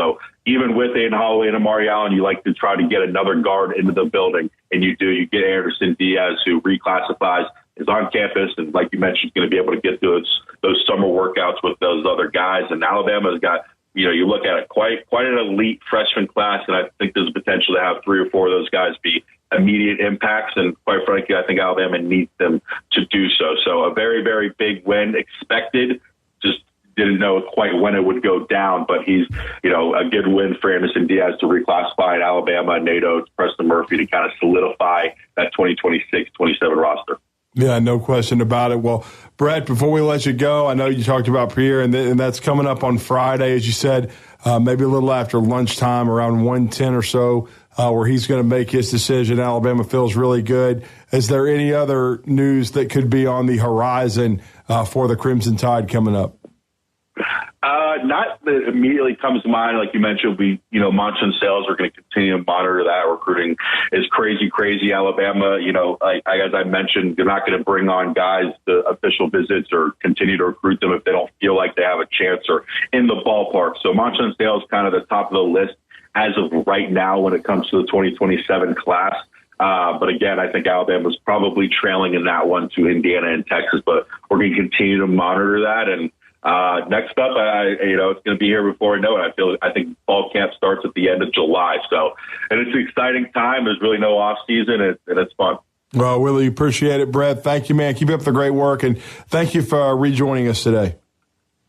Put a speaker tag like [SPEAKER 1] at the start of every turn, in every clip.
[SPEAKER 1] So even with Aiden Holloway and Amari Allen, you like to try to get another guard into the building, and you do. You get Anderson Diaz, who reclassifies, is on campus, and like you mentioned, is going to be able to get those summer workouts with those other guys. And Alabama's got, you look at it, quite an elite freshman class, and I think there's potential to have 3 or 4 of those guys be immediate impacts. And quite frankly, I think Alabama needs them to do so. So a very, very big win expected. Just didn't know quite when it would go down, but he's, a good win for Anderson Diaz to reclassify at Alabama, NATO, Preston Murphy to kind of solidify that 2026-27 roster.
[SPEAKER 2] Yeah, no question about it. Well, Brett, before we let you go, I know you talked about Pierre, and that's coming up on Friday, as you said, maybe a little after lunchtime, around 1:10 or so, where he's going to make his decision. Alabama feels really good. Is there any other news that could be on the horizon for the Crimson Tide coming up?
[SPEAKER 1] Not that immediately comes to mind. Like you mentioned, Monson Sales are going to continue to monitor that. Recruiting is crazy. Alabama, as I mentioned, they're not going to bring on guys to official visits or continue to recruit them if they don't feel like they have a chance or in the ballpark. So Monson Sales kind of the top of the list as of right now when it comes to the 2027 class. But again, I think Alabama's probably trailing in that one to Indiana and Texas, but we're going to continue to monitor that. And next up, it's going to be here before I know it. I think fall camp starts at the end of July. So, and it's an exciting time. There's really no off season, and it's fun.
[SPEAKER 2] Well, really appreciate it, Brett. Thank you, man. Keep up the great work, and thank you for rejoining us today.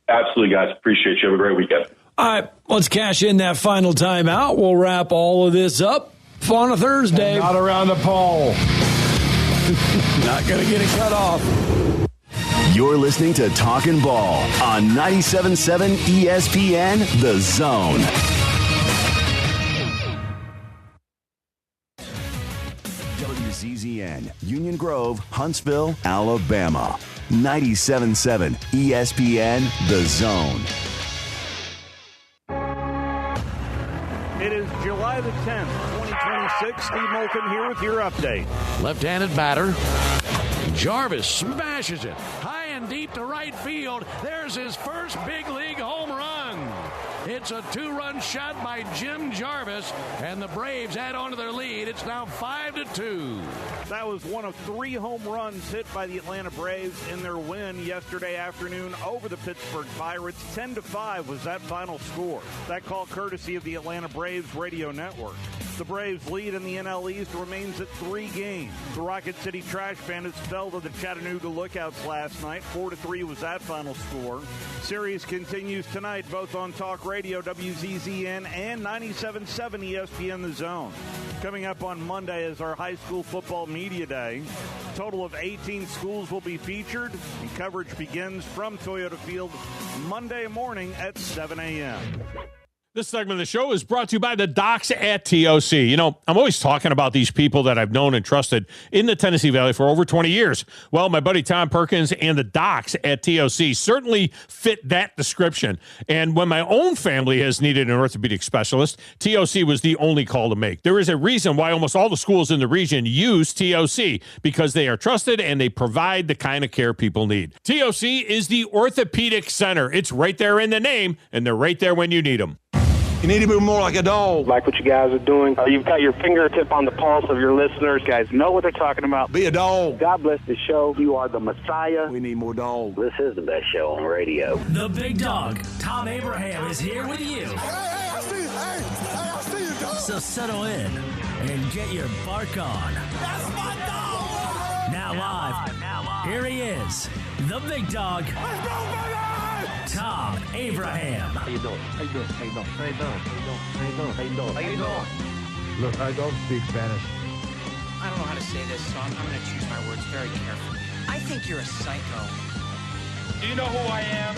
[SPEAKER 1] Absolutely, guys. Appreciate you. Have a great weekend.
[SPEAKER 3] All right, let's cash in that final timeout. We'll wrap all of this up on a Thursday.
[SPEAKER 2] Not around the pole.
[SPEAKER 3] Not going to get it cut off.
[SPEAKER 4] You're listening to Talkin' Ball on 97.7 ESPN, The Zone. WZZN, Union Grove, Huntsville, Alabama. 97.7 ESPN, The Zone.
[SPEAKER 5] It is July the 10th, 2026. Steve Molten here with your update.
[SPEAKER 6] Left-handed batter. Jarvis smashes it high and deep to right field. There's his first big league home run. It's a 2-run shot by Jim Jarvis, and the Braves add on to their lead. It's now 5-2.
[SPEAKER 5] That was one of 3 home runs hit by the Atlanta Braves in their win yesterday afternoon over the Pittsburgh Pirates. 10-5 was that final score. That call courtesy of the Atlanta Braves radio network. The Braves' lead in the NL East remains at 3 games. The Rocket City Trash Bandits fell to the Chattanooga Lookouts last night. 4-3 was that final score. Series continues tonight, both on Talk Radio, WZZN, and 97.7 ESPN The Zone. Coming up on Monday is our high school football media day. A total of 18 schools will be featured, and coverage begins from Toyota Field Monday morning at 7 a.m.
[SPEAKER 7] This segment of the show is brought to you by the Docs at TOC. I'm always talking about these people that I've known and trusted in the Tennessee Valley for over 20 years. Well, my buddy Tom Perkins and the Docs at TOC certainly fit that description. And when my own family has needed an orthopedic specialist, TOC was the only call to make. There is a reason why almost all the schools in the region use TOC, because they are trusted and they provide the kind of care people need. TOC is the orthopedic center. It's right there in the name, and they're right there when you need them.
[SPEAKER 8] You need to be more like a dog.
[SPEAKER 9] Like what you guys are doing. You've got your fingertip on the pulse of your listeners. You guys know what they're talking about.
[SPEAKER 8] Be a dog.
[SPEAKER 9] God bless the show. You are the Messiah.
[SPEAKER 8] We need more dogs.
[SPEAKER 9] This is the best show on radio.
[SPEAKER 10] The big dog, Thom Abraham, is here with you.
[SPEAKER 11] Hey, I see you, dog.
[SPEAKER 10] So settle in and get your bark on.
[SPEAKER 11] That's my dog.
[SPEAKER 10] Now live. Here he is, the big dog.
[SPEAKER 11] Let's go, baby!
[SPEAKER 10] Thom Abraham.
[SPEAKER 12] How you doing? How you doing? How you doing? How you doing? How you doing? How you doing? How you doing?
[SPEAKER 13] Look, I don't speak Spanish.
[SPEAKER 14] I don't know how to say this, so I'm going to choose my words very carefully. I think you're a psycho.
[SPEAKER 15] Do you know who I am?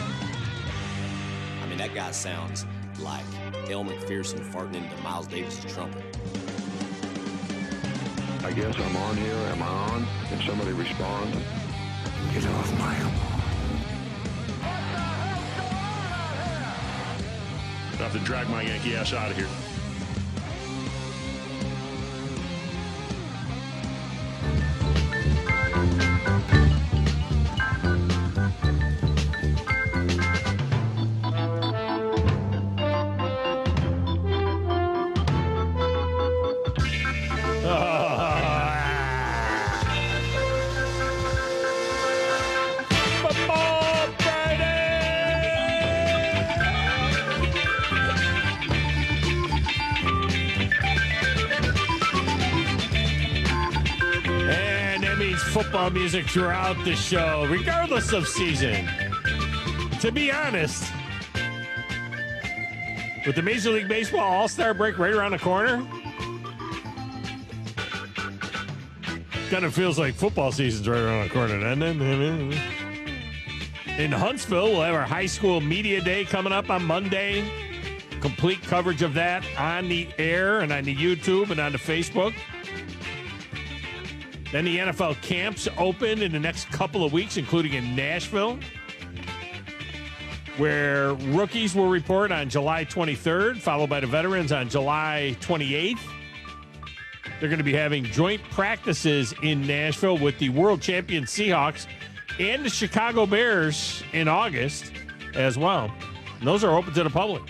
[SPEAKER 16] I mean, that guy sounds like El McPherson farting into Miles Davis' trumpet.
[SPEAKER 17] I guess I'm on here. Am I on? Can somebody respond?
[SPEAKER 18] Get off my lawn.
[SPEAKER 19] I have to drag my Yankee ass out of here.
[SPEAKER 7] football music throughout the show, regardless of season. To be honest, with the Major League Baseball All-Star break right around the corner, kind of feels like football season's right around the corner. In Huntsville, we'll have our high school media day coming up on Monday. Complete coverage of that on the air and on the YouTube and on the Facebook. Then the NFL camps open in the next couple of weeks, including in Nashville, where rookies will report on July 23rd, followed by the veterans on July 28th. They're going to be having joint practices in Nashville with the world champion Seahawks and the Chicago Bears in August as well. And those are open to the public.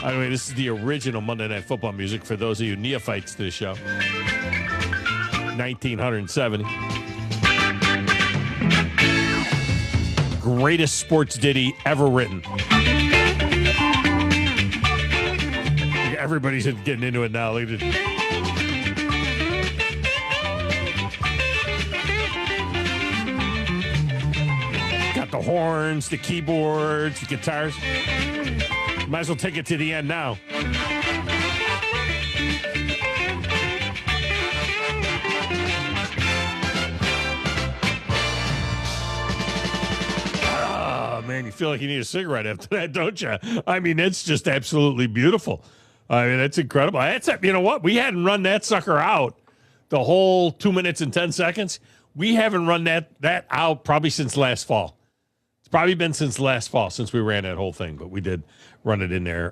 [SPEAKER 7] By the way, this is the original Monday Night Football music for those of you neophytes to the show. 1970. Greatest sports ditty ever written. Everybody's getting into it now. Look at it. Got the horns, the keyboards, the guitars. Might as well take it to the end now. Oh, man, you feel like you need a cigarette after that, don't you? I mean, it's just absolutely beautiful. I mean, it's incredible. You know what? We hadn't run that sucker out the whole 2 minutes and 10 seconds. We haven't run that out probably since last fall. It's probably been since last fall since we ran that whole thing, but we did run it in there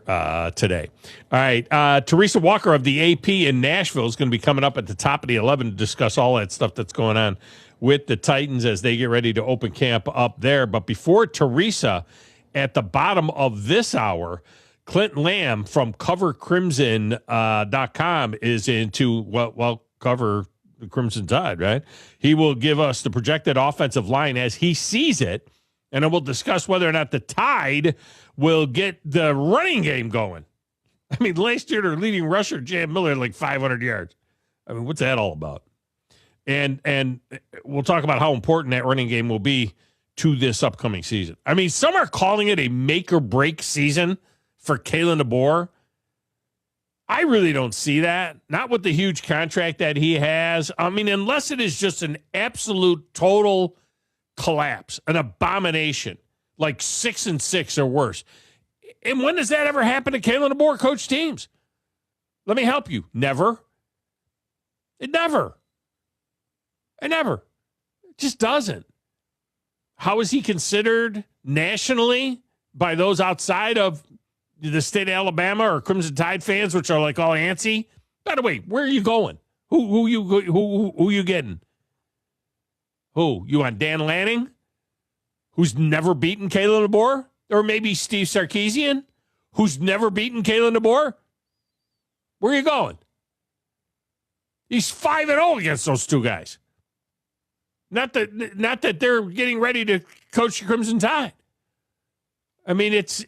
[SPEAKER 7] today. All right. Teresa Walker of the AP in Nashville is going to be coming up at the top of the 11 to discuss all that stuff that's going on with the Titans as they get ready to open camp up there. But before Teresa, at the bottom of this hour, Clint Lamb from CoverCrimson.com is into, cover the Crimson Tide, right? He will give us the projected offensive line as he sees it, and then we'll discuss whether or not the Tide will get the running game going. I mean, last year their leading rusher, Jam Miller, had like 500 yards. I mean, what's that all about? And we'll talk about how important that running game will be to this upcoming season. I mean, some are calling it a make-or-break season for Kalen DeBoer. I really don't see that. Not with the huge contract that he has. I mean, unless it is just an absolute total collapse, an abomination, like 6-6 or worse. And when does that ever happen to Kalen DeBoer coach teams? Let me help you. Never. It never. It just doesn't. How is he considered nationally by those outside of the state of Alabama or Crimson Tide fans, which are like all antsy? By the way, where are you going? Who you getting? Who? You on Dan Lanning, who's never beaten Kalen DeBoer? Or maybe Steve Sarkisian, who's never beaten Kalen DeBoer? Where are you going? He's 5-0 against those two guys. Not that they're getting ready to coach the Crimson Tide. I mean, it's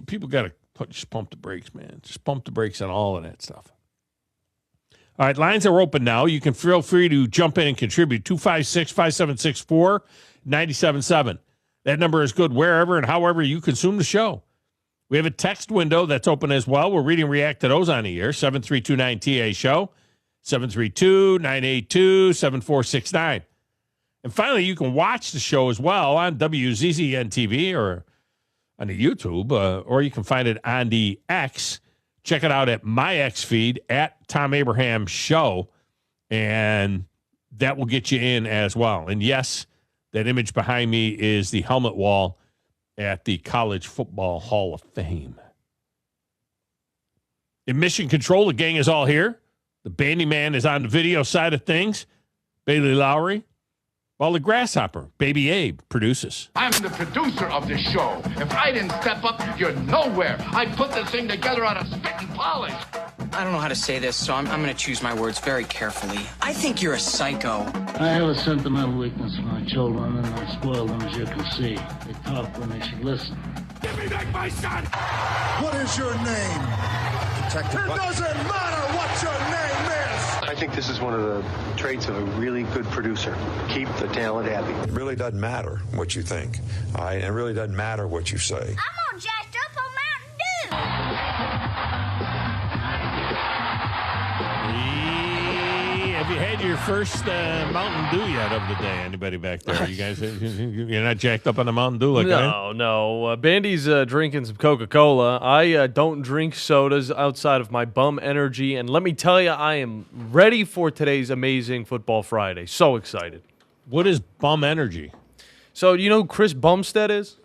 [SPEAKER 7] people got to just pump the brakes, man. Just pump the brakes on all of that stuff. All right, lines are open now. You can feel free to jump in and contribute. 256-5764-977. That number is good wherever and however you consume the show. We have a text window that's open as well. We'll read and react to those on the air. 732-9TA-SHOW, 732-982-7469. And finally, you can watch the show as well on WZZN TV or on the YouTube, or you can find it on the X. Check it out at my X feed, at Thom Abraham Show, and that will get you in as well. And yes, that image behind me is the helmet wall at the College Football Hall of Fame. In Mission Control, the gang is all here. The Bandy Man is on the video side of things, Bailey Lowry, while the Grasshopper, Baby Abe, produces.
[SPEAKER 13] I'm the producer of this show. If I didn't step up, you're nowhere. I'd put this thing together on a spit and polish.
[SPEAKER 14] I don't know how to say this, so I'm going to choose my words very carefully. I think you're a psycho.
[SPEAKER 20] I have a sentimental weakness for my children, and I spoil them, as you can see. They talk when they should listen.
[SPEAKER 11] Give me back my son! What is your name? protected. It doesn't matter what your name is.
[SPEAKER 17] I think this is one of the traits of a really good producer. Keep the talent happy.
[SPEAKER 18] It really doesn't matter what you think. All right? It really doesn't matter what you say.
[SPEAKER 11] I'm all jacked up on Mountain Dew.
[SPEAKER 7] Have you had your first Mountain Dew yet of the day? Anybody back there? You guys, you're not jacked up on the Mountain Dew like that?
[SPEAKER 21] No. Bandy's drinking some Coca-Cola. I don't drink sodas outside of my Bum Energy, and let me tell you, I am ready for today's amazing Football Friday. So excited.
[SPEAKER 7] What is Bum Energy?
[SPEAKER 21] So, you know who Chris Bumstead is?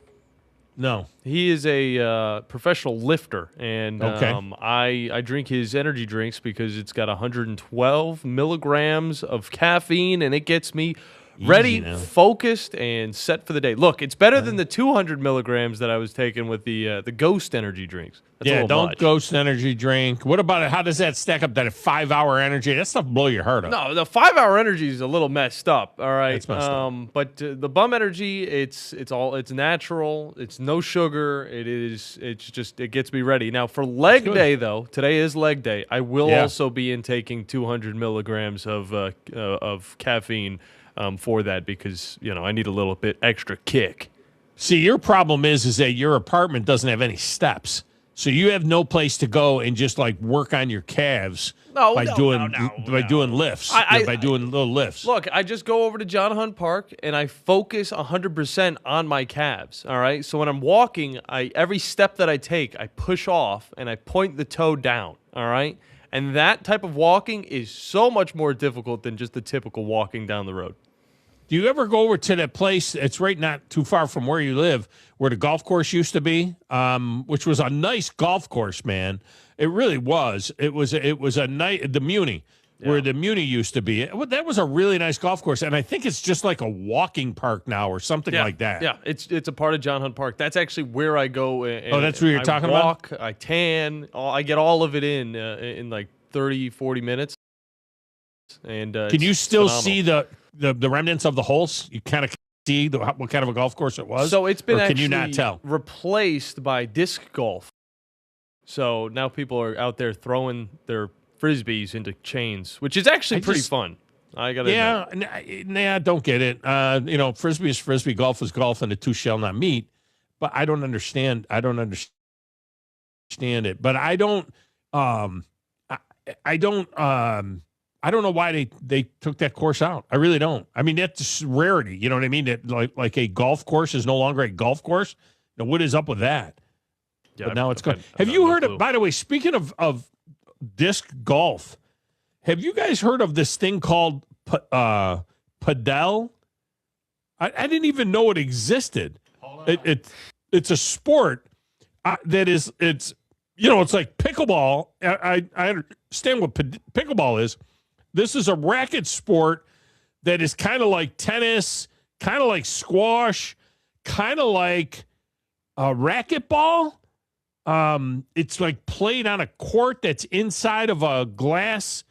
[SPEAKER 7] No.
[SPEAKER 21] He is a professional lifter, and
[SPEAKER 7] Okay.
[SPEAKER 21] I drink his energy drinks because it's got 112 milligrams of caffeine, and it gets me ready, focused, and set for the day. Look, it's better than the 200 milligrams that I was taking with the Ghost energy drinks. That's
[SPEAKER 7] don't
[SPEAKER 21] much.
[SPEAKER 7] Ghost energy drink. What about it? How does that stack up to that 5-hour energy? That stuff blow your heart up.
[SPEAKER 21] No, the 5-hour energy is a little messed up. All right,
[SPEAKER 7] It's messed up.
[SPEAKER 21] But the Bum Energy, it's natural. It's no sugar. It gets me ready. Now for leg day though, today is leg day. I will also be intaking 200 milligrams of caffeine for that because I need a little bit extra kick.
[SPEAKER 7] See, your problem is that your apartment doesn't have any steps. So you have no place to go and just like work on your calves by doing lifts, by doing little lifts.
[SPEAKER 21] Look, I just go over to John Hunt Park and I focus 100% on my calves. All right. So when I'm walking, every step that I take, I push off and I point the toe down. All right. And that type of walking is so much more difficult than just the typical walking down the road.
[SPEAKER 7] Do you ever go over to that place? It's right not too far from where you live, where the golf course used to be, which was a nice golf course, man. It really was. It was a nice the Muni, where the Muni used to be. That was a really nice golf course, and I think it's just like a walking park now or something like that.
[SPEAKER 21] Yeah, it's a part of John Hunt Park. That's actually where I go.
[SPEAKER 7] That's where you're talking about?
[SPEAKER 21] I tan. I get all of it in like 30, 40 minutes. And
[SPEAKER 7] can you still
[SPEAKER 21] phenomenal.
[SPEAKER 7] see the remnants of the holes? You kind of see what kind of a golf course it was?
[SPEAKER 21] So it's been
[SPEAKER 7] can you not tell?
[SPEAKER 21] Replaced by disc golf. So now people are out there throwing their Frisbees into chains, which is actually pretty fun. I got to admit.
[SPEAKER 7] Don't get it. Frisbee is Frisbee, golf is golf, and the two shall not meet. But I don't understand. I don't understand it. But I don't know why they took that course out. I really don't. I mean, that's rarity. You know what I mean? That like a golf course is no longer a golf course. Now, what is up with that?
[SPEAKER 21] Yeah,
[SPEAKER 7] but now it's gone. Have you heard of, by the way, speaking of disc golf, have you guys heard of this thing called padel? I didn't even know it existed. It's a sport that is, it's like pickleball. I understand what pickleball is. This is a racket sport that is kind of like tennis, kind of like squash, kind of like racquetball. It's like played on a court that's inside of a glass.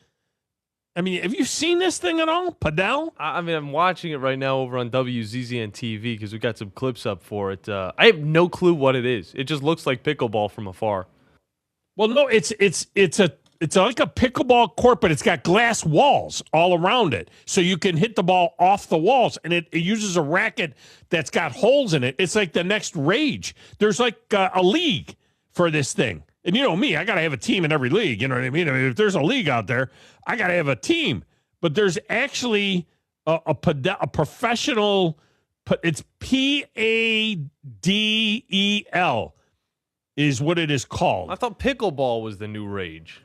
[SPEAKER 7] I mean, have you seen this thing at all? Padel?
[SPEAKER 21] I mean, I'm watching it right now over on WZZN TV because we got some clips up for it. I have no clue what it is. It just looks like pickleball from afar.
[SPEAKER 7] Well, no, it's like a pickleball court, but it's got glass walls all around it. So you can hit the ball off the walls, and it uses a racket that's got holes in it. It's like the next rage. There's like a league for this thing. And you know me, I got to have a team in every league. You know what I mean? If there's a league out there, I got to have a team. But there's actually a professional, it's PADEL is what it is called.
[SPEAKER 21] I thought pickleball was the new rage.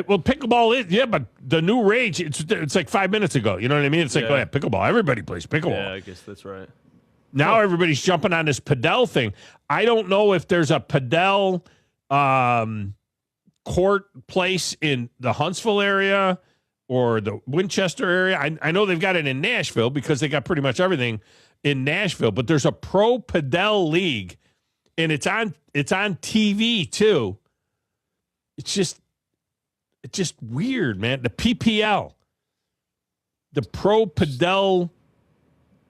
[SPEAKER 7] Well, pickleball is, but the new rage, it's like 5 minutes ago. You know what I mean? It's like, pickleball. Everybody plays pickleball.
[SPEAKER 21] Yeah, I guess that's right.
[SPEAKER 7] Now everybody's jumping on this padel thing. I don't know if there's a padel court place in the Huntsville area or the Winchester area. I know they've got it in Nashville because they got pretty much everything in Nashville. But there's a pro padel league, and it's on TV too. It's just weird, man. The PPL, the Pro Padel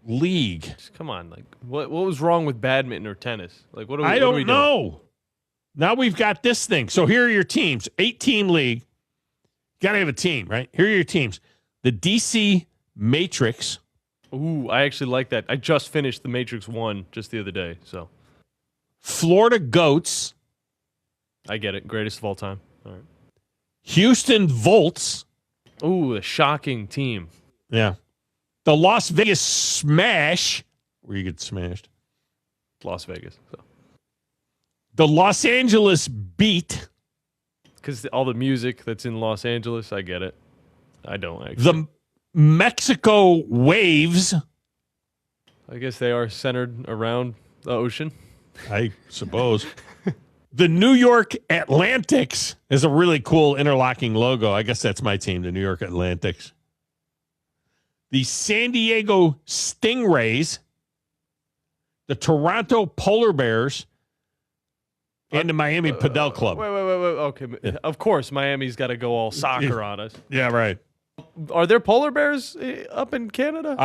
[SPEAKER 7] League.
[SPEAKER 21] Come on, like what was wrong with badminton or tennis? Like what?
[SPEAKER 7] I don't know. Now we've got this thing. So here are your teams. 8-team league. Got to have a team, right? Here are your teams. The DC Matrix.
[SPEAKER 21] Ooh, I actually like that. I just finished the Matrix 1 just the other day. So
[SPEAKER 7] Florida Goats.
[SPEAKER 21] I get it. Greatest of all time. All right.
[SPEAKER 7] Houston Volts.
[SPEAKER 21] Ooh, a shocking team.
[SPEAKER 7] Yeah. The Las Vegas Smash. Where you get smashed.
[SPEAKER 21] Las Vegas. So.
[SPEAKER 7] The Los Angeles Beat.
[SPEAKER 21] Because all the music that's in Los Angeles, I get it. I don't actually.
[SPEAKER 7] The Mexico Waves.
[SPEAKER 21] I guess they are centered around the ocean.
[SPEAKER 7] I suppose. The New York Atlantics is a really cool interlocking logo. I guess that's my team, the New York Atlantics. The San Diego Stingrays. The Toronto Polar Bears. And the Miami Padel Club.
[SPEAKER 21] Wait. Okay. Yeah. Of course, Miami's got to go all soccer on us.
[SPEAKER 7] Yeah, right.
[SPEAKER 21] Are there polar bears up in Canada?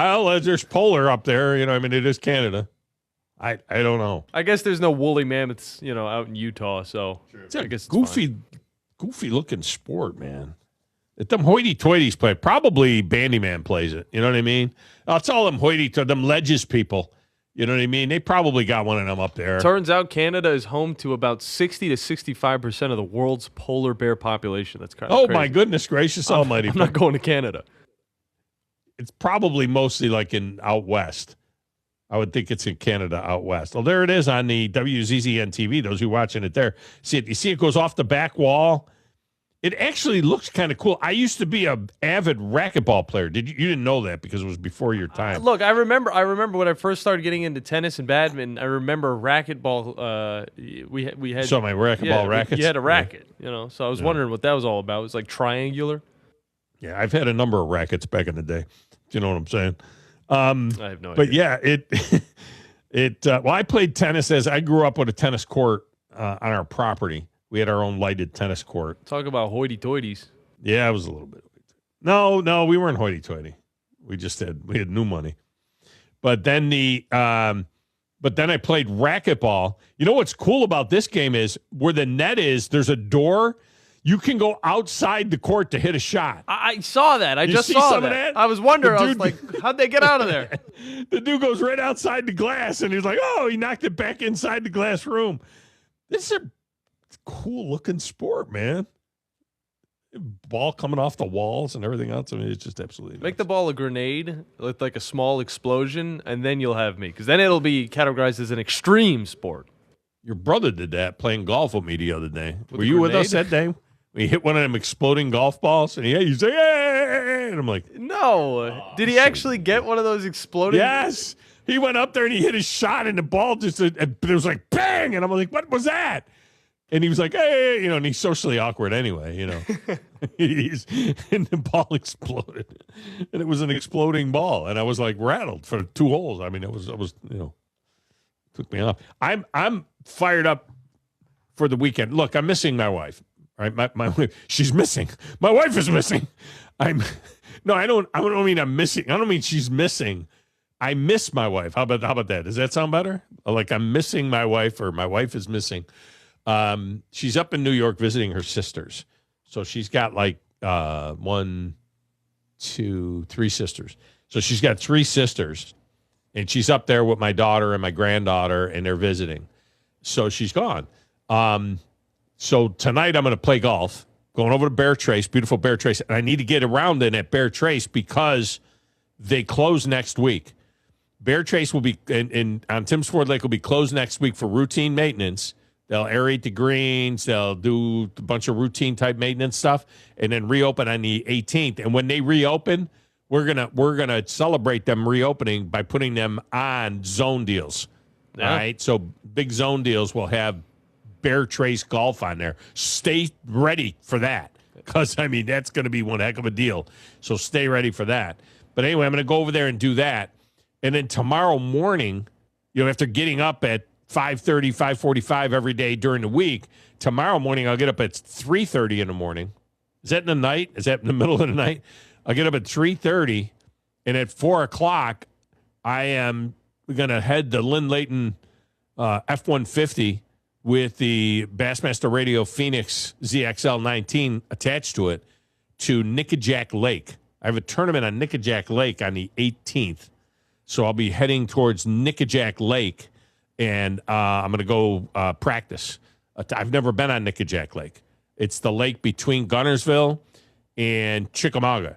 [SPEAKER 7] There's polar up there. It is Canada. I don't know.
[SPEAKER 21] I guess there's no woolly mammoths, out in Utah. So
[SPEAKER 7] it's
[SPEAKER 21] I guess
[SPEAKER 7] goofy looking sport, man. If them hoity-toities play, probably Bandyman plays it. You know what I mean? It's all them them Ledges people. You know what I mean? They probably got one of them up there.
[SPEAKER 21] Turns out Canada is home to about 60 to 65% of the world's polar bear population. That's kind of crazy.
[SPEAKER 7] My goodness gracious almighty.
[SPEAKER 21] I'm not going to Canada.
[SPEAKER 7] It's probably mostly like out west. I would think it's in Canada out west. Well, there it is on the WZZN TV, those who are watching it there. See it? You see it goes off the back wall? It actually looks kind of cool. I used to be an avid racquetball player. You didn't know that because it was before your time.
[SPEAKER 21] Look, I remember when I first started getting into tennis and badminton. I remember racquetball. We had
[SPEAKER 7] my racquetball rackets.
[SPEAKER 21] You had a racket, So I was wondering what that was all about. It was like triangular.
[SPEAKER 7] Yeah, I've had a number of rackets back in the day. You know what I'm saying?
[SPEAKER 21] I have no idea.
[SPEAKER 7] But yeah, I played tennis as I grew up with a tennis court on our property. We had our own lighted tennis court.
[SPEAKER 21] Talk about hoity-toities.
[SPEAKER 7] Yeah, it was a little bit. No, we weren't hoity-toity. We had new money. But then I played racquetball. You know what's cool about this game is where the net is, there's a door. You can go outside the court to hit a shot.
[SPEAKER 21] I saw that. I just saw some of that. I was wondering. I was like, how'd they get out of there?
[SPEAKER 7] The dude goes right outside the glass, and he's like, he knocked it back inside the glass room. This is a cool-looking sport, man. Ball coming off the walls and everything else. I mean, it's just absolutely
[SPEAKER 21] Make the ball a grenade with like a small explosion, and then you'll have me. Because then it'll be categorized as an extreme sport.
[SPEAKER 7] Your brother did that playing golf with me the other day. Were you with us that day? We hit one of them exploding golf balls, and he's like, hey! And I'm like,
[SPEAKER 21] no. Did he actually get one of those exploding?
[SPEAKER 7] Yes. He went up there, and he hit his shot, and the ball it was like, bang! And I'm like, what was that? And he was like, hey, and he's socially awkward anyway, and the ball exploded. And it was an exploding ball. And I was like rattled for 2 holes. I mean, it was took me off. I'm fired up for the weekend. Look, I'm missing my wife. Right? My wife, she's missing. My wife is missing. I don't mean I'm missing. I don't mean she's missing. I miss my wife. How about that? Does that sound better? Like I'm missing my wife or my wife is missing. She's up in New York visiting her sisters. So she's got like 1, 2, 3 sisters. So she's got 3 sisters, and she's up there with my daughter and my granddaughter, and they're visiting. So she's gone. So tonight I'm going to play golf, going over to Bear Trace, beautiful Bear Trace, and I need to get around in at Bear Trace because they close next week. Bear Trace will be on Tim's Ford Lake will be closed next week for routine maintenance. They'll aerate the greens. They'll do a bunch of routine type maintenance stuff, and then reopen on the 18th. And when they reopen, we're gonna celebrate them reopening by putting them on zone deals. Yeah. All right, so big zone deals will have Bear Trace golf on there. Stay ready for that because that's going to be one heck of a deal. So stay ready for that. But anyway, I'm going to go over there and do that, and then tomorrow morning, after getting up at 5:30, 5:45 every day during the week. Tomorrow morning, I'll get up at 3:30 in the morning. Is that in the night? Is that in the middle of the night? I'll get up at 3:30, and at 4 o'clock, I am going to head the Lynn Layton F-150 with the Bassmaster Radio Phoenix ZXL 19 attached to it to Nickajack Lake. I have a tournament on Nickajack Lake on the 18th. So I'll be heading towards Nickajack Lake, and I'm going to go practice. I've never been on Nickajack Lake. It's the lake between Gunnersville and Chickamauga.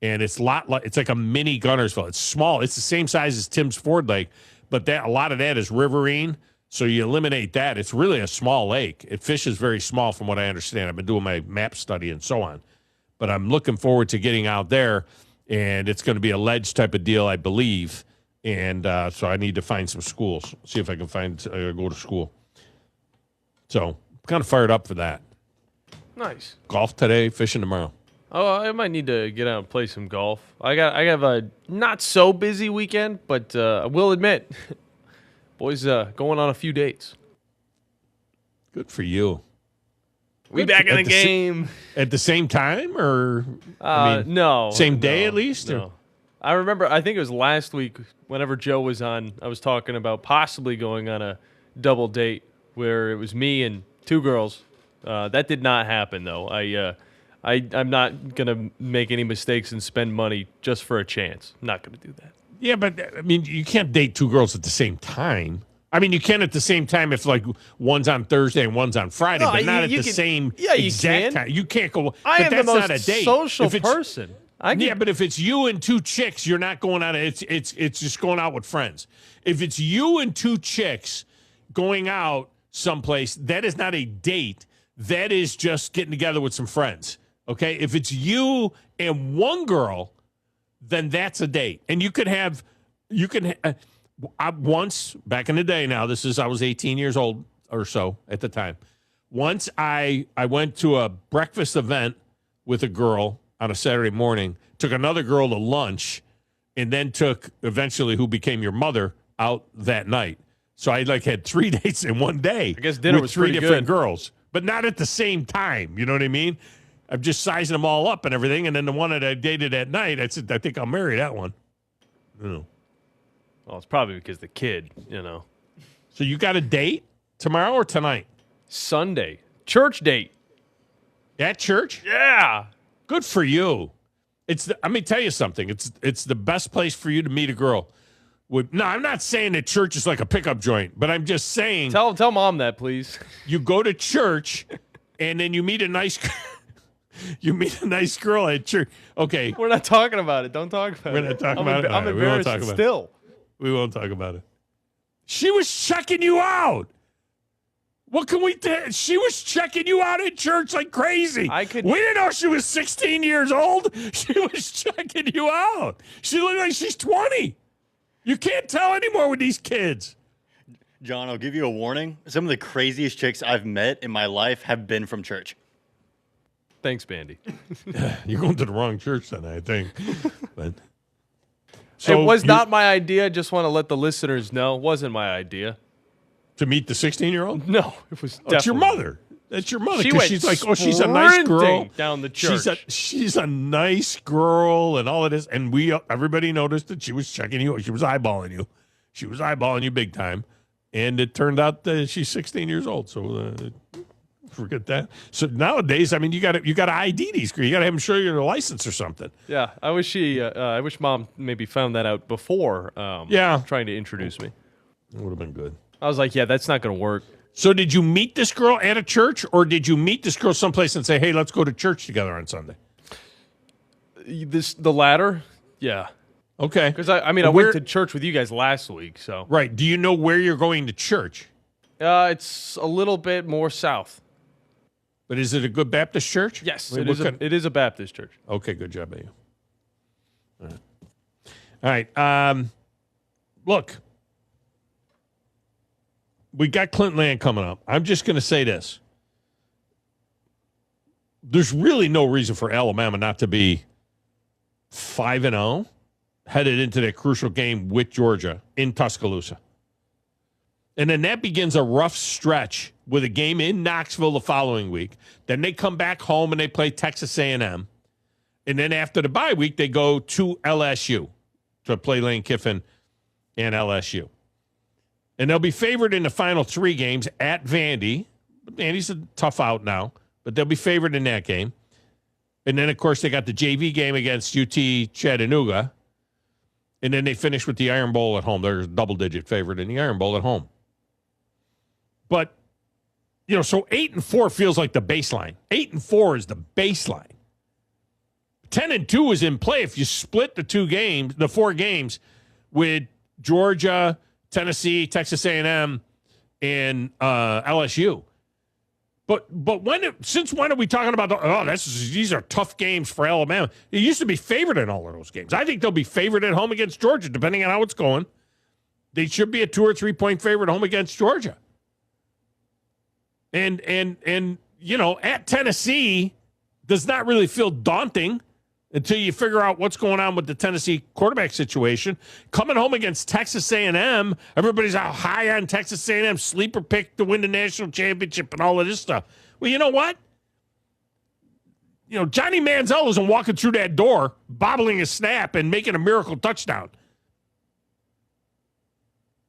[SPEAKER 7] And it's like a mini Gunnersville. It's small. It's the same size as Tim's Ford Lake, but a lot of that is riverine. So you eliminate that. It's really a small lake. It fishes very small from what I understand. I've been doing my map study and so on. But I'm looking forward to getting out there, and it's going to be a ledge type of deal, I believe. And so I need to find some schools, see if I can go to school. So I'm kind of fired up for that.
[SPEAKER 21] Nice.
[SPEAKER 7] Golf today, fishing tomorrow.
[SPEAKER 21] Oh, I might need to get out and play some golf. I have a not so busy weekend, but I will admit, boys, going on a few dates.
[SPEAKER 7] Good for you.
[SPEAKER 21] We back in the game
[SPEAKER 7] at the same time, or
[SPEAKER 21] no,
[SPEAKER 7] same day at least.
[SPEAKER 21] No. I remember. I think it was last week. Whenever Joe was on, I was talking about possibly going on a double date where it was me and two girls. That did not happen though. I'm not going to make any mistakes and spend money just for a chance. I'm not going to do that.
[SPEAKER 7] Yeah, but, I mean, you can't date two girls at the same time. I mean, you can at the same time if, like, one's on Thursday and one's on Friday, but not at the same exact time. You can't go.
[SPEAKER 21] I am
[SPEAKER 7] that's
[SPEAKER 21] the most
[SPEAKER 7] not a date.
[SPEAKER 21] social person.
[SPEAKER 7] Yeah, but if it's you and two chicks, you're not going out. It's just going out with friends. If it's you and two chicks going out someplace, that is not a date. That is just getting together with some friends. Okay, if it's you and one girl, then that's a date. And once back in the day. Now I was 18 years old or so at the time. Once I went to a breakfast event with a girl on a Saturday morning, took another girl to lunch, and then took eventually who became your mother out that night. So I had 3 dates in one day.
[SPEAKER 21] I guess dinner
[SPEAKER 7] with
[SPEAKER 21] was
[SPEAKER 7] three
[SPEAKER 21] pretty
[SPEAKER 7] different
[SPEAKER 21] good.
[SPEAKER 7] girls, but not at the same time. You know what I mean? I'm just sizing them all up and everything. And then the one that I dated at night, I said, I think I'll marry that one.
[SPEAKER 21] Well, it's probably because the kid,
[SPEAKER 7] So you got a date tomorrow or tonight?
[SPEAKER 21] Sunday. Church date.
[SPEAKER 7] At church?
[SPEAKER 21] Yeah.
[SPEAKER 7] Good for you. Let me tell you something. It's the best place for you to meet a girl. No, I'm not saying that church is like a pickup joint, but I'm just saying.
[SPEAKER 21] Tell mom that, please.
[SPEAKER 7] You go to church, and then you meet a nice girl at church. Okay.
[SPEAKER 21] We're not talking about it. Don't talk about it.
[SPEAKER 7] We're not talking about it.
[SPEAKER 21] I'm embarrassed still.
[SPEAKER 7] We won't talk about it. She was checking you out. What can we do? She was checking you out at church like crazy. We didn't know she was 16 years old. She was checking you out. She looked like she's 20. You can't tell anymore with these kids.
[SPEAKER 1] John, I'll give you a warning. Some of the craziest chicks I've met in my life have been from church.
[SPEAKER 21] Thanks, Bandy.
[SPEAKER 7] You're going to the wrong church then, I think. But
[SPEAKER 21] it was not my idea. Just want to let the listeners know. It wasn't my idea.
[SPEAKER 7] To meet the 16-year-old?
[SPEAKER 21] No, it was definitely.
[SPEAKER 7] It's your mother. That's your mother.
[SPEAKER 21] She went
[SPEAKER 7] she's like, she's a nice girl.
[SPEAKER 21] Down the church.
[SPEAKER 7] She's a nice girl and all of this. And everybody noticed that she was checking you. She was eyeballing you. She was eyeballing you big time. And it turned out that she's 16 years old. So forget that. So nowadays, I mean, you got to ID these girls. You got to have them show you their license or something.
[SPEAKER 21] Yeah, I wish mom maybe found that out before. Trying to introduce me.
[SPEAKER 7] It would have been good.
[SPEAKER 21] I was like, yeah, that's not going to work.
[SPEAKER 7] So did you meet this girl at a church, or did you meet this girl someplace and say, hey, let's go to church together on Sunday?
[SPEAKER 21] The latter? Yeah.
[SPEAKER 7] Okay.
[SPEAKER 21] Because, I went to church with you guys last week, so.
[SPEAKER 7] Right. Do you know where you're going to church?
[SPEAKER 21] It's a little bit more south.
[SPEAKER 7] But is it a good Baptist church?
[SPEAKER 21] Yes, it is a Baptist church.
[SPEAKER 7] Okay, good job by you. All right. Look. We got Clint Lamb coming up. I'm just going to say this. There's really no reason for Alabama not to be 5-0 headed into that crucial game with Georgia in Tuscaloosa. And then that begins a rough stretch with a game in Knoxville the following week. Then they come back home and they play Texas A&M. And then after the bye week, they go to LSU to play Lane Kiffin and LSU. And they'll be favored in the final 3 games at Vandy. Vandy's a tough out now, but they'll be favored in that game. And then, of course, they got the JV game against UT Chattanooga. And then they finish with the Iron Bowl at home. They're a double-digit favorite in the Iron Bowl at home. But, so 8-4 feels like the baseline. 8-4 is the baseline. 10-2 is in play if you split the 4 games with Georgia, Tennessee, Texas A&M, and LSU. But since when are we talking about these are tough games for Alabama? It used to be favored in all of those games. I think they'll be favored at home against Georgia, depending on how it's going. They should be a 2 or 3 point favorite at home against Georgia. And at Tennessee does not really feel daunting until you figure out what's going on with the Tennessee quarterback situation. Coming home against Texas A&M, everybody's out high on Texas A&M, sleeper pick to win the national championship and all of this stuff. Well, you know what? Johnny Manziel isn't walking through that door, bobbling a snap and making a miracle touchdown.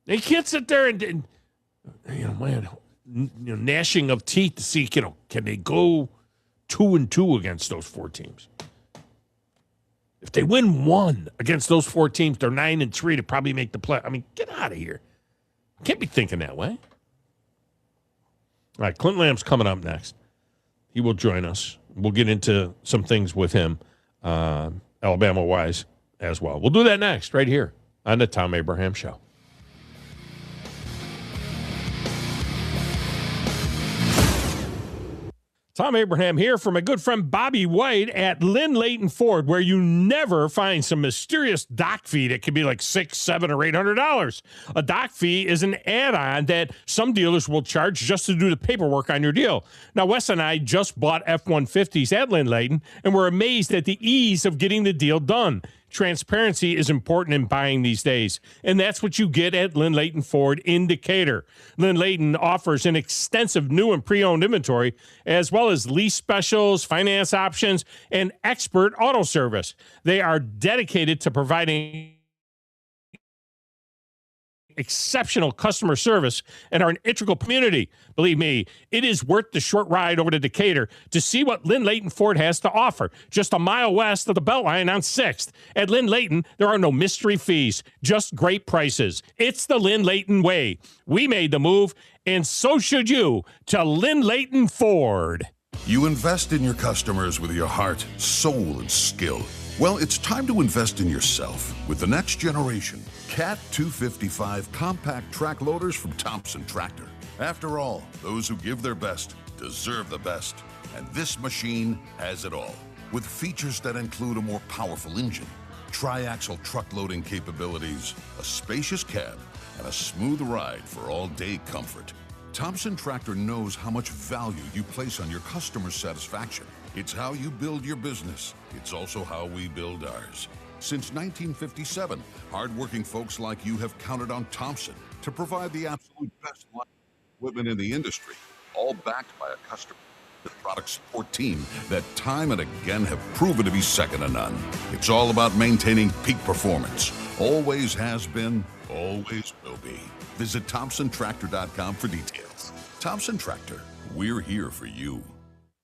[SPEAKER 7] They can't sit there and gnashing of teeth to see, can they go 2-2 against those 4 teams? If they win 1 against those 4 teams, they're 9-3 to probably make the play. I mean, get out of here. Can't be thinking that way. All right, Clint Lamb's coming up next. He will join us. We'll get into some things with him, Alabama-wise, as well. We'll do that next, right here on the Thom Abraham Show. Thom Abraham here for my good friend Bobby White at Lynn Leighton Ford, where you never find some mysterious dock fee that could be like $600, $700, or $800. A dock fee is an add-on that some dealers will charge just to do the paperwork on your deal. Now, Wes and I just bought F-150s at Lynn Leighton, and we're amazed at the ease of getting the deal done. Transparency is important in buying these days, and that's what you get at Lynn Leighton Ford in Decatur. Lynn Leighton offers an extensive new and pre-owned inventory, as well as lease specials, finance options, and expert auto service. They are dedicated to providing exceptional customer service and are an integral community. Believe me, it is worth the short ride over to Decatur to see what Lynn Leighton Ford has to offer. Just a mile west of the Beltline on 6th. At Lynn Leighton, there are no mystery fees, just great prices. It's the Lynn Leighton way. We made the move, and so should you, to Lynn Leighton Ford.
[SPEAKER 2] You invest in your customers with your heart, soul, and skill. Well, it's time to invest in yourself with the next generation Cat 255 compact track loaders from Thompson Tractor. After all, those who give their best deserve the best. And this machine has it all. With features that include a more powerful engine, tri-axle truck loading capabilities, a spacious cab, and a smooth ride for all-day comfort. Thompson Tractor knows how much value you place on your customer satisfaction. It's how you build your business. It's also how we build ours. Since 1957, hardworking folks like you have counted on Thompson to provide the absolute best line of equipment in the industry, all backed by a customer product support team that time and again have proven to be second to none. It's all about maintaining peak performance. Always has been, always will be. Visit ThompsonTractor.com for details. Thompson Tractor, we're here for you.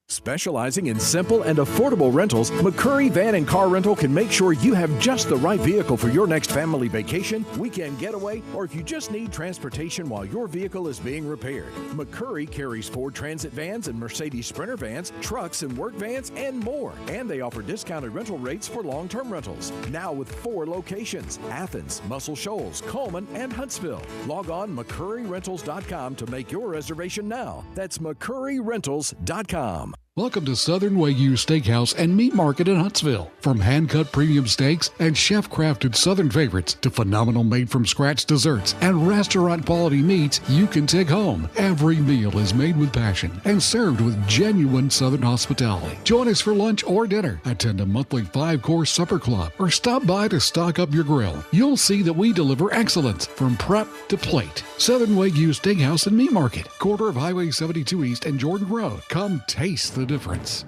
[SPEAKER 22] Specializing in simple and affordable rentals, McCurry Van and Car Rental can make sure you have just the right vehicle for your next family vacation, weekend getaway, or if you just need transportation while your vehicle is being repaired. McCurry carries Ford Transit vans and Mercedes Sprinter vans, trucks and work vans, and more. And they offer discounted rental rates for long-term rentals. Now with 4 locations: Athens, Muscle Shoals, Coleman, and Huntsville. Log on McCurryRentals.com to make your reservation now. That's McCurryRentals.com.
[SPEAKER 23] Welcome to Southern Wagyu Steakhouse and Meat Market in Huntsville. From hand-cut premium steaks and chef-crafted Southern favorites to phenomenal made-from-scratch desserts and restaurant-quality meats you can take home. Every meal is made with passion and served with genuine Southern hospitality. Join us for lunch or dinner. Attend a monthly 5-course supper club or stop by to stock up your grill. You'll see that we deliver excellence from prep to plate. Southern Wagyu Steakhouse and Meat Market, corner of Highway 72 East and Jordan Road. Come taste the difference.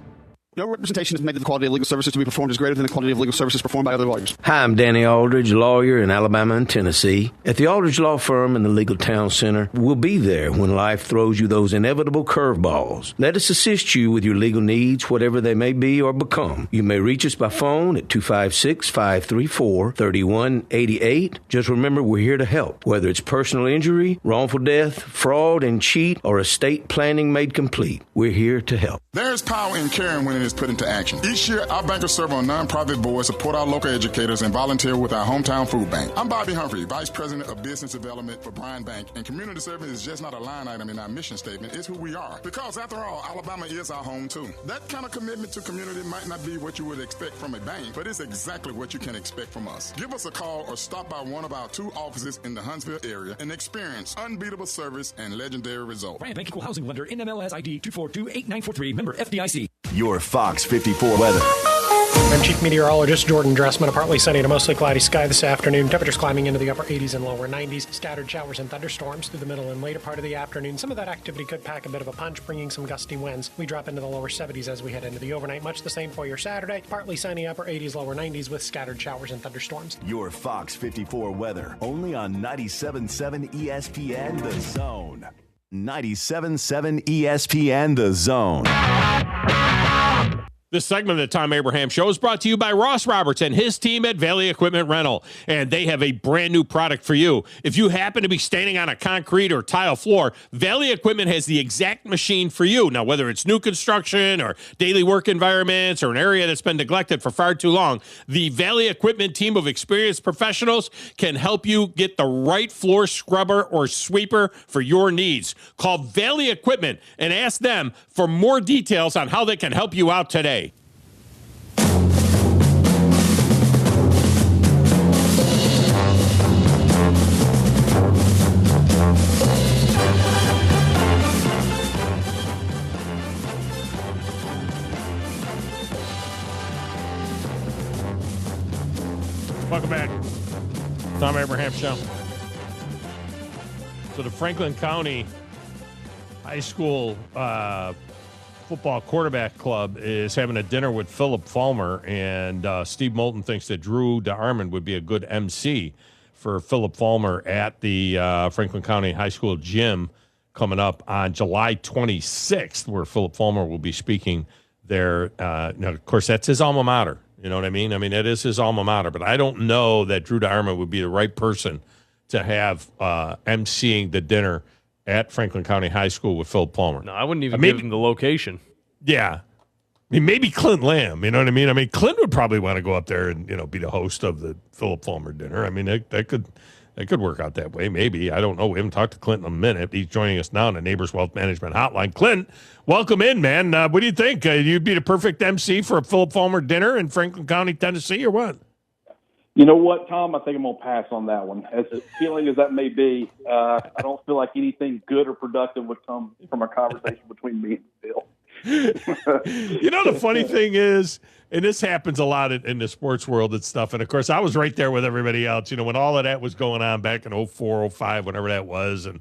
[SPEAKER 3] No representation is made that the quality of legal services to be performed is greater than the quality of legal services performed by other lawyers.
[SPEAKER 4] Hi, I'm Danny Aldridge, lawyer in Alabama and Tennessee. At the Aldridge Law Firm in the Legal Town Center, we'll be there when life throws you those inevitable curveballs. Let us assist you with your legal needs, whatever they may be or become. You may reach us by phone at 256-534-3188. Just remember, we're here to help, whether it's personal injury, wrongful death, fraud and cheat, or estate planning made complete. We're here to help.
[SPEAKER 6] There's power in caring when it is put into action. Each year, our bankers serve on nonprofit boards, support our local educators, and volunteer with our hometown food bank. I'm Bobby Humphrey, Vice President of Business Development for Bryan Bank, and community service is just not a line item in our mission statement. It's who we are. Because after all, Alabama is our home too. That kind of commitment to community might not be what you would expect from a bank, but it's exactly what you can expect from us. Give us a call or stop by one of our 2 offices in the Huntsville area and experience unbeatable service and legendary results.
[SPEAKER 10] Bryan Bank Equal Housing Lender, NMLS ID 2428943, member FDIC.
[SPEAKER 24] Your Fox 54 weather.
[SPEAKER 25] I'm Chief Meteorologist Jordan Dressman. A partly sunny to mostly cloudy sky this afternoon. Temperatures climbing into the upper 80s and lower 90s. Scattered showers and thunderstorms through the middle and later part of the afternoon. Some of that activity could pack a bit of a punch, bringing some gusty winds. We drop into the lower 70s as we head into the overnight. Much the same for your Saturday. Partly sunny, upper 80s, lower 90s with scattered showers and thunderstorms.
[SPEAKER 24] Your Fox 54 weather. Only on 97.7 ESPN The Zone. 97.7 ESPN The Zone.
[SPEAKER 7] This segment of the Tom Abraham Show is brought to you by Ross Roberts and his team at Valley Equipment Rental. And they have a brand new product for you. If you happen to be standing on a concrete or tile floor, Valley Equipment has the exact machine for you. Now, whether it's new construction or daily work environments or an area that's been neglected for far too long, the Valley Equipment team of experienced professionals can help you get the right floor scrubber or sweeper for your needs. Call Valley Equipment and ask them for more details on how they can help you out today. Welcome back. Tom Abraham Show. So the Franklin County High School Football Quarterback Club is having a dinner with Philip Fulmer, and Steve Moulton thinks that Drew DeArmond would be a good MC for Philip Fulmer at the Franklin County High School gym coming up on July 26th, where Philip Fulmer will be speaking there. Now, of course, that's his alma mater. You know what I mean? I mean, it is his alma mater, but I don't know that Drew DeArmond would be the right person to have emceeing the dinner at Franklin County High School with Philip Fulmer.
[SPEAKER 21] No, I wouldn't even give him the location.
[SPEAKER 7] Yeah. I mean, maybe Clint Lamb, you know what I mean? I mean, Clint would probably want to go up there and, be the host of the Philip Fulmer dinner. I mean, that could work out that way, maybe. I don't know. We haven't talked to Clint in a minute. He's joining us now on the Neighbors Wealth Management Hotline. Clint, welcome in, man. What do you think? You'd be the perfect MC for a Philip Fulmer dinner in Franklin County, Tennessee, or what?
[SPEAKER 26] You know what, Tom? I think I'm going to pass on that one. As appealing as that may be, I don't feel like anything good or productive would come from a conversation between me and Phil.
[SPEAKER 7] The funny thing is, and this happens a lot in the sports world and stuff, and of course I was right there with everybody else, when all of that was going on back in 04, 05, whenever that was, and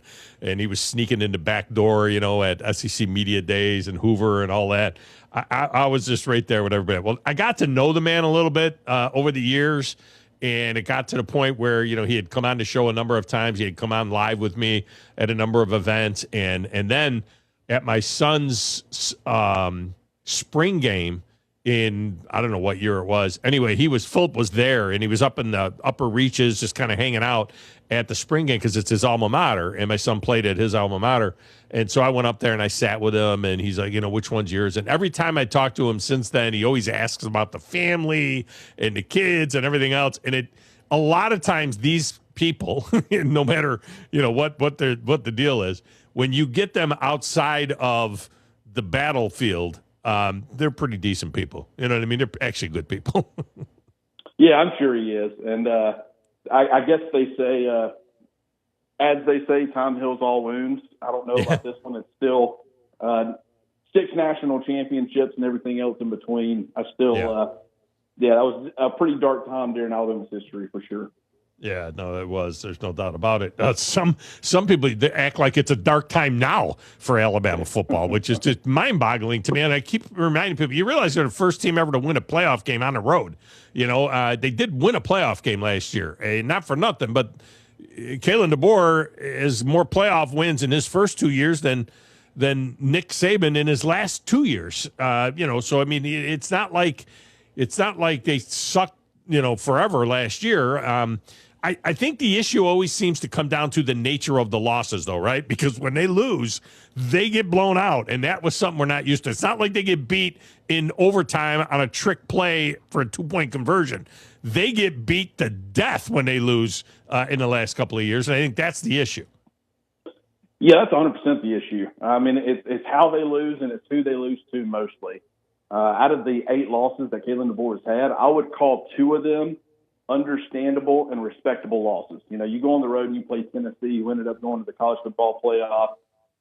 [SPEAKER 7] he was sneaking in the back door, at SEC Media Days and Hoover and all that. I was just right there with everybody. Well, I got to know the man a little bit over the years, and it got to the point where, he had come on the show a number of times. He had come on live with me at a number of events, and then at my son's spring game in, I don't know what year it was. Anyway, Philip was there, and he was up in the upper reaches just kind of hanging out at the spring game because it's his alma mater, and my son played at his alma mater. And so I went up there and I sat with him, and he's like, which one's yours? And every time I talk to him since then, he always asks about the family and the kids and everything else. And a lot of times these people, no matter, what the deal is, when you get them outside of the battlefield, they're pretty decent people. You know what I mean? They're actually good people.
[SPEAKER 26] Yeah, I'm sure he is. And I guess they say, as they say, time heals all wounds. I don't know about this one. It's still 6 national championships and everything else in between. That was a pretty dark time during Alabama's history for sure.
[SPEAKER 7] Yeah, no, it was. There's no doubt about it. Some people they act like it's a dark time now for Alabama football, which is just mind-boggling to me. And I keep reminding people, you realize they're the first team ever to win a playoff game on the road. They did win a playoff game last year, not for nothing, but Kalen DeBoer has more playoff wins in his first 2 years than Nick Saban in his last 2 years. So I mean, it's not like they sucked, forever last year. I think the issue always seems to come down to the nature of the losses, though, right? Because when they lose, they get blown out, and that was something we're not used to. It's not like they get beat in overtime on a trick play for a 2-point conversion. They get beat to death when they lose in the last couple of years, and I think that's the issue.
[SPEAKER 26] Yeah, that's 100% the issue. I mean, it's how they lose, and it's who they lose to mostly. Out of the 8 losses that Kalen DeBoer has had, I would call 2 of them understandable and respectable losses. You go on the road and you play Tennessee, you ended up going to the college football playoff.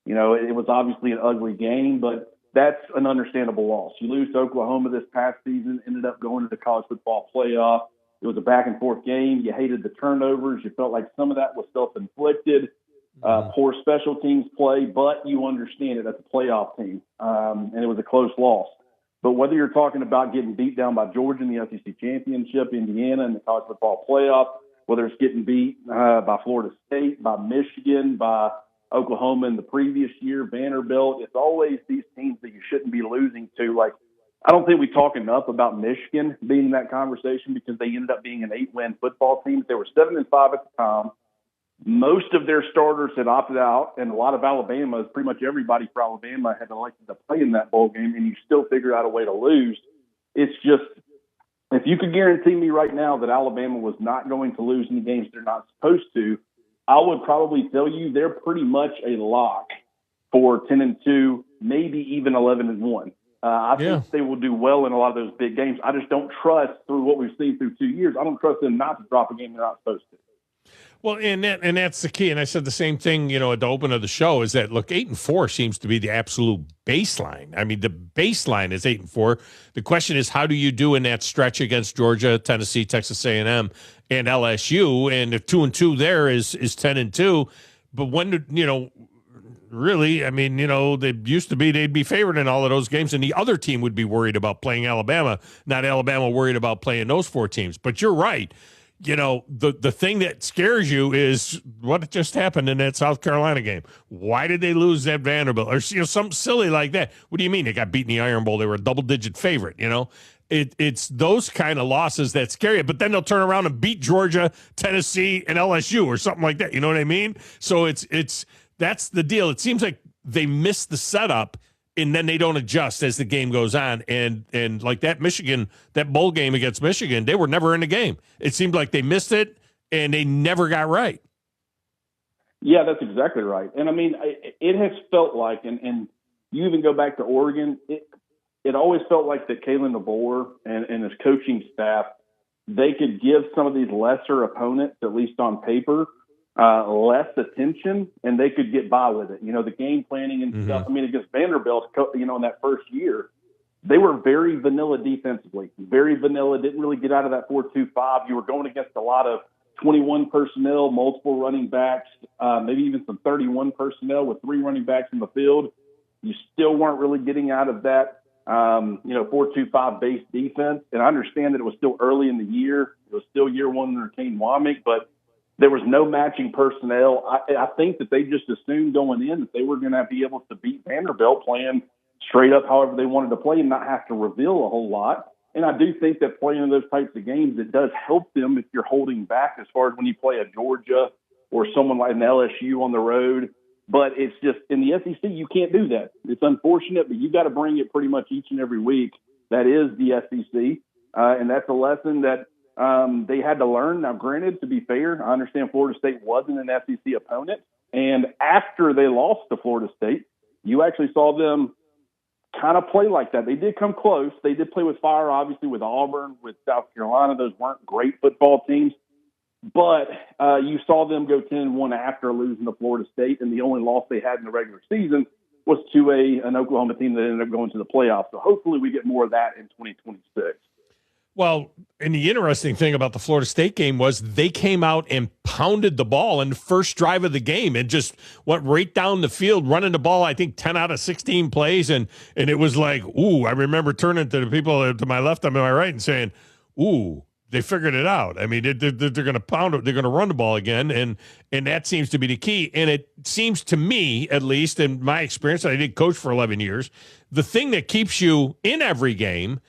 [SPEAKER 26] It was obviously an ugly game, but that's an understandable loss. You lose to Oklahoma this past season, ended up going to the college football playoff. It was a back-and-forth game. You hated the turnovers. You felt like some of that was self-inflicted. Poor special teams play, but you understand it as a playoff team, and it was a close loss. But whether you're talking about getting beat down by Georgia in the SEC championship, Indiana in the college football playoff, whether it's getting beat by Florida State, by Michigan, by Oklahoma in the previous year, Vanderbilt, it's always these teams that you shouldn't be losing to. Like, I don't think we talk enough about Michigan being in that conversation because they ended up being an 8-win football team. They were 7-5 at the time. Most of their starters had opted out, and a lot of Alabama, pretty much everybody for Alabama, had elected to play in that bowl game, and you still figure out a way to lose. It's just, if you could guarantee me right now that Alabama was not going to lose any games they're not supposed to, I would probably tell you they're pretty much a lock for 10-2, maybe even 11-1. I think they will do well in a lot of those big games. I just don't trust, through what we've seen through 2 years, I don't trust them not to drop a game they're not supposed to.
[SPEAKER 7] Well, and that's the key. And I said the same thing, at the open of the show, is that, look, 8-4 seems to be the absolute baseline. I mean, the baseline is 8-4. The question is, how do you do in that stretch against Georgia, Tennessee, Texas A&M, and LSU? And if 2-2 there is 10-2, but when really, I mean, they used to be, they'd be favored in all of those games, and the other team would be worried about playing Alabama, not Alabama worried about playing those 4 teams. But you're right. The thing that scares you is what just happened in that South Carolina game. Why did they lose that Vanderbilt? Or something silly like that. What do you mean they got beat in the Iron Bowl? They were a double-digit favorite, It's those kind of losses that scare you. But then they'll turn around and beat Georgia, Tennessee, and LSU or something like that. You know what I mean? So that's the deal. It seems like they miss the setup, and then they don't adjust as the game goes on. And like that bowl game against Michigan, they were never in the game. It seemed like they missed it, and they never got right.
[SPEAKER 26] Yeah, that's exactly right. And, I mean, it has felt like, and you even go back to Oregon, it always felt like that Kalen DeBoer and his coaching staff, they could give some of these lesser opponents, at least on paper, less attention, and they could get by with it. The game planning and stuff. I mean, against Vanderbilt, in that first year, they were very vanilla defensively, very vanilla, didn't really get out of that 4-2-5. You were going against a lot of 21 personnel, multiple running backs, maybe even some 31 personnel with 3 running backs in the field. You still weren't really getting out of that 4-2-5 base defense. And I understand that it was still early in the year. It was still year 1 under Kane Womack, but there was no matching personnel. I think that they just assumed going in that they were going to be able to beat Vanderbilt playing straight up however they wanted to play and not have to reveal a whole lot. And I do think that playing in those types of games, it does help them if you're holding back as far as when you play a Georgia or someone like an LSU on the road. But it's just, in the SEC, you can't do that. It's unfortunate, but you got to bring it pretty much each and every week. That is the SEC. And that's a lesson that they had to learn. Now, granted, to be fair, I understand Florida State wasn't an SEC opponent. And after they lost to Florida State, you actually saw them kind of play like that. They did come close. They did play with fire, obviously, with Auburn, with South Carolina. Those weren't great football teams. But you saw them go 10-1 after losing to Florida State, and the only loss they had in the regular season was to an Oklahoma team that ended up going to the playoffs. So hopefully we get more of that in 2026.
[SPEAKER 7] Well, and the interesting thing about the Florida State game was they came out and pounded the ball in the first drive of the game and just went right down the field, running the ball, I think 10 out of 16 plays. And it was like, ooh, I remember turning to the people to my left and my right and saying, ooh, they figured it out. I mean, they're going to pound it. They're going to run the ball again. And that seems to be the key. And it seems to me, at least in my experience, I did coach for 11 years, the thing that keeps you in every game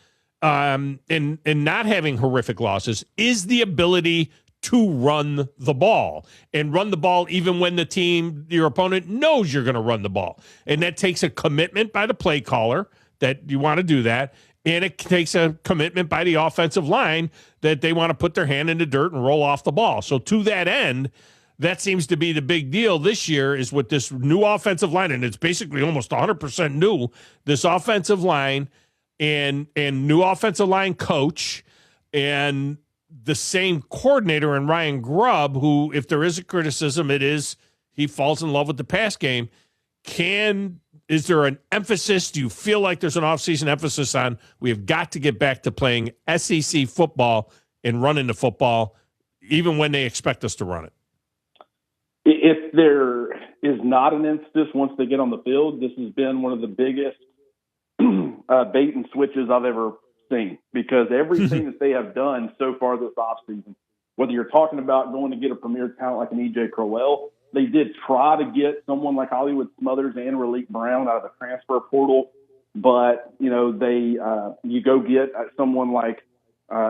[SPEAKER 7] and not having horrific losses is the ability to run the ball and run the ball even when the team, your opponent, knows you're going to run the ball. And that takes a commitment by the play caller that you want to do that. And it takes a commitment by the offensive line that they want to put their hand in the dirt and roll off the ball. So to that end, that seems to be the big deal this year is with this new offensive line, and it's basically almost 100% new, this offensive line and new offensive line coach and the same coordinator in Ryan Grubb, who, if there is a criticism, it is he falls in love with the pass game. Is there an emphasis? Do you feel like there's an offseason emphasis on we have got to get back to playing SEC football and running the football, even when they expect us to run it?
[SPEAKER 26] If there is not an emphasis once they get on the field, this has been one of the biggest bait and switches I've ever seen, because everything that they have done so far this offseason, whether you're talking about going to get a premier talent like an E.J. Crowell, they did try to get someone like Hollywood Smothers and Raleek Brown out of the transfer portal, but you go get someone like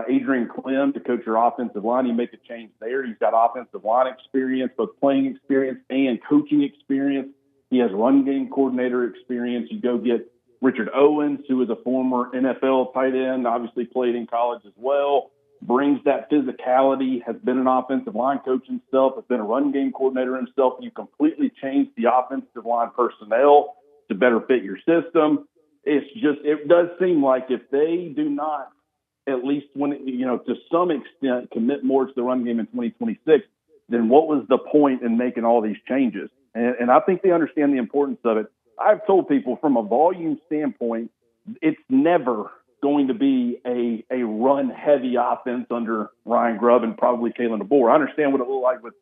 [SPEAKER 26] Adrian Clem to coach your offensive line. You make a change there. He's got offensive line experience, both playing experience and coaching experience. He has run game coordinator experience. You go get Richard Owens, who is a former NFL tight end, obviously played in college as well, brings that physicality, has been an offensive line coach himself, has been a run game coordinator himself. You completely changed the offensive line personnel to better fit your system. It does seem like if they do not, at least to some extent, commit more to the run game in 2026, then what was the point in making all these changes? And I think they understand the importance of it. I've told people from a volume standpoint, it's never going to be a run-heavy offense under Ryan Grubb and probably Kalen DeBoer. I understand what it looked like with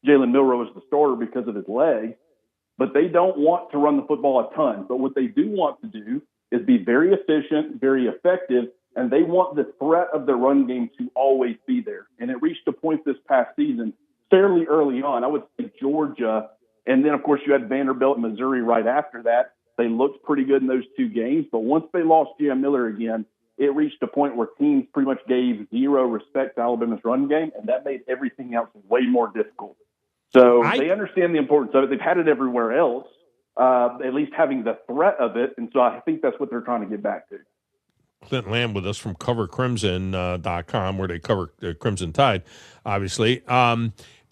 [SPEAKER 26] Jalen Milroe as the starter because of his leg, but they don't want to run the football a ton. But what they do want to do is be very efficient, very effective, and they want the threat of the run game to always be there. And it reached a point this past season fairly early on. I would say Georgia, and then, of course, you had Vanderbilt and Missouri right after that. They looked pretty good in those two games, but once they lost J.M. Miller again, it reached a point where teams pretty much gave zero respect to Alabama's run game, and that made everything else way more difficult. So they understand the importance of it. They've had it everywhere else, at least having the threat of it, and so I think that's what they're trying to get back to.
[SPEAKER 7] Clint Lamb with us from CoverCrimson.com, where they cover Crimson Tide, obviously.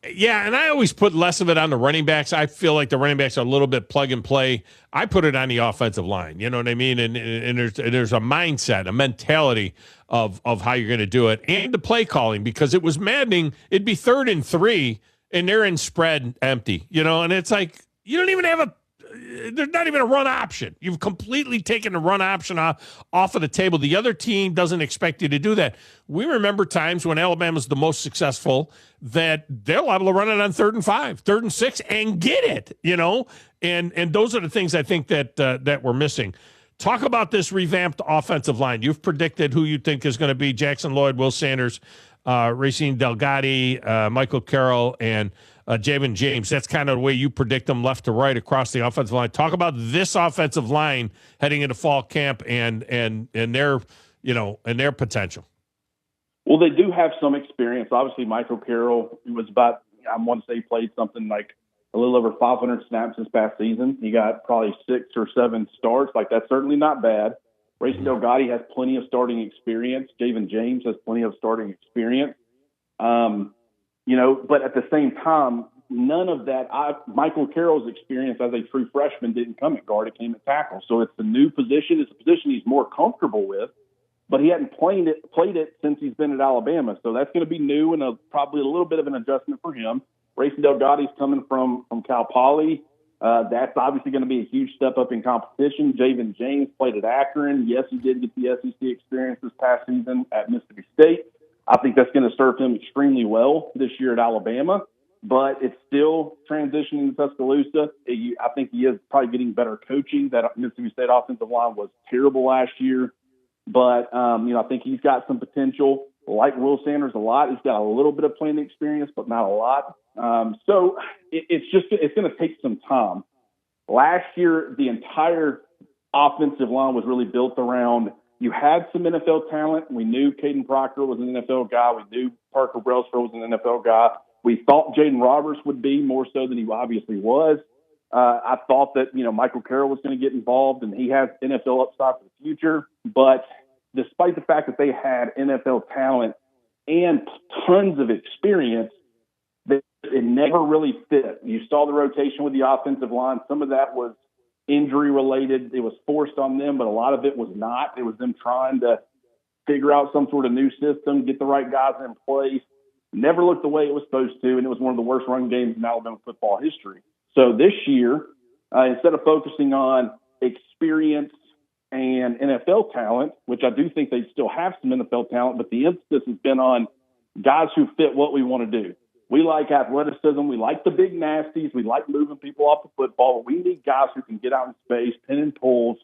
[SPEAKER 7] Yeah, and I always put less of it on the running backs. I feel like the running backs are a little bit plug and play. I put it on the offensive line. You know what I mean? And there's a mindset, a mentality of how you're going to do it, and the play calling, because it was maddening. It'd be 3rd and 3, and they're in spread empty. And it's like you don't even have there's not even a run option. You've completely taken the run option off of the table. The other team doesn't expect you to do that. We remember times when Alabama's the most successful that they're liable to run it on 3rd and 5, 3rd and 6, and get it, And those are the things I think that we're missing. Talk about this revamped offensive line. You've predicted who you think is going to be Jackson Lloyd, Will Sanders, Racine Delgatti, Michael Carroll, and Jamin James. That's kind of the way you predict them, left to right across the offensive line. Talk about this offensive line heading into fall camp and their and their potential.
[SPEAKER 26] Well, they do have some experience. Obviously, Michael Carroll was about, I want to say, he played something like a little over 500 snaps this past season. He got probably 6 or 7 starts. That's certainly not bad. Racine Delgatti has plenty of starting experience. Jamin James has plenty of starting experience. But at the same time, none of that. Michael Carroll's experience as a true freshman didn't come at guard; it came at tackle. So it's a new position. It's a position he's more comfortable with, but he hadn't played it since he's been at Alabama. So that's going to be new and probably a little bit of an adjustment for him. Racine Delgatti's coming from Cal Poly. That's obviously going to be a huge step up in competition. Javen James played at Akron. Yes, he did get the SEC experience this past season at Mississippi State. I think that's going to serve him extremely well this year at Alabama, but it's still transitioning to Tuscaloosa. I think he is probably getting better coaching. That Mississippi State offensive line was terrible last year, but I think he's got some potential. Like Will Sanders a lot. He's got a little bit of playing experience, but not a lot. So it's going to take some time. Last year, the entire offensive line was really built around, you had some NFL talent. We knew Caden Proctor was an NFL guy. We knew Parker Brailsford was an NFL guy. We thought Jaden Roberts would be more so than he obviously was. I thought that, Michael Carroll was going to get involved, and he has NFL upside for the future. But despite the fact that they had NFL talent and tons of experience, it never really fit. You saw the rotation with the offensive line. Some of that was injury related. It was forced on them, but a lot of it was not. It was them trying to figure out some sort of new system, get the right guys in place. Never looked the way it was supposed to, and it was one of the worst run games in Alabama football history. So this year, instead of focusing on experience and NFL talent, which I do think they still have some NFL talent, but the emphasis has been on guys who fit what we want to do. We like athleticism. We like the big nasties. We like moving people off the football. But we need guys who can get out in space, pin and pulls,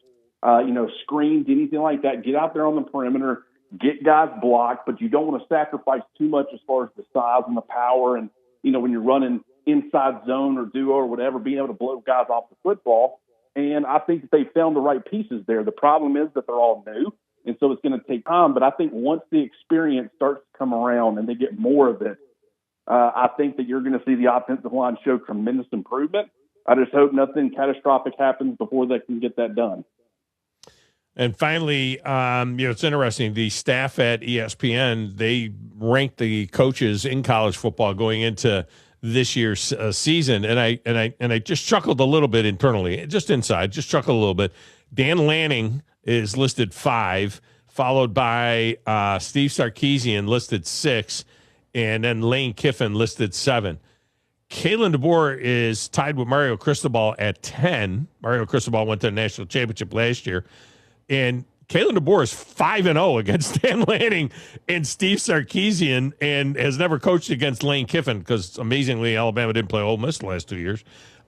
[SPEAKER 26] screens, anything like that. Get out there on the perimeter, get guys blocked, but you don't want to sacrifice too much as far as the size and the power. And, when you're running inside zone or duo or whatever, being able to blow guys off the football. And I think that they found the right pieces there. The problem is that they're all new, and so it's going to take time. But I think once the experience starts to come around and they get more of it, I think that you're going to see the offensive line show tremendous improvement. I just hope nothing catastrophic happens before they can get that done.
[SPEAKER 7] And finally, it's interesting. The staff at ESPN, they ranked the coaches in college football going into this year's season, and I just chuckled a little bit internally, just inside, just chuckled a little bit. Dan Lanning is listed 5, followed by Steve Sarkisian listed 6. And then Lane Kiffin listed 7. Kalen DeBoer is tied with Mario Cristobal at 10. Mario Cristobal went to the national championship last year. And Kalen DeBoer is 5-0 against Dan Lanning and Steve Sarkisian, and has never coached against Lane Kiffin because, amazingly, Alabama didn't play Ole Miss the last 2 years.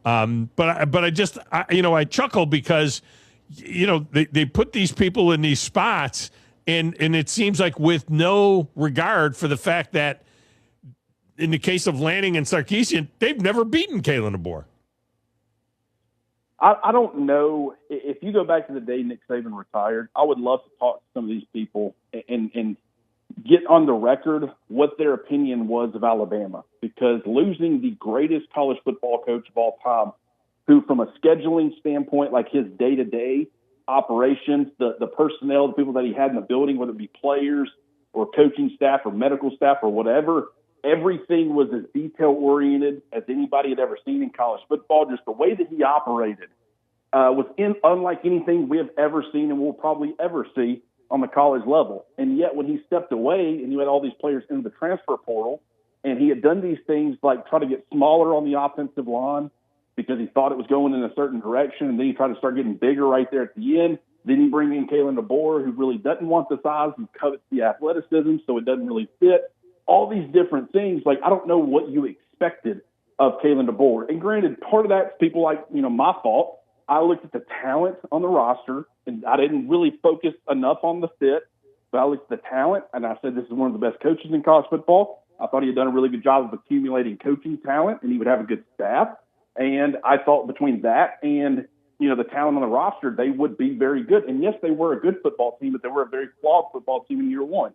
[SPEAKER 7] But I chuckle because, they put these people in these spots, and it seems like with no regard for the fact that, in the case of Lanning and Sarkisian, they've never beaten Kalen DeBoer.
[SPEAKER 26] I don't know. If you go back to the day Nick Saban retired, I would love to talk to some of these people and get on the record what their opinion was of Alabama, because losing the greatest college football coach of all time, who from a scheduling standpoint, like his day-to-day operations, the personnel, the people that he had in the building, whether it be players or coaching staff or medical staff or whatever, everything was as detail-oriented as anybody had ever seen in college football. Just the way that he operated was unlike anything we have ever seen and will probably ever see on the college level. And yet when he stepped away and you had all these players in the transfer portal, and he had done these things like try to get smaller on the offensive line because he thought it was going in a certain direction, and then he tried to start getting bigger right there at the end. Then you bring in Kalen DeBoer, who really doesn't want the size and covets the athleticism, so it doesn't really fit. All these different things, like I don't know what you expected of Kalen DeBoer. And granted, part of that's people like, my fault. I looked at the talent on the roster, and I didn't really focus enough on the fit. But I looked at the talent, and I said this is one of the best coaches in college football. I thought he had done a really good job of accumulating coaching talent, and he would have a good staff. And I thought between that and, the talent on the roster, they would be very good. And yes, they were a good football team, but they were a very flawed football team in year 1.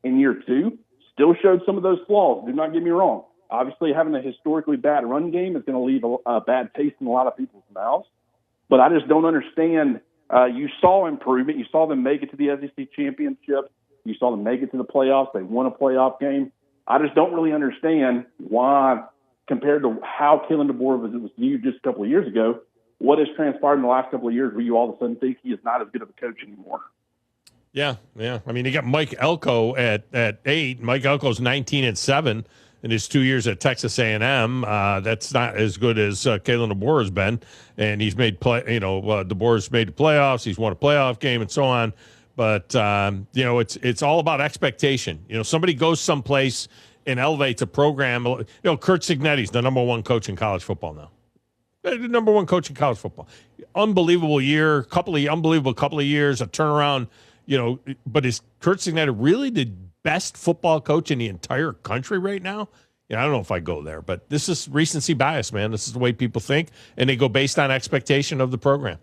[SPEAKER 26] In year 2, still showed some of those flaws. Do not get me wrong. Obviously, having a historically bad run game is going to leave a bad taste in a lot of people's mouths. But I just don't understand. You saw improvement. You saw them make it to the SEC championship. You saw them make it to the playoffs. They won a playoff game. I just don't really understand why, compared to how Kalen DeBoer was viewed just a couple of years ago, what has transpired in the last couple of years where you all of a sudden think he is not as good of a coach anymore.
[SPEAKER 7] Yeah. I mean, you got Mike Elko at 8. Mike Elko's 19-7 in his 2 years at Texas A&M. That's not as good as Kalen DeBoer has been, and he's made DeBoer's made the playoffs. He's won a playoff game and so on. But it's all about expectation. Somebody goes someplace and elevates a program. Kurt Cignetti's the number one coach in college football now. The number one coach in college football. Unbelievable year, unbelievable couple of years, a turnaround. But is Kurt Cignetti really the best football coach in the entire country right now? I don't know if I go there, but this is recency bias, man. This is the way people think, and they go based on expectation of the program.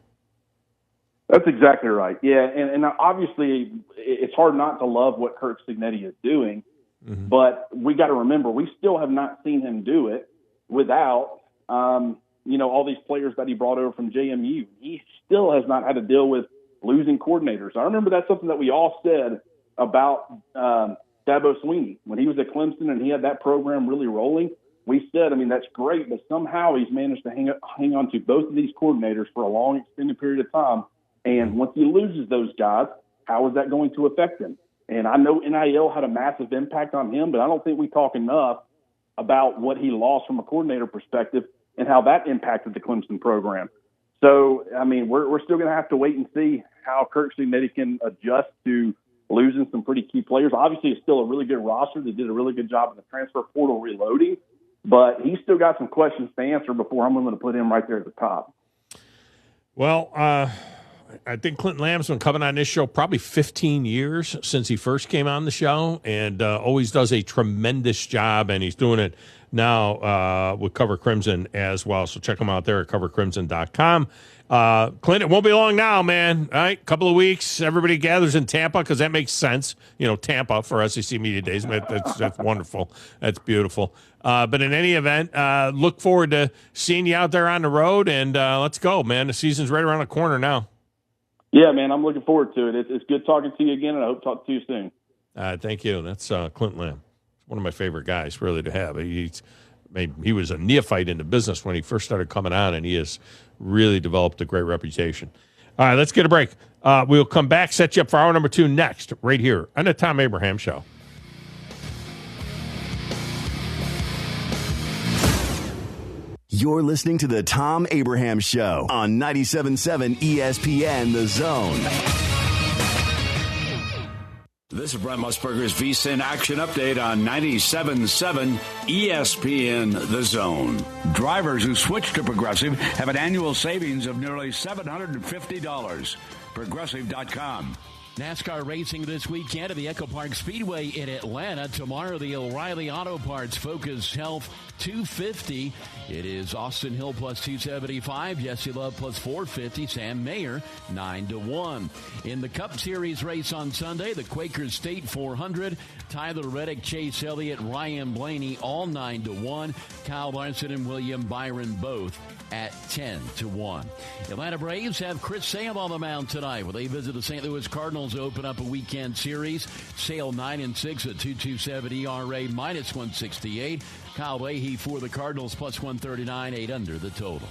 [SPEAKER 26] That's exactly right. Yeah, and obviously it's hard not to love what Kurt Cignetti is doing, but we got to remember we still have not seen him do it without all these players that he brought over from JMU. He still has not had to deal with losing coordinators. I remember that's something that we all said about Dabo Swinney when he was at Clemson and he had that program really rolling. We said, that's great, but somehow he's managed to hang on to both of these coordinators for a long, extended period of time. And once he loses those guys, how is that going to affect him? And I know NIL had a massive impact on him, but I don't think we talk enough about what he lost from a coordinator perspective and how that impacted the Clemson program. So, we're still going to have to wait and see how Kurt Cignetti can adjust to losing some pretty key players. Obviously, it's still a really good roster. They did a really good job in the transfer portal reloading, but he's still got some questions to answer before I'm willing to put him right there at the top.
[SPEAKER 7] Well, I think Clint Lamb's been coming on this show probably 15 years since he first came on the show, and always does a tremendous job, and he's doing it now with Cover Crimson as well. So check him out there at covercrimson.com. Clint, it won't be long now, man. All right, couple of weeks, everybody gathers in Tampa because that makes sense. Tampa for SEC Media Days. That's wonderful. That's beautiful. But in any event, look forward to seeing you out there on the road, and let's go, man. The season's right around the corner now.
[SPEAKER 26] Yeah, man, I'm looking forward to it. It's good talking to you again, and I hope to talk to you soon.
[SPEAKER 7] Thank you. That's Clint Lamb. One of my favorite guys, really, to have. He was a neophyte in the business when he first started coming on, and he has really developed a great reputation. All right, let's get a break. We'll come back, set you up for hour number 2 next, right here on the Thom Abraham Show.
[SPEAKER 24] You're listening to the Thom Abraham Show on 97.7 ESPN The Zone.
[SPEAKER 5] This is Brent Musburger's VSiN Action Update on 97.7 ESPN The Zone. Drivers who switch to Progressive have an annual savings of nearly $750. Progressive.com.
[SPEAKER 10] NASCAR racing this weekend at the Echo Park Speedway in Atlanta. Tomorrow, the O'Reilly Auto Parts Focus Health 250. It is Austin Hill plus 275, Jesse Love plus 450, Sam Mayer 9-1. In the Cup Series race on Sunday, the Quakers State 400, Tyler Reddick, Chase Elliott, Ryan Blaney all 9-1, Kyle Larson and William Byron both at 10-1. Atlanta Braves have Chris Sale on the mound tonight when they visit the St. Louis Cardinals to open up a weekend series. Sale 9-6 at 2.27 ERA, minus 168. Kyle Leahy for the Cardinals, plus 139, 8 under the total.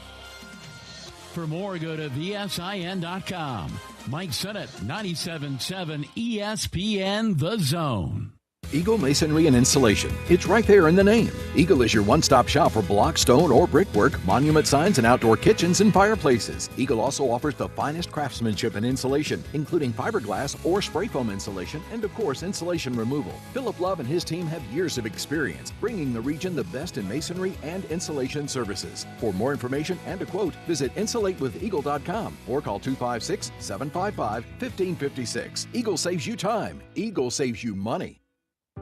[SPEAKER 10] For more, go to VSIN.com. Mike Sennett, 97.7 ESPN The Zone.
[SPEAKER 22] Eagle Masonry and Installation. It's right there in the name. Eagle is your one-stop shop for block, stone, or brickwork, monument signs, and outdoor kitchens and fireplaces. Eagle also offers the finest craftsmanship and insulation, including fiberglass or spray foam insulation, and of course, insulation removal. Philip Love and his team have years of experience, bringing the region the best in masonry and insulation services. For more information and a quote, visit insulatewitheagle.com or call 256-755-1556. Eagle saves you time. Eagle saves you money.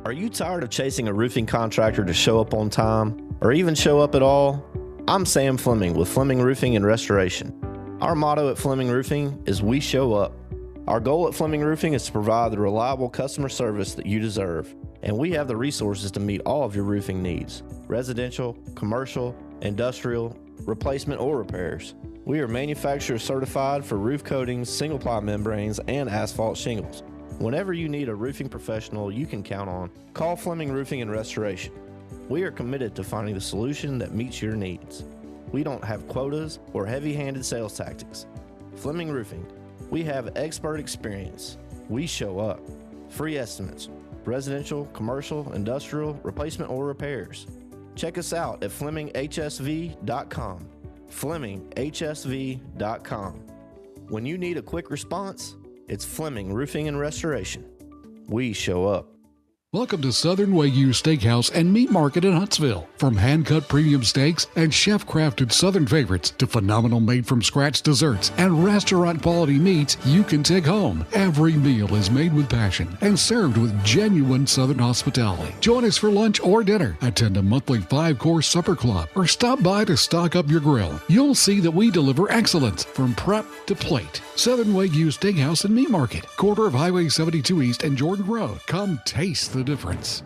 [SPEAKER 8] Are you tired of chasing a roofing contractor to show up on time or even show up at all? I'm Sam Fleming with Fleming Roofing and Restoration. Our motto at Fleming Roofing is we show up. Our goal at Fleming Roofing is to provide the reliable customer service that you deserve, and we have the resources to meet all of your roofing needs: residential, commercial, industrial, replacement, or repairs. We are manufacturer certified for roof coatings, single-ply membranes, and asphalt shingles. Whenever you need a roofing professional you can count on, call Fleming Roofing and Restoration. We are committed to finding the solution that meets your needs. We don't have quotas or heavy-handed sales tactics. Fleming Roofing, we have expert experience. We show up. Free estimates, residential, commercial, industrial, replacement, or repairs. Check us out at FlemingHSV.com. FlemingHSV.com. When you need a quick response, it's Fleming Roofing and Restoration. We show up.
[SPEAKER 23] Welcome to Southern Wagyu Steakhouse and Meat Market in Huntsville. From hand-cut premium steaks and chef-crafted Southern favorites to phenomenal made-from-scratch desserts and restaurant-quality meats you can take home. Every meal is made with passion and served with genuine Southern hospitality. Join us for lunch or dinner. Attend a monthly 5-course supper club or stop by to stock up your grill. You'll see that we deliver excellence from prep to plate. Southern Wagyu Steakhouse and Meat Market, corner of Highway 72 East and Jordan Road. Come taste the difference.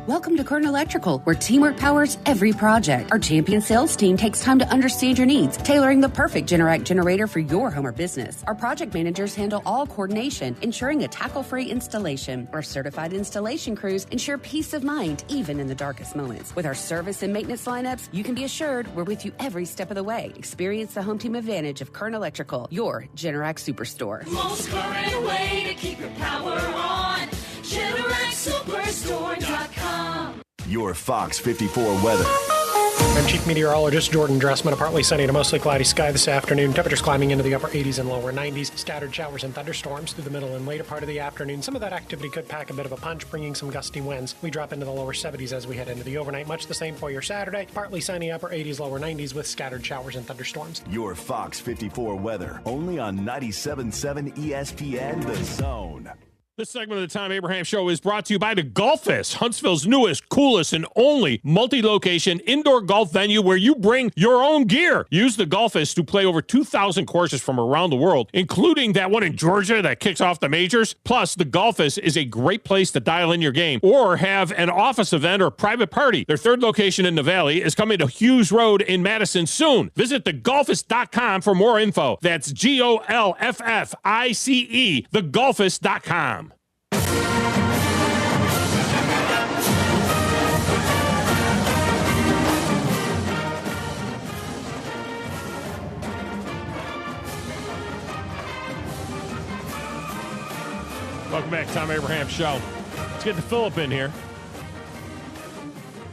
[SPEAKER 9] Welcome to Kern Electrical, where teamwork powers every project. Our champion sales team takes time to understand your needs, tailoring the perfect Generac generator for your home or business. Our project managers handle all coordination, ensuring a tackle-free installation. Our certified installation crews ensure peace of mind, even in the darkest moments. With our service and maintenance lineups, you can be assured we're with you every step of the way. Experience the home team advantage of Kern Electrical, your Generac superstore.
[SPEAKER 11] Most current way to keep your power on. GeneracSuperstore.com.
[SPEAKER 24] Your Fox 54 weather.
[SPEAKER 25] I'm Chief Meteorologist Jordan Dressman. A partly sunny to mostly cloudy sky this afternoon. Temperatures climbing into the upper 80s and lower 90s. Scattered showers and thunderstorms through the middle and later part of the afternoon. Some of that activity could pack a bit of a punch, bringing some gusty winds. We drop into the lower 70s as we head into the overnight. Much the same for your Saturday. Partly sunny, upper 80s, lower 90s with scattered showers and thunderstorms.
[SPEAKER 24] Your Fox 54 weather. Only on 97.7 ESPN The Zone.
[SPEAKER 7] This segment of the Tom Abraham Show is brought to you by the Golfist, Huntsville's newest, coolest, and only multi-location indoor golf venue where you bring your own gear. Use the Golfist to play over 2,000 courses from around the world, including that one in Georgia that kicks off the majors. Plus, the Golfist is a great place to dial in your game or have an office event or private party. Their third location in the Valley is coming to Hughes Road in Madison soon. Visit thegolfist.com for more info. That's GOLFFICE, thegolfist.com. Welcome back, Tom Abraham Show. Let's get the Phillip in here.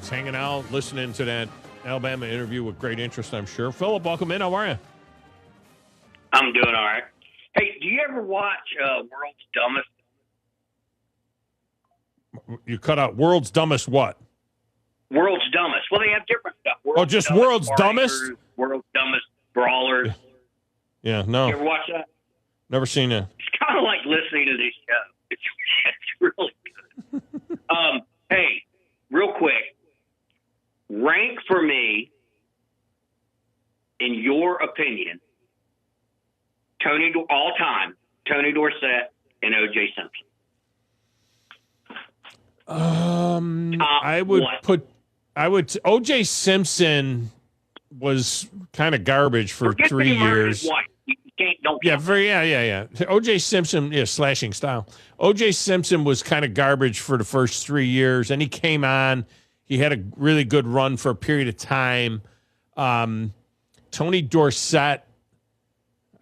[SPEAKER 7] He's hanging out, listening to that Alabama interview with great interest, I'm sure. Phillip, welcome in. How are you?
[SPEAKER 12] I'm doing all right. Hey, do you ever watch World's Dumbest?
[SPEAKER 7] You cut out World's Dumbest what?
[SPEAKER 12] World's Dumbest. Well, they have different stuff.
[SPEAKER 7] Just World's Dumbest?
[SPEAKER 12] World's Dumbest Brawlers.
[SPEAKER 7] Yeah, no.
[SPEAKER 12] You ever watch that?
[SPEAKER 7] Never seen that.
[SPEAKER 12] It's kind of like listening to this show. It's really good. Hey, real quick, rank for me, in your opinion, all time, Tony Dorsett and O.J. Simpson.
[SPEAKER 7] O.J. Simpson was kind of garbage for 3 years. Yeah. O.J. Simpson, slashing style. O.J. Simpson was kind of garbage for the first 3 years, and he came on. He had a really good run for a period of time. Tony Dorsett,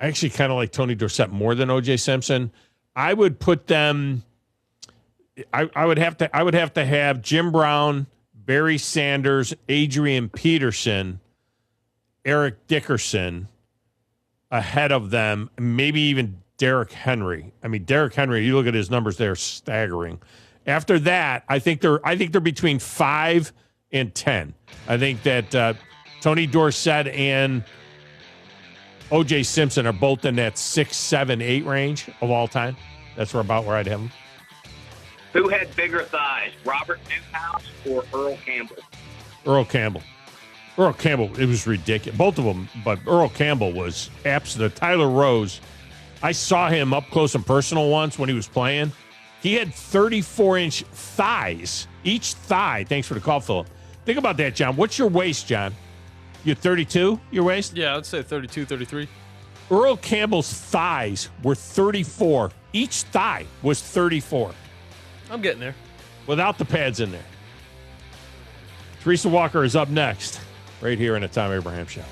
[SPEAKER 7] I actually kind of like Tony Dorsett more than O.J. Simpson. I would put them. I would have to have Jim Brown, Barry Sanders, Adrian Peterson, Eric Dickerson ahead of them, maybe even Derrick Henry. I mean, Derrick Henry, you look at his numbers, they're staggering. After that, I think they're between 5 and 10. I think that Tony Dorsett and O.J. Simpson are both in that 6, 7, 8 range of all time. That's where I'd have them.
[SPEAKER 12] Who had bigger thighs, Robert Newhouse or Earl Campbell?
[SPEAKER 7] Earl Campbell, it was ridiculous. Both of them, but Earl Campbell was absolute. Tyler Rose, I saw him up close and personal once when he was playing. He had 34-inch thighs, each thigh. Thanks for the call, Phillip. Think about that, John. What's your waist, John? You 32, your waist?
[SPEAKER 21] Yeah, I'd say 32, 33.
[SPEAKER 7] Earl Campbell's thighs were 34. Each thigh was 34.
[SPEAKER 21] I'm getting there.
[SPEAKER 7] Without the pads in there. Teresa Walker is up next, right here in the Tom Abraham Show.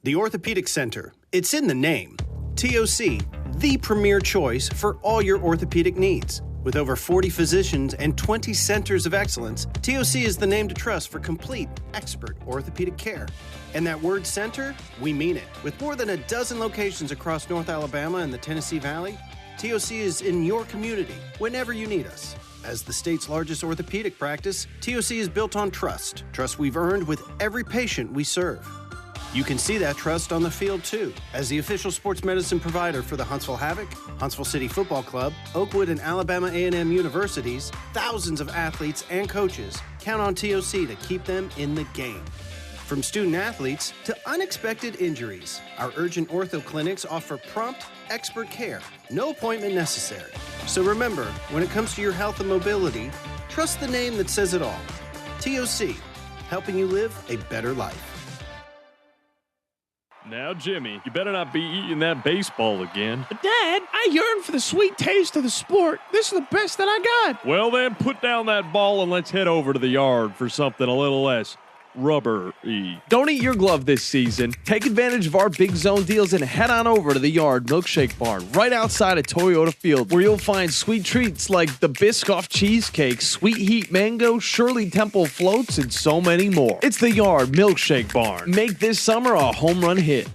[SPEAKER 13] The Orthopedic Center. It's in the name. TOC, the premier choice for all your orthopedic needs. With over 40 physicians and 20 centers of excellence, TOC is the name to trust for complete, expert orthopedic care. And that word center, we mean it. With more than a dozen locations across North Alabama and the Tennessee Valley, TOC is in your community whenever you need us. As the state's largest orthopedic practice, TOC is built on trust. Trust we've earned with every patient we serve. You can see that trust on the field, too. As the official sports medicine provider for the Huntsville Havoc, Huntsville City Football Club, Oakwood and Alabama A&M universities, thousands of athletes and coaches count on TOC to keep them in the game. From student athletes to unexpected injuries, our urgent ortho clinics offer prompt, expert care. No appointment necessary. So remember, when it comes to your health and mobility, trust the name that says it all. TOC, helping you live a better life.
[SPEAKER 14] Now, Jimmy, you better not be eating that baseball again.
[SPEAKER 15] But Dad, I yearn for the sweet taste of the sport. This is the best that I got.
[SPEAKER 14] Well, then, put down that ball and let's head over to the yard for something a little less rubber-y.
[SPEAKER 21] Don't eat your glove this season. Take advantage of our Big Zone deals and head on over to the Yard Milkshake Barn right outside of Toyota Field, where you'll find sweet treats like the Biscoff Cheesecake, Sweet Heat Mango, Shirley Temple Floats, and so many more. It's the Yard Milkshake Barn. Make this summer a home run hit.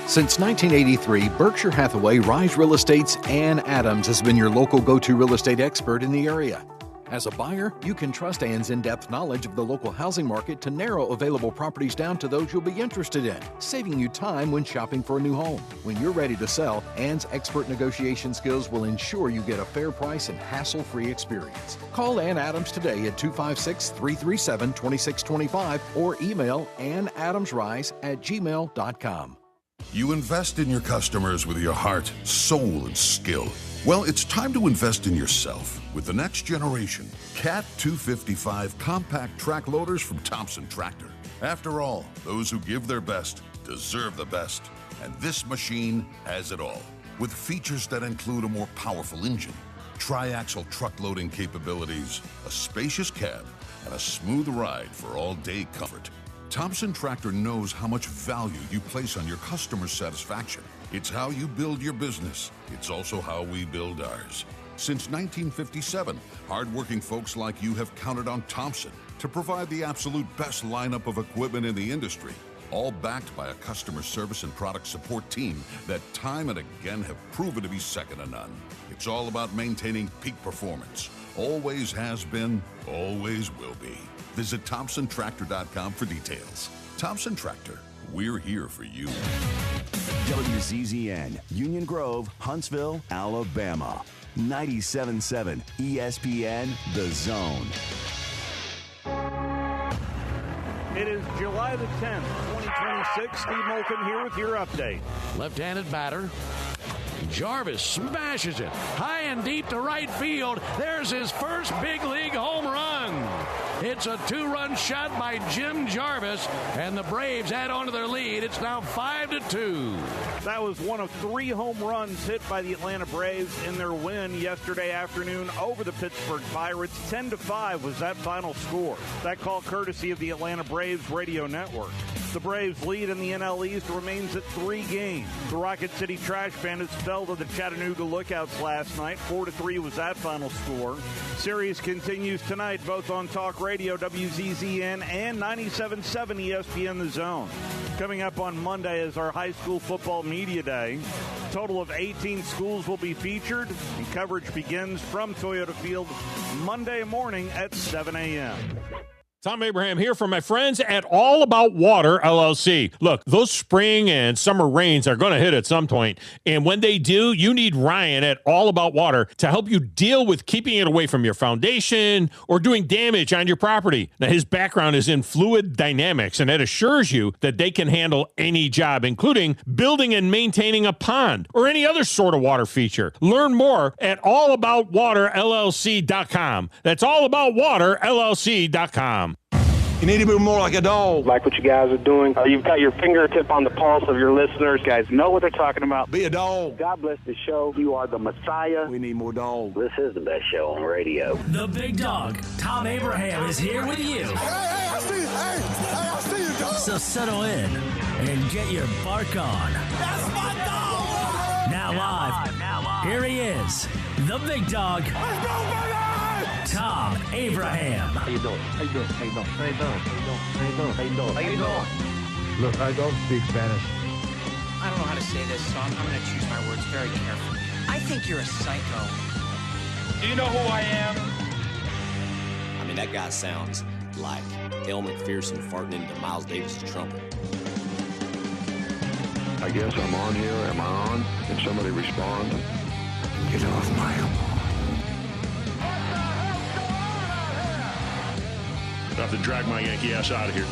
[SPEAKER 22] Since 1983, Berkshire Hathaway Rise Real Estate's Ann Adams has been your local go-to real estate expert in the area. As a buyer, you can trust Ann's in-depth knowledge of the local housing market to narrow available properties down to those you'll be interested in, saving you time when shopping for a new home. When you're ready to sell, Ann's expert negotiation skills will ensure you get a fair price and hassle-free experience. Call Ann Adams today at 256-337-2625 or email annadamsrise@gmail.com.
[SPEAKER 2] You invest in your customers with your heart, soul, and skill. Well, it's time to invest in yourself with the next generation Cat 255 compact track loaders from Thompson Tractor. After all, those who give their best deserve the best. And this machine has it all. With features that include a more powerful engine, tri-axle truck loading capabilities, a spacious cab, and a smooth ride for all-day comfort. Thompson Tractor knows how much value you place on your customer's satisfaction. It's how you build your business. It's also how we build ours. Since 1957, hardworking folks like you have counted on Thompson to provide the absolute best lineup of equipment in the industry, all backed by a customer service and product support team that time and again have proven to be second to none. It's all about maintaining peak performance. Always has been, always will be. Visit ThompsonTractor.com for details. Thompson Tractor, we're here for you.
[SPEAKER 24] WZZN, Union Grove, Huntsville, Alabama. 97.7 ESPN, The Zone.
[SPEAKER 16] It is July the 10th, 2026. Steve Moulton here with your update.
[SPEAKER 10] Left-handed batter. Jarvis smashes it high and deep to right field. There's his first big league home run. It's a two-run shot by Jim Jarvis, and the Braves add on to their lead. It's now 5-2.
[SPEAKER 16] That was one of 3 home runs hit by the Atlanta Braves in their win yesterday afternoon over the Pittsburgh Pirates. 10-5 was that final score. That call courtesy of the Atlanta Braves radio network. The Braves' lead in the NL East remains at 3 games. The Rocket City Trash Bandits fell to the Chattanooga Lookouts last night. 4-3 was that final score. Series continues tonight, both on Talk Radio, WZZN, and 97.7 ESPN The Zone. Coming up on Monday is our high school football media day. A total of 18 schools will be featured, and coverage begins from Toyota Field Monday morning at 7 a.m.
[SPEAKER 7] Thom Abraham here from my friends at All About Water, LLC. Look, those spring and summer rains are going to hit at some point, and when they do, you need Ryan at All About Water to help you deal with keeping it away from your foundation or doing damage on your property. Now, his background is in fluid dynamics, and that assures you that they can handle any job, including building and maintaining a pond or any other sort of water feature. Learn more at allaboutwaterllc.com. That's allaboutwaterllc.com.
[SPEAKER 19] You need to be more like a dog.
[SPEAKER 20] Like what you guys are doing. You've got your fingertip on the pulse of your listeners. You guys know what they're talking about.
[SPEAKER 19] Be a dog.
[SPEAKER 20] God bless the show. You are the Messiah.
[SPEAKER 19] We need more dogs.
[SPEAKER 20] This is the best show on radio.
[SPEAKER 11] The big dog, Thom Abraham, is here with you.
[SPEAKER 19] Hey, I see you. Hey, I see you, dog.
[SPEAKER 11] So settle in.
[SPEAKER 1] and get your bark on.
[SPEAKER 11] That's my dog!
[SPEAKER 1] Now live, here he is, the big dog,
[SPEAKER 11] Let's go, baby!
[SPEAKER 1] Thom Abraham.
[SPEAKER 19] How you doing? How you doing? How you doing? How you doing? How you doing? How you doing? How you doing? Look, I don't speak Spanish.
[SPEAKER 3] I don't know how to say this, so I'm going to choose my words very carefully. I think you're a psycho.
[SPEAKER 4] Do you know who I am?
[SPEAKER 6] I mean, that guy sounds like El McPherson farting into Miles Davis' trumpet.
[SPEAKER 19] I guess I'm on here. Am I on? Can somebody respond? Get off my
[SPEAKER 17] I have to drag my Yankee ass out of here.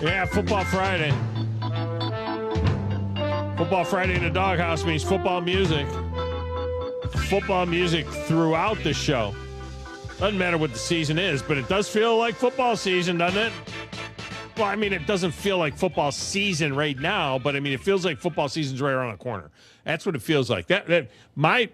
[SPEAKER 7] Yeah, Football Friday. Football Friday in the doghouse means football music. Football music throughout the show. Doesn't matter what the season is, but it does feel like football season, doesn't it? Well, I mean, it doesn't feel like football season right now, but I mean, it feels like football season's right around the corner. That's what it feels like. That in my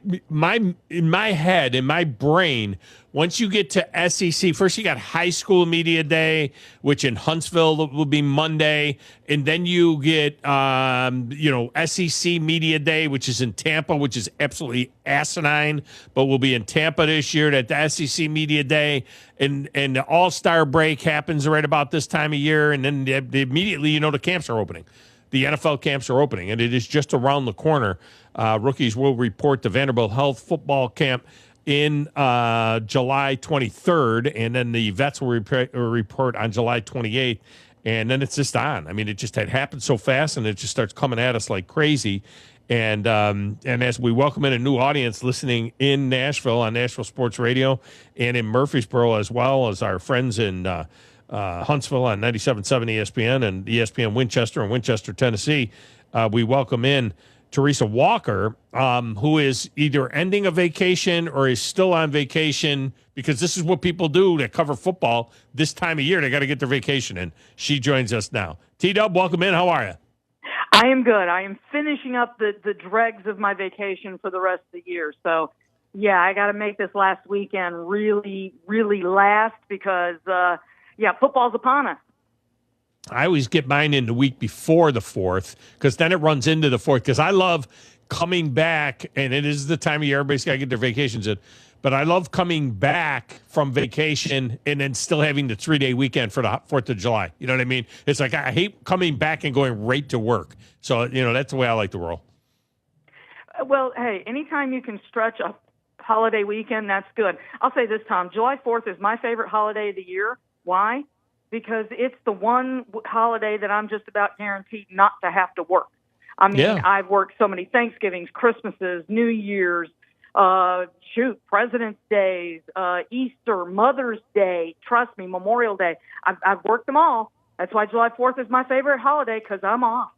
[SPEAKER 7] head, in my brain, once you get to SEC, first you got high school media day, which in Huntsville will be Monday, and then you get SEC media day, which is in Tampa, which is absolutely asinine, but will be in Tampa this year. At the SEC media day, and the All-Star break happens right about this time of year, and then immediately the camps are opening. The NFL camps are opening, and it is just around the corner. Rookies will report to Vanderbilt Health football camp in July 23rd, and then the vets will report on July 28th, and then it's just on. I mean, it just had happened so fast, and it just starts coming at us like crazy. And as we welcome in a new audience listening in Nashville on Nashville Sports Radio and in Murfreesboro, as well as our friends in Huntsville on 97.7 ESPN and ESPN Winchester and Winchester, Tennessee, we welcome in Teresa Walker, who is either ending a vacation or is still on vacation, because this is what people do that cover football this time of year. They got to get their vacation in. She joins us now. T-Dub, welcome in. How are you?
[SPEAKER 18] I am good. I am finishing up the dregs of my vacation for the rest of the year. So, yeah, I got to make this last weekend really, really last because, football's upon us.
[SPEAKER 7] I always get mine in the week before the 4th because then it runs into the 4th, because I love coming back, and it is the time of year everybody's got to get their vacations in. But I love coming back from vacation and then still having the 3-day weekend for the 4th of July. You know what I mean? It's like I hate coming back and going right to work. So, that's the way I like to roll.
[SPEAKER 18] Well, hey, anytime you can stretch a holiday weekend, that's good. I'll say this, Tom. July 4th is my favorite holiday of the year. Why? Because it's the one holiday that I'm just about guaranteed not to have to work. I mean, I've worked so many Thanksgivings, Christmases, New Year's, President's Days, Easter, Mother's Day, trust me, Memorial Day. I've worked them all. That's why July 4th is my favorite holiday, because I'm off.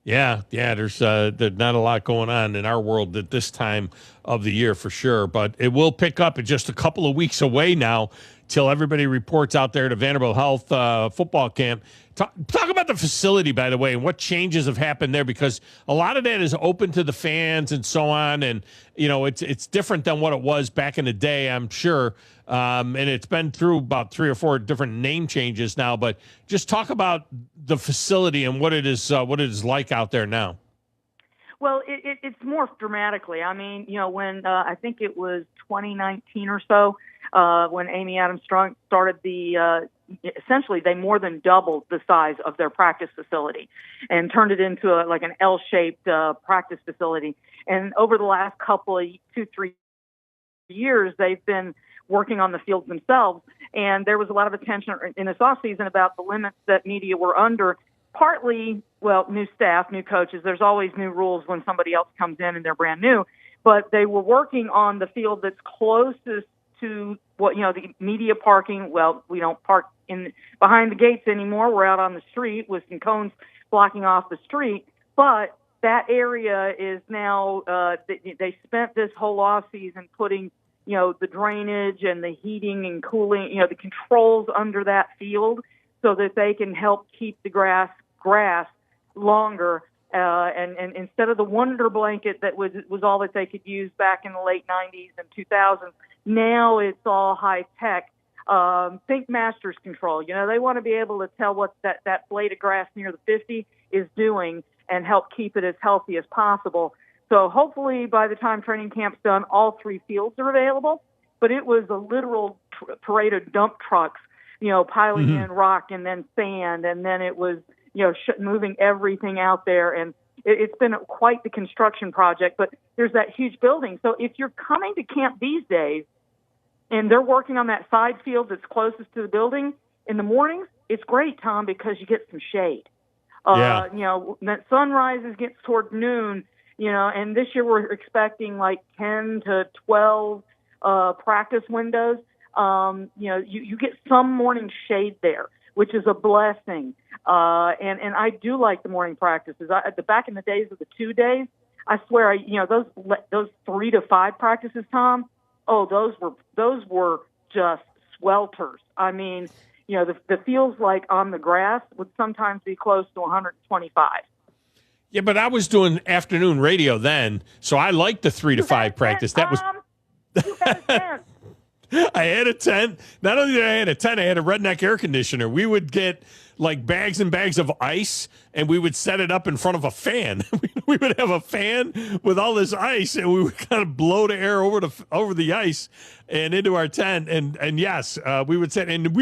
[SPEAKER 7] Yeah, there's not a lot going on in our world at this time of the year for sure, but it will pick up in just a couple of weeks away now till everybody reports out there to Vanderbilt Health football camp. Talk about the facility, by the way, and what changes have happened there, because a lot of that is open to the fans and so on, and it's different than what it was back in the day, I'm sure. And it's been through about 3 or 4 different name changes now, but just talk about the facility and what it is like out there now.
[SPEAKER 18] Well, it's morphed dramatically. I mean, when I think it was 2019 or so, when Amy Adams Strunk started essentially they more than doubled the size of their practice facility and turned it into an L-shaped practice facility. And over the last couple of 2-3 years, they've been working on the fields themselves. And there was a lot of attention in this offseason about the limits that media were under. Partly, new staff, new coaches. There's always new rules when somebody else comes in and they're brand new. But they were working on the field that's closest to the media parking. Well, we don't park behind the gates anymore. We're out on the street with some cones blocking off the street. But that area is now, they spent this whole off season putting, the drainage and the heating and cooling, the controls under that field so that they can help keep the grass longer And instead of the Wonder Blanket that was all that they could use back in the late 90s and 2000s, now it's all high tech. Think Masters Control. They want to be able to tell what that blade of grass near the 50 is doing and help keep it as healthy as possible. So hopefully by the time training camp's done, all 3 fields are available. But it was a literal parade of dump trucks, piling in rock and then sand, and then it was, moving everything out there. And it's been quite the construction project, but there's that huge building. So if you're coming to camp these days and they're working on that side field that's closest to the building in the mornings, it's great, Tom, because you get some shade. That sunrises gets toward noon, and this year we're expecting like 10 to 12 practice windows. You get some morning shade there, which is a blessing. And I do like the morning practices. Back in the days of the 2 days, I swear, those 3 to 5 practices, Tom. Oh, those were just swelters. I mean, the feels like on the grass would sometimes be close to 125.
[SPEAKER 7] Yeah, but I was doing afternoon radio then, so I liked the 3 to 5 practice. That was.
[SPEAKER 18] You had a tent.
[SPEAKER 7] I had a tent. Not only did I have a tent, I had a redneck air conditioner. We would get like bags and bags of ice, and we would set it up in front of a fan. We would have a fan with all this ice, and we would kind of blow the air over the ice and into our tent. And yes, we would set. And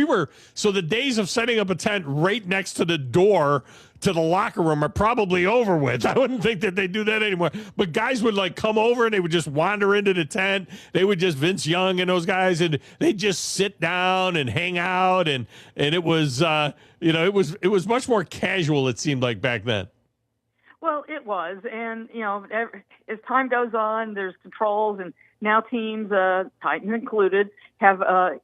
[SPEAKER 7] so the days of setting up a tent right next to the door to the locker room are probably over with. I wouldn't think that they do that anymore. But guys would like come over and they would just wander into the tent. They would just Vince Young and those guys, and they just sit down and hang out, and it was it was much more casual, it seemed like, back then.
[SPEAKER 18] Well, it was, and as time goes on, there's controls, and now teams, Titans included, have a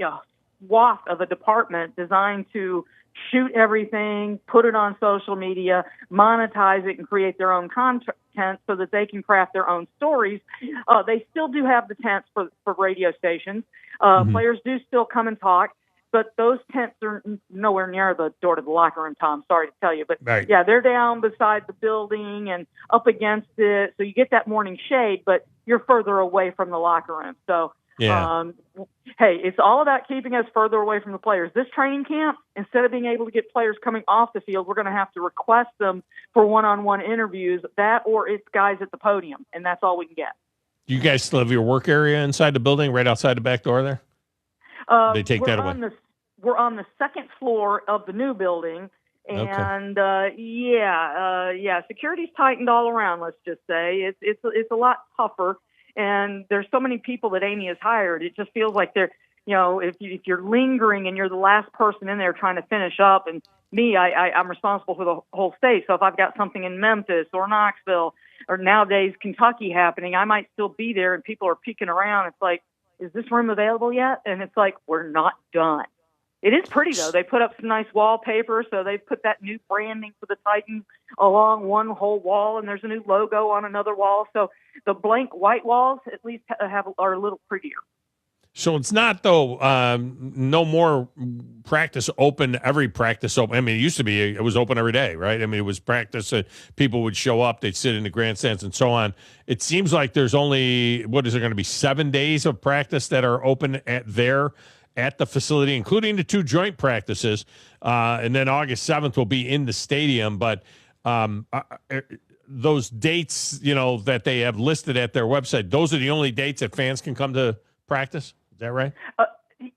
[SPEAKER 18] swath of a department designed to shoot everything, put it on social media, monetize it, and create their own content so that they can craft their own stories. They still do have the tents for radio stations. Players do still come and talk, but those tents are nowhere near the door to the locker room, Tom. Sorry to tell you. But, yeah, they're down beside the building and up against it. So you get that morning shade, but you're further away from the locker room. So, hey, it's all about keeping us further away from the players. This training camp, instead of being able to get players coming off the field, we're going to have to request them for one-on-one interviews, that or it's guys at the podium, and that's all we can get.
[SPEAKER 7] You guys still have your work area inside the building, right outside the back door there? They take that away.
[SPEAKER 18] We're on the second floor of the new building, and security's tightened all around. Let's just say it's a lot tougher, and there's so many people that Amy has hired. It just feels like they're, if you're lingering and you're the last person in there trying to finish up, and me, I'm responsible for the whole state. So if I've got something in Memphis or Knoxville or nowadays Kentucky happening, I might still be there, and people are peeking around. It's like, is this room available yet? And it's like, we're not done. It is pretty, though. They put up some nice wallpaper, so they've put that new branding for the Titans along one whole wall, and there's a new logo on another wall. So the blank white walls at least are a little prettier.
[SPEAKER 7] So it's not, though, no more practice open, every practice open. I mean, it used to be, it was open every day, right? I mean, it was practice. People would show up, they'd sit in the grandstands and so on. It seems like there's only, what is there going to be, 7 days of practice that are open at the facility, including the 2 joint practices. And then August 7th will be in the stadium. But those dates, that they have listed at their website, those are the only dates that fans can come to practice. Is that right?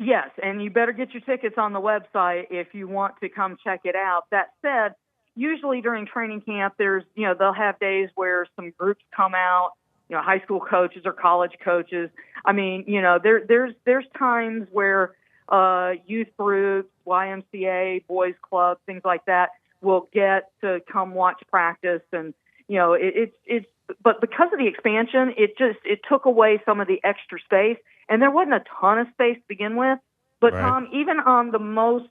[SPEAKER 18] Yes, and you better get your tickets on the website if you want to come check it out. That said, usually during training camp, there's, they'll have days where some groups come out, high school coaches or college coaches. I mean, there's times where youth groups, YMCA, boys club, things like that will get to come watch practice, and but because of the expansion, it took away some of the extra space, and there wasn't a ton of space to begin with. But right. Tom, even on the most,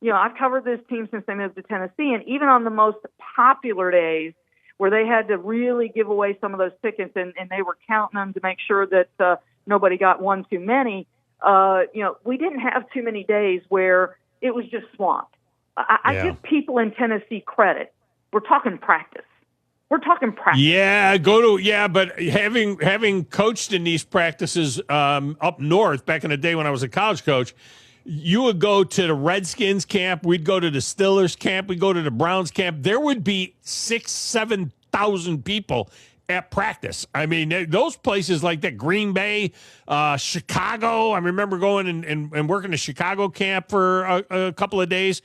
[SPEAKER 18] I've covered this team since they moved to Tennessee, and even on the most popular days where they had to really give away some of those tickets, and they were counting them to make sure that nobody got one too many, we didn't have too many days where it was just swamped. I give people in Tennessee credit. We're talking practice. We're talking practice.
[SPEAKER 7] Yeah, but having coached in these practices up north back in the day when I was a college coach, you would go to the Redskins camp, we'd go to the Steelers camp, we'd go to the Browns camp. There would be 6,000-7,000 people at practice. I mean, those places like that, Green Bay, Chicago. I remember going and working the Chicago camp for a couple of days.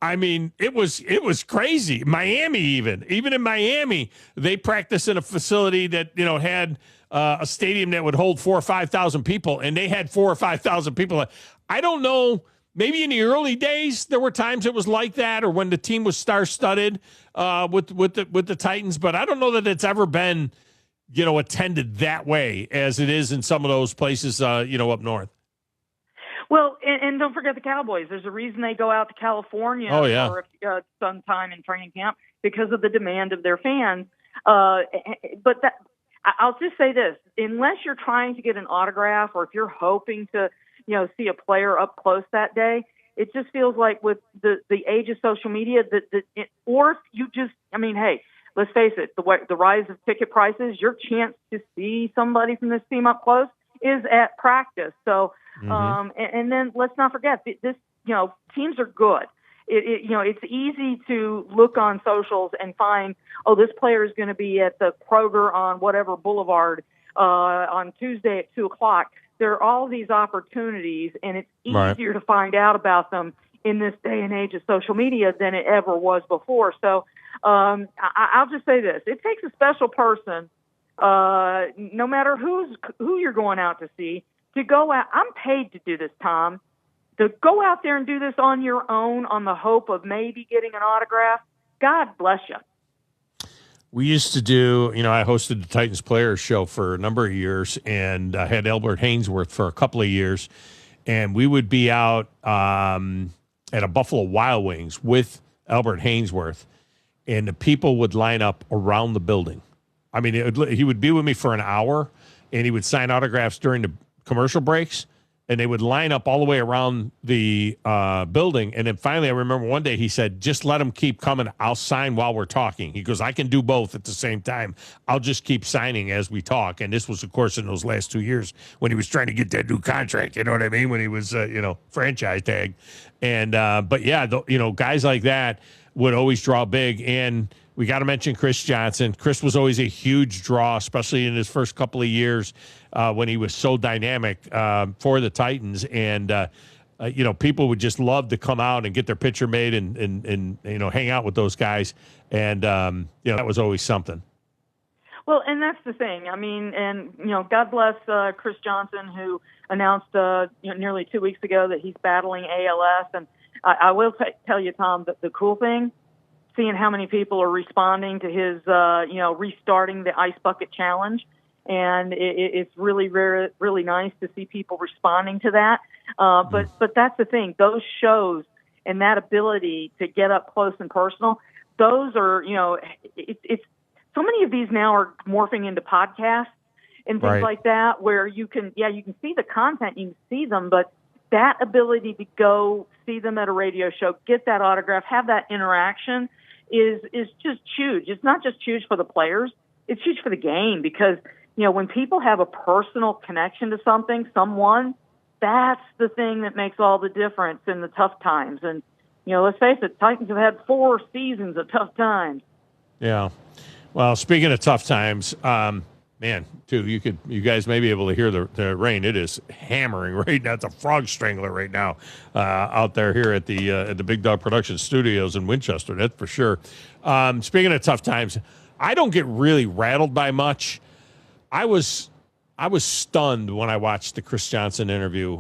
[SPEAKER 7] I mean, it was crazy. Miami, even in Miami, they practiced in a facility that had a stadium that would hold 4,000 or 5,000 people, and they had 4,000 or 5,000 people. I don't know. Maybe in the early days there were times it was like that, or when the team was star-studded with the Titans. But I don't know that it's ever been attended that way as it is in some of those places up north.
[SPEAKER 18] Well, and don't forget the Cowboys. There's a reason they go out to California for some time in training camp because of the demand of their fans. But I'll just say this: unless you're trying to get an autograph, or if you're hoping to, see a player up close that day, it just feels like with the age of social media or if you just, hey, let's face it, the rise of ticket prices, your chance to see somebody from this team up close is at practice. So. And then let's not forget this. Teams are good. It's easy to look on socials and find, this player is going to be at the Kroger on whatever boulevard on Tuesday at 2:00. There are all these opportunities, and it's easier to find out about them in this day and age of social media than it ever was before. So I'll just say this: it takes a special person, no matter who you're going out to see. To go out, I'm paid to do this, Tom. To go out there and do this on your own on the hope of maybe getting an autograph, God bless you.
[SPEAKER 7] We used to do, I hosted the Titans Players Show for a number of years, and I had Albert Hainsworth for a couple of years, and we would be out at a Buffalo Wild Wings with Albert Hainsworth, and the people would line up around the building. I mean, he would be with me for an hour, and he would sign autographs during the commercial breaks, and they would line up all the way around the building. And then finally, I remember one day he said, just let them keep coming. I'll sign while we're talking. He goes, I can do both at the same time. I'll just keep signing as we talk. And this was, of course, in those last 2 years when he was trying to get that new contract. You know what I mean? When he was, franchise tag. And, but yeah, guys like that would always draw big. And we got to mention Chris Johnson. Chris was always a huge draw, especially in his first couple of years when he was so dynamic for the Titans. And, people would just love to come out and get their picture made and hang out with those guys. And, that was always something.
[SPEAKER 18] Well, and that's the thing. I mean, and, God bless Chris Johnson, who announced nearly 2 weeks ago that he's battling ALS. And I will tell you, Tom, that the cool thing, seeing how many people are responding to his, restarting the Ice Bucket Challenge. And it's really, really nice to see people responding to that. But that's the thing. Those shows and that ability to get up close and personal, those are, it's so many of these now are morphing into podcasts and things like that, where you can see the content, you can see them, but that ability to go see them at a radio show, get that autograph, have that interaction is just huge. It's not just huge for the players, it's huge for the game, because, when people have a personal connection to someone, that's the thing that makes all the difference in the tough times. And, let's face it, Titans have had 4 seasons of tough times. Yeah.
[SPEAKER 7] Well, speaking of tough times, man, too, you guys may be able to hear the rain. It is hammering right now. It's a frog strangler right now out there here at the Big Dog Production Studios in Winchester. That's for sure. Speaking of tough times, I don't get really rattled by much. I was stunned when I watched the Chris Johnson interview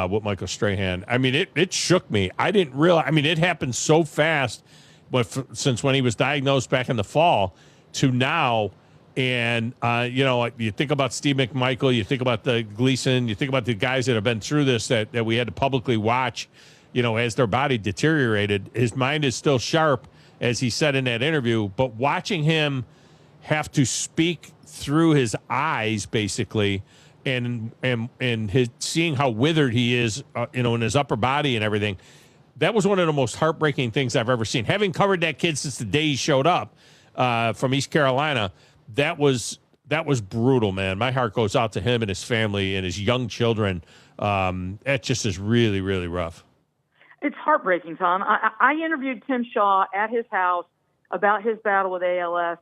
[SPEAKER 7] with Michael Strahan. I mean, it shook me. I didn't realize. I mean, it happened so fast, but since when he was diagnosed back in the fall to now. And, you think about Steve McMichael, you think about the Gleason, you think about the guys that have been through this that we had to publicly watch, as their body deteriorated. His mind is still sharp, as he said in that interview, but watching him have to speak through his eyes, basically, and seeing how withered he is, in his upper body and everything, that was one of the most heartbreaking things I've ever seen. Having covered that kid since the day he showed up, from East Carolina. That was brutal, man. My heart goes out to him and his family and his young children. That just is really, really rough.
[SPEAKER 18] It's heartbreaking, Tom. I interviewed Tim Shaw at his house about his battle with ALS.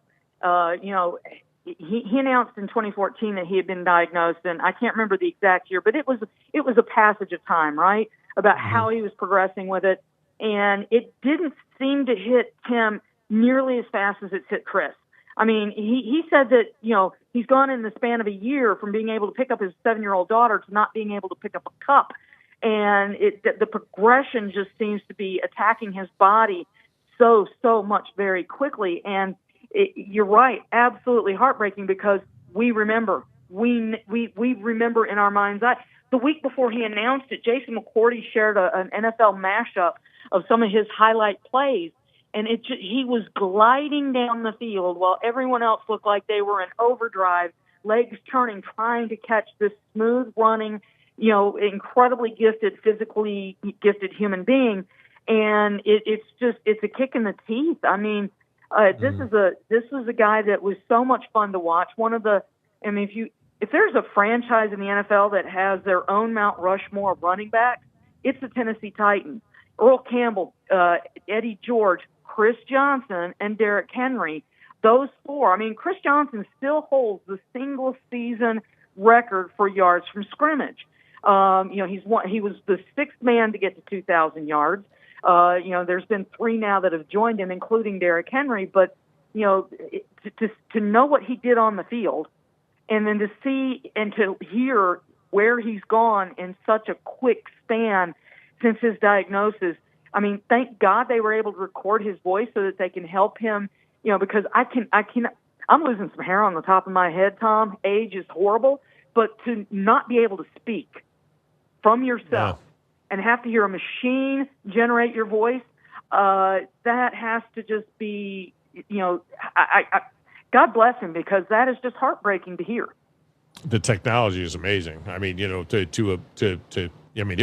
[SPEAKER 18] He announced in 2014 that he had been diagnosed, and I can't remember the exact year, but it was a passage of time, right, about how he was progressing with it, and it didn't seem to hit Tim nearly as fast as it's hit Chris. I mean, he said that, he's gone in the span of a year from being able to pick up his 7-year-old daughter to not being able to pick up a cup. And the progression just seems to be attacking his body so much very quickly. And you're right, absolutely heartbreaking, because we remember. We remember in our mind's eye. The week before he announced it, Jason McCourty shared an NFL mashup of some of his highlight plays. And he was gliding down the field while everyone else looked like they were in overdrive, legs turning, trying to catch this smooth running, incredibly gifted, physically gifted human being. And it's a kick in the teeth. I mean, this is a guy that was so much fun to watch. If there's a franchise in the NFL that has their own Mount Rushmore of running backs, it's the Tennessee Titans. Earl Campbell, Eddie George, Chris Johnson, and Derrick Henry. Those four. I mean, Chris Johnson still holds the single season record for yards from scrimmage. He was the sixth man to get to 2,000 yards. There's been three now that have joined him, including Derrick Henry. But, to know what he did on the field, and then to see and to hear where he's gone in such a quick span since his diagnosis. I mean, thank God they were able to record his voice so that they can help him, because I'm losing some hair on the top of my head, Tom. Age is horrible, but to not be able to speak from yourself and have to hear a machine generate your voice, that has to just be, God bless him, because that is just heartbreaking to hear.
[SPEAKER 7] The technology is amazing. I mean, it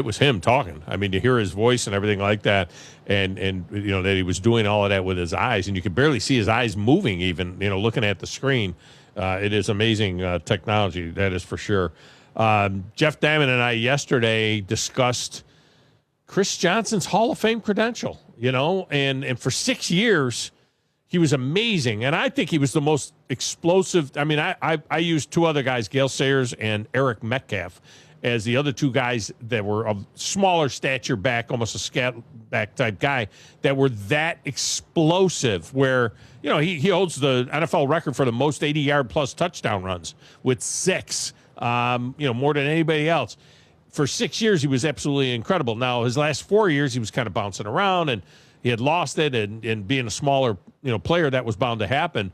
[SPEAKER 7] was him talking. I mean, to hear his voice and everything like that, and that he was doing all of that with his eyes, and you could barely see his eyes moving even, looking at the screen. It is amazing technology, that is for sure. Jeff Diamond and I yesterday discussed Chris Johnson's Hall of Fame credential, and for 6 years, he was amazing. And I think he was the most explosive. I mean, I used two other guys, Gale Sayers and Eric Metcalf, as the other two guys that were of smaller stature back, almost a scat back type guy, that were that explosive, where, he holds the NFL record for the most 80-yard plus touchdown runs with 6, more than anybody else. For 6 years, he was absolutely incredible. Now, his last 4 years, he was kind of bouncing around, and he had lost it, and being a smaller, player, that was bound to happen.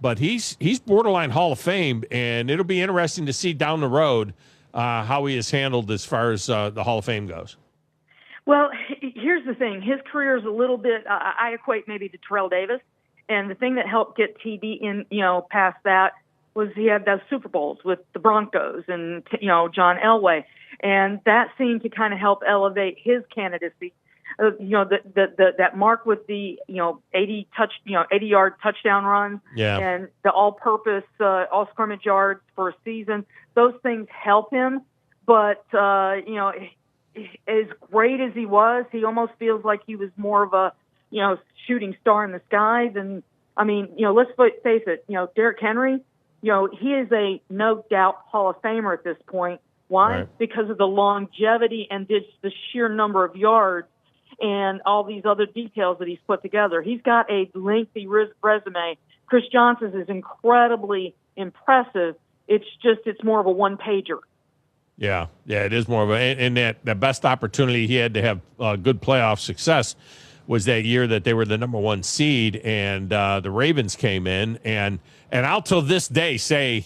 [SPEAKER 7] But he's borderline Hall of Fame, and it'll be interesting to see down the road how he is handled as far as the Hall of Fame goes.
[SPEAKER 18] Well, here's the thing. His career is a little bit, I equate maybe to Terrell Davis. And the thing that helped get TB in, past that was he had those Super Bowls with the Broncos and, John Elway. And that seemed to kind of help elevate his candidacy. That mark with the 80-yard touchdown runs, and the all-purpose all scrimmage yards for a season. Those things help him, but as great as he was, he almost feels like he was more of a shooting star in the sky than. I mean, let's face it. Derrick Henry, he is a no doubt Hall of Famer at this point. Why? Right. Because of the longevity and just the sheer number of yards and all these other details that he's put together. He's got a lengthy resume. Chris Johnson's is incredibly impressive. It's more of a one-pager.
[SPEAKER 7] Yeah, it is more of and that best opportunity he had to have good playoff success was that year that they were the number 1 seed, and the Ravens came in, and I'll till this day say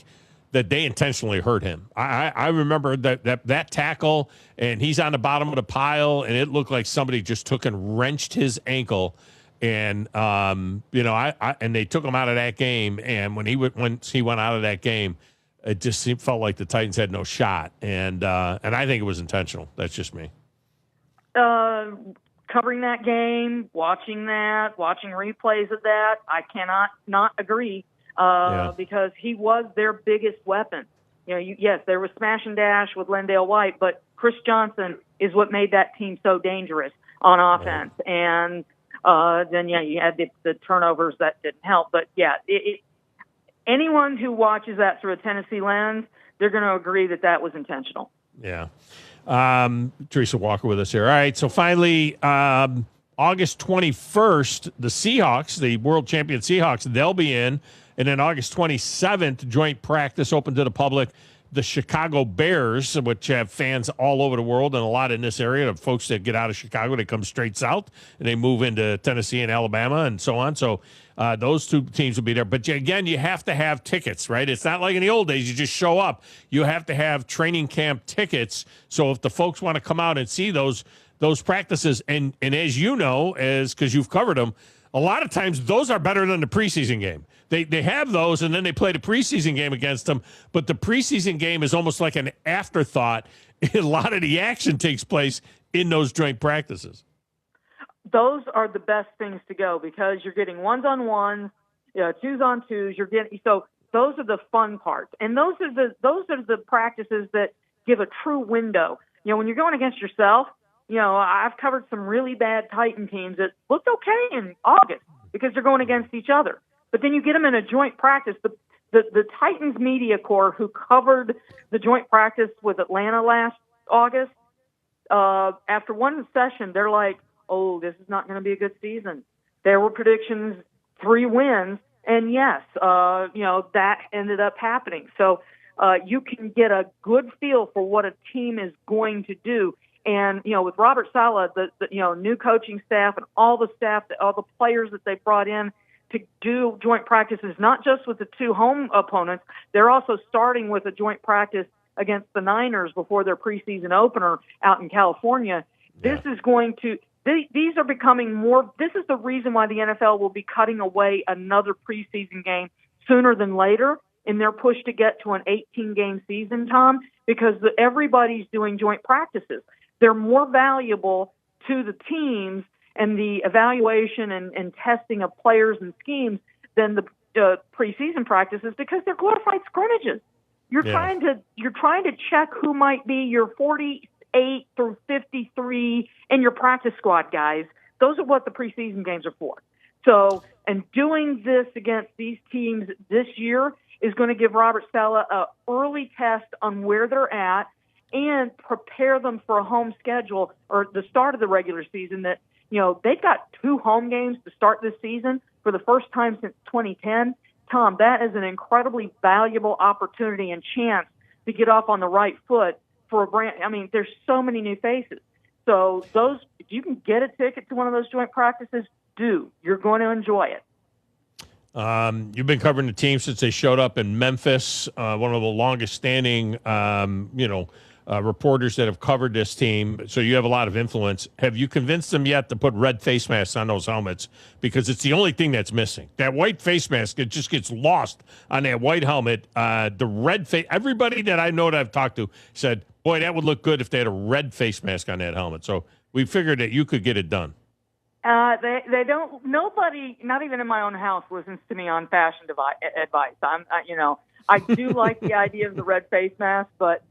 [SPEAKER 7] that they intentionally hurt him. I remember that tackle, and he's on the bottom of the pile, and it looked like somebody just took and wrenched his ankle, and and they took him out of that game. And when he went out of that game, it just felt like the Titans had no shot, and I think it was intentional. That's just me.
[SPEAKER 18] covering that game, watching replays of that, I cannot not agree because he was their biggest weapon. Yes, there was smash and dash with Lendale White, but Chris Johnson is what made that team so dangerous on offense. Right. And then, you had the turnovers that didn't help. But, anyone who watches that through a Tennessee lens, they're going to agree that was intentional.
[SPEAKER 7] Yeah. Teresa Walker with us here. All right, so finally, August 21st, the Seahawks, the world champion Seahawks, they'll be in. And then August 27th, joint practice open to the public, the Chicago Bears, which have fans all over the world and a lot in this area of folks that get out of Chicago, they come straight south, and they move into Tennessee and Alabama and so on. So those two teams will be there. But, again, you have to have tickets, right? It's not like in the old days you just show up. You have to have training camp tickets. So if the folks want to come out and see those practices, and as you know, because you've covered them, a lot of times those are better than the preseason game. They have those, and then they play the preseason game against them. But the preseason game is almost like an afterthought. A lot of the action takes place in those joint practices.
[SPEAKER 18] Those are the best things to go because you're getting ones-on-ones, twos-on-twos. So those are the fun parts, and those are the practices that give a true window. When you're going against yourself, I've covered some really bad Titan teams that looked okay in August because they're going against each other. But then you get them in a joint practice. The Titans media corps who covered the joint practice with Atlanta last August, after one session, they're like, oh, this is not going to be a good season. There were predictions, 3 wins, and yes, that ended up happening. So you can get a good feel for what a team is going to do. And, with Robert Saleh, the new coaching staff and all the players that they brought in to do joint practices, not just with the 2 home opponents, they're also starting with a joint practice against the Niners before their preseason opener out in California. Yeah. These are becoming more, this is the reason why the NFL will be cutting away another preseason game sooner than later in their push to get to an 18-game season, Tom, because everybody's doing joint practices. They're more valuable to the teams and the evaluation and testing of players and schemes than the preseason practices because they're glorified scrimmages. You're trying to check who might be your 48 through 53 and your practice squad guys. Those are what the preseason games are for. So, and doing this against these teams this year is going to give Robert Saleh an early test on where they're at and prepare them for a home schedule or the start of the regular season that, they've got 2 home games to start this season for the first time since 2010. Tom, that is an incredibly valuable opportunity and chance to get off on the right foot for a brand. I mean, there's so many new faces. So if you can get a ticket to one of those joint practices, you're going to enjoy it.
[SPEAKER 7] You've been covering the team since they showed up in Memphis, one of the longest standing, reporters that have covered this team. So you have a lot of influence. Have you convinced them yet to put red face masks on those helmets? Because it's the only thing that's missing. That white face mask, it just gets lost on that white helmet. The red face, everybody that I know that I've talked to said, boy, that would look good if they had a red face mask on that helmet. So we figured that you could get it done.
[SPEAKER 18] They don't. Nobody, not even in my own house, listens to me on fashion advice. I do like the idea of the red face mask, but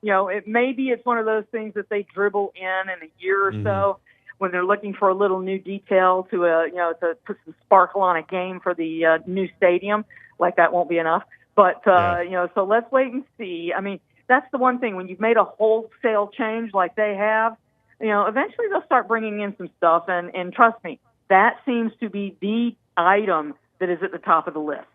[SPEAKER 18] it's one of those things that they dribble in a year or so when they're looking for a little new detail to put some sparkle on a game for the new stadium. Like that won't be enough, but so let's wait and see. I mean, that's the one thing when you've made a wholesale change like they have. Eventually they'll start bringing in some stuff, and trust me, that seems to be the item that is at the top of the list.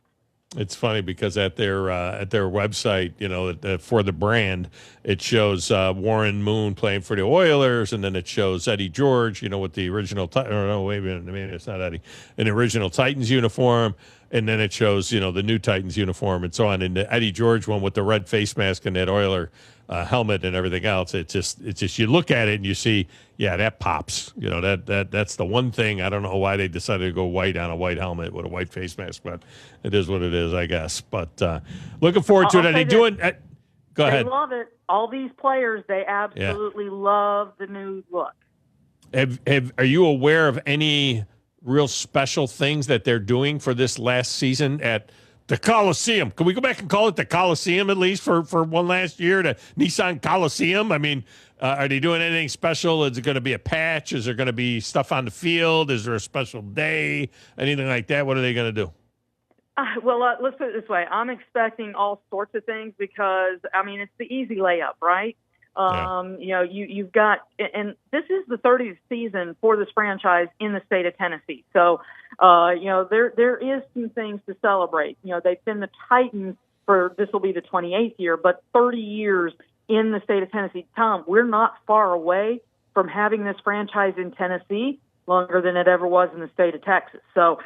[SPEAKER 7] It's funny because at their website, for the brand, it shows Warren Moon playing for the Oilers, and then it shows Eddie George, with the original. Maybe it's not Eddie, an original Titans uniform, and then it shows the new Titans uniform and so on. And the Eddie George one with the red face mask and that Oiler helmet and everything else. It's just you look at it and you see, that pops. That's the one thing. I don't know why they decided to go white on a white helmet with a white face mask, but it is what it is, I guess. But looking forward to it. Are they doing? Go ahead.
[SPEAKER 18] They love it. All these players, they absolutely love the new look.
[SPEAKER 7] Are you aware of any real special things that they're doing for this last season at the Coliseum? Can we go back and call it the Coliseum at least for one last year, the Nissan Coliseum? I mean, are they doing anything special? Is it going to be a patch? Is there going to be stuff on the field? Is there a special day? Anything like that? What are they going to do?
[SPEAKER 18] Let's put it this way. I'm expecting all sorts of things because, I mean, it's the easy layup, right? You've got, and this is the 30th season for this franchise in the state of Tennessee. So, there is some things to celebrate. They've been the Titans this will be the 28th year, but 30 years in the state of Tennessee. Tom, we're not far away from having this franchise in Tennessee longer than it ever was in the state of Texas. So,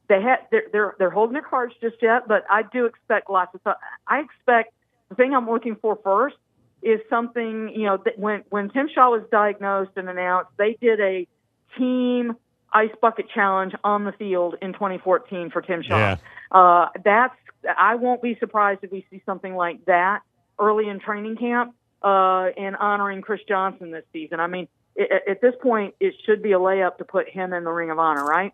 [SPEAKER 18] they're holding their cards just yet, but I do expect lots of stuff. I expect the thing I'm looking for first is something, that when Tim Shaw was diagnosed and announced, they did a team ice bucket challenge on the field in 2014 for Tim Shaw. Yeah. I won't be surprised if we see something like that early in training camp and honoring Chris Johnson this season. I mean, at this point, it should be a layup to put him in the Ring of Honor, right?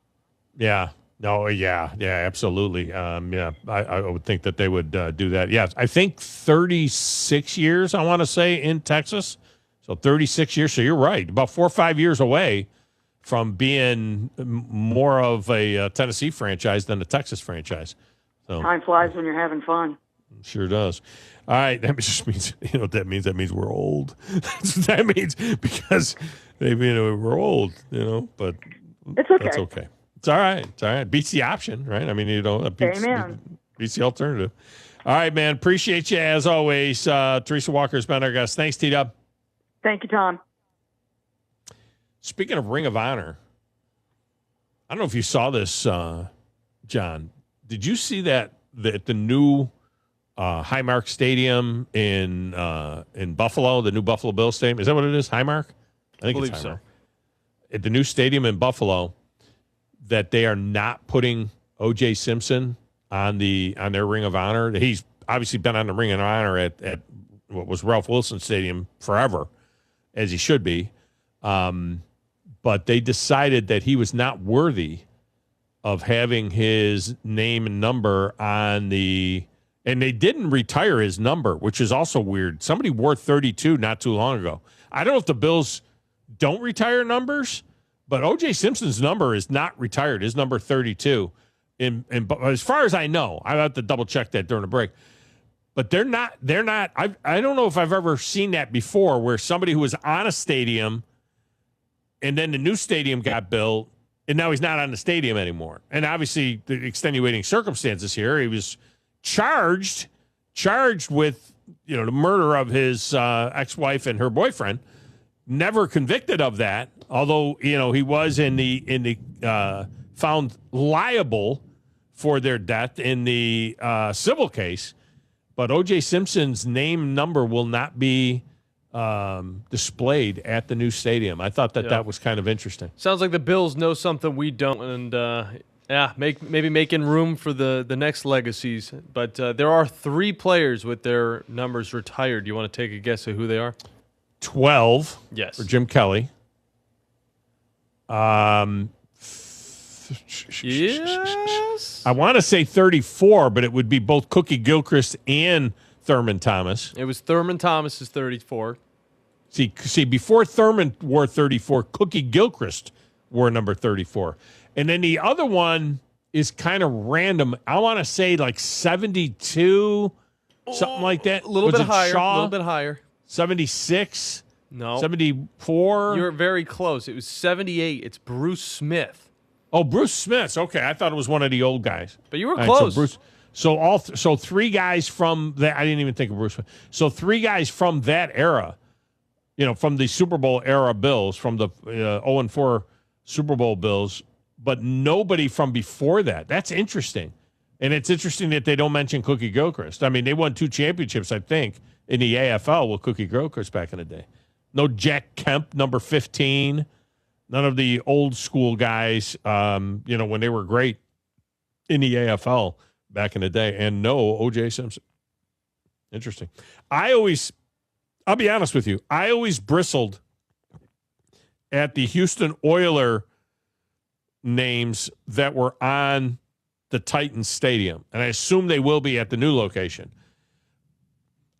[SPEAKER 7] Yeah. No, yeah, absolutely. I would think that they would do that. Yeah, I think 36 years, I want to say, in Texas. So 36 years. So you're right. About 4 or 5 years away from being more of a Tennessee franchise than a Texas franchise. So
[SPEAKER 18] time flies when you're having fun.
[SPEAKER 7] Sure does. All right, that just means that means we're old. That's what that means, because we're old. But
[SPEAKER 18] it's okay.
[SPEAKER 7] That's okay. It's all right. It's all right. Beats the option, right? I mean, beats the alternative. All right, man. Appreciate you as always. Teresa Walker's been our guest. Thanks, T-Dub.
[SPEAKER 18] Thank you, Tom.
[SPEAKER 7] Speaking of Ring of Honor, I don't know if you saw this, John. Did you see that the new Highmark Stadium in Buffalo, the new Buffalo Bills Stadium? Is that what it is? Highmark? I think it's Highmark. So. At the new stadium in Buffalo, that they are not putting O.J. Simpson on their Ring of Honor. He's obviously been on the Ring of Honor at what was Ralph Wilson Stadium forever, as he should be. But they decided that he was not worthy of having his name and number on the – and they didn't retire his number, which is also weird. Somebody wore 32 not too long ago. I don't know if the Bills don't retire numbers, but O.J. Simpson's number is not retired. His number 32. As far as I know, I have to double check that during the break. But they're not. I don't know if I've ever seen that before, where somebody who was on a stadium, and then the new stadium got built, and now he's not on the stadium anymore. And obviously, the extenuating circumstances here, he was charged with the murder of his ex-wife and her boyfriend. Never convicted of that, although he was in the found liable for their death in the civil case. But O.J. Simpson's name number will not be displayed at the new stadium. I thought that was kind of interesting.
[SPEAKER 21] Sounds like the Bills know something we don't, and maybe making room for the next legacies. But there are 3 players with their numbers retired. Do you want to take a guess at who they are?
[SPEAKER 7] 12.
[SPEAKER 21] Yes.
[SPEAKER 7] For Jim Kelly.
[SPEAKER 21] Yes.
[SPEAKER 7] I want to say 34, but it would be both Cookie Gilchrist and Thurman Thomas.
[SPEAKER 21] It was Thurman Thomas's 34.
[SPEAKER 7] See, before Thurman wore 34, Cookie Gilchrist wore number 34. And then the other one is kind of random. I want to say like 72, something like that.
[SPEAKER 21] A little bit higher.
[SPEAKER 7] Shaw?
[SPEAKER 21] A little bit higher.
[SPEAKER 7] 76?
[SPEAKER 21] No.
[SPEAKER 7] 74?
[SPEAKER 21] You're very close. It was 78. It's Bruce Smith.
[SPEAKER 7] Oh, Bruce Smith. Okay, I thought it was one of the old guys.
[SPEAKER 21] But you were close.
[SPEAKER 7] So 3 guys from that. I didn't even think of Bruce Smith. So 3 guys from that era, from the Super Bowl era Bills, from the 0-4 Super Bowl Bills, but nobody from before that. That's interesting. And it's interesting that they don't mention Cookie Gilchrist. I mean, they won 2 championships, I think, in the AFL with Cookie Gilchrist back in the day. No Jack Kemp, number 15. None of the old school guys, when they were great in the AFL back in the day. And no O.J. Simpson. Interesting. I'll be honest with you. I always bristled at the Houston Oilers names that were on the Titans Stadium, and I assume they will be at the new location.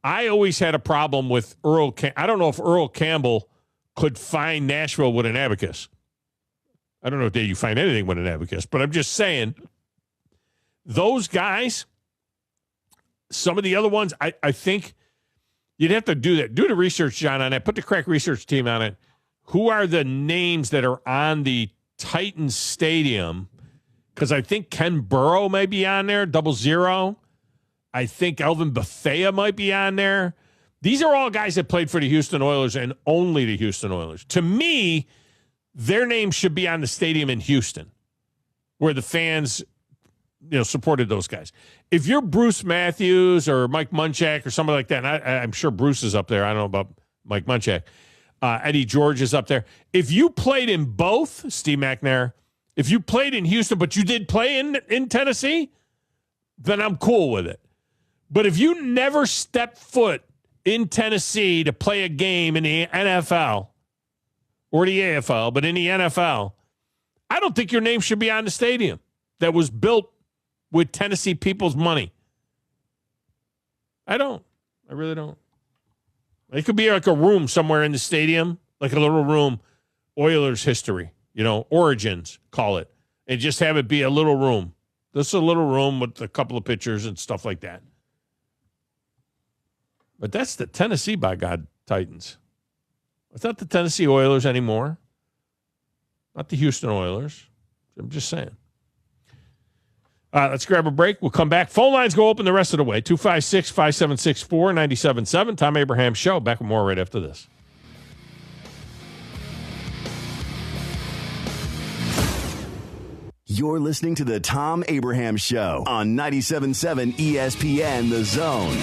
[SPEAKER 7] I always had a problem with Earl. I don't know if Earl Campbell could find Nashville with an abacus. I don't know if you find anything with an abacus, but I'm just saying those guys, some of the other ones, I think you'd have to do that. Do the research, John, on that. Put the crack research team on it. Who are the names that are on the Titans Stadium? Because I think Ken Burrow may be on there, 00. I think Elvin Bethea might be on there. These are all guys that played for the Houston Oilers and only the Houston Oilers. To me, their names should be on the stadium in Houston, where the fans, supported those guys. If you're Bruce Matthews or Mike Munchak or somebody like that, and I'm sure Bruce is up there. I don't know about Mike Munchak. Eddie George is up there. If you played in both, Steve McNair, if you played in Houston, but you did play in Tennessee, then I'm cool with it. But if you never stepped foot in Tennessee to play a game in the NFL or the AFL, but in the NFL, I don't think your name should be on the stadium that was built with Tennessee people's money. I don't. I really don't. It could be like a room somewhere in the stadium, like a little room, Oilers history, origins, call it, and just have it be a little room. Just a little room with a couple of pictures and stuff like that. But that's the Tennessee, by God, Titans. It's not the Tennessee Oilers anymore. Not the Houston Oilers. I'm just saying. Let's grab a break. We'll come back. Phone lines go open the rest of the way. 256-5764-97.7. Tom Abraham Show. Back with more right after this.
[SPEAKER 24] You're listening to the Tom Abraham Show on 97.7 ESPN The Zone.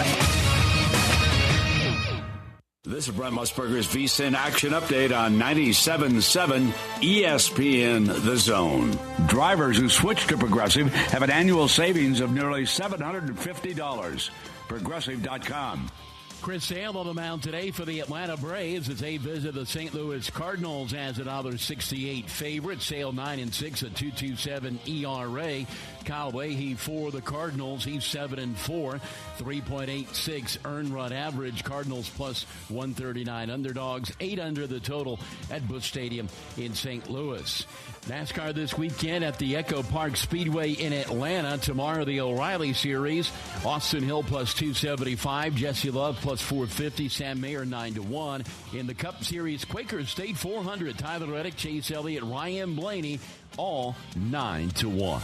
[SPEAKER 5] This is Brent Musburger's VSiN Action Update on 97.7 ESPN The Zone. Drivers who switch to Progressive have an annual savings of nearly $750. Progressive.com.
[SPEAKER 10] Chris Sale on the mound today for the Atlanta Braves as they visit the St. Louis Cardinals as another 68 favorite. Sale 9-6, a 2.27 ERA. Kyle Leahy for the Cardinals. He's 7-4, 3.86 earned run average. Cardinals plus 139 underdogs, 8 under the total at Busch Stadium in St. Louis. NASCAR this weekend at the Echo Park Speedway in Atlanta. Tomorrow, the O'Reilly Series. Austin Hill plus 275. Jesse Love plus 450. Sam Mayer 9-1. In the Cup Series, Quaker State 400. Tyler Reddick, Chase Elliott, Ryan Blaney, all 9-1.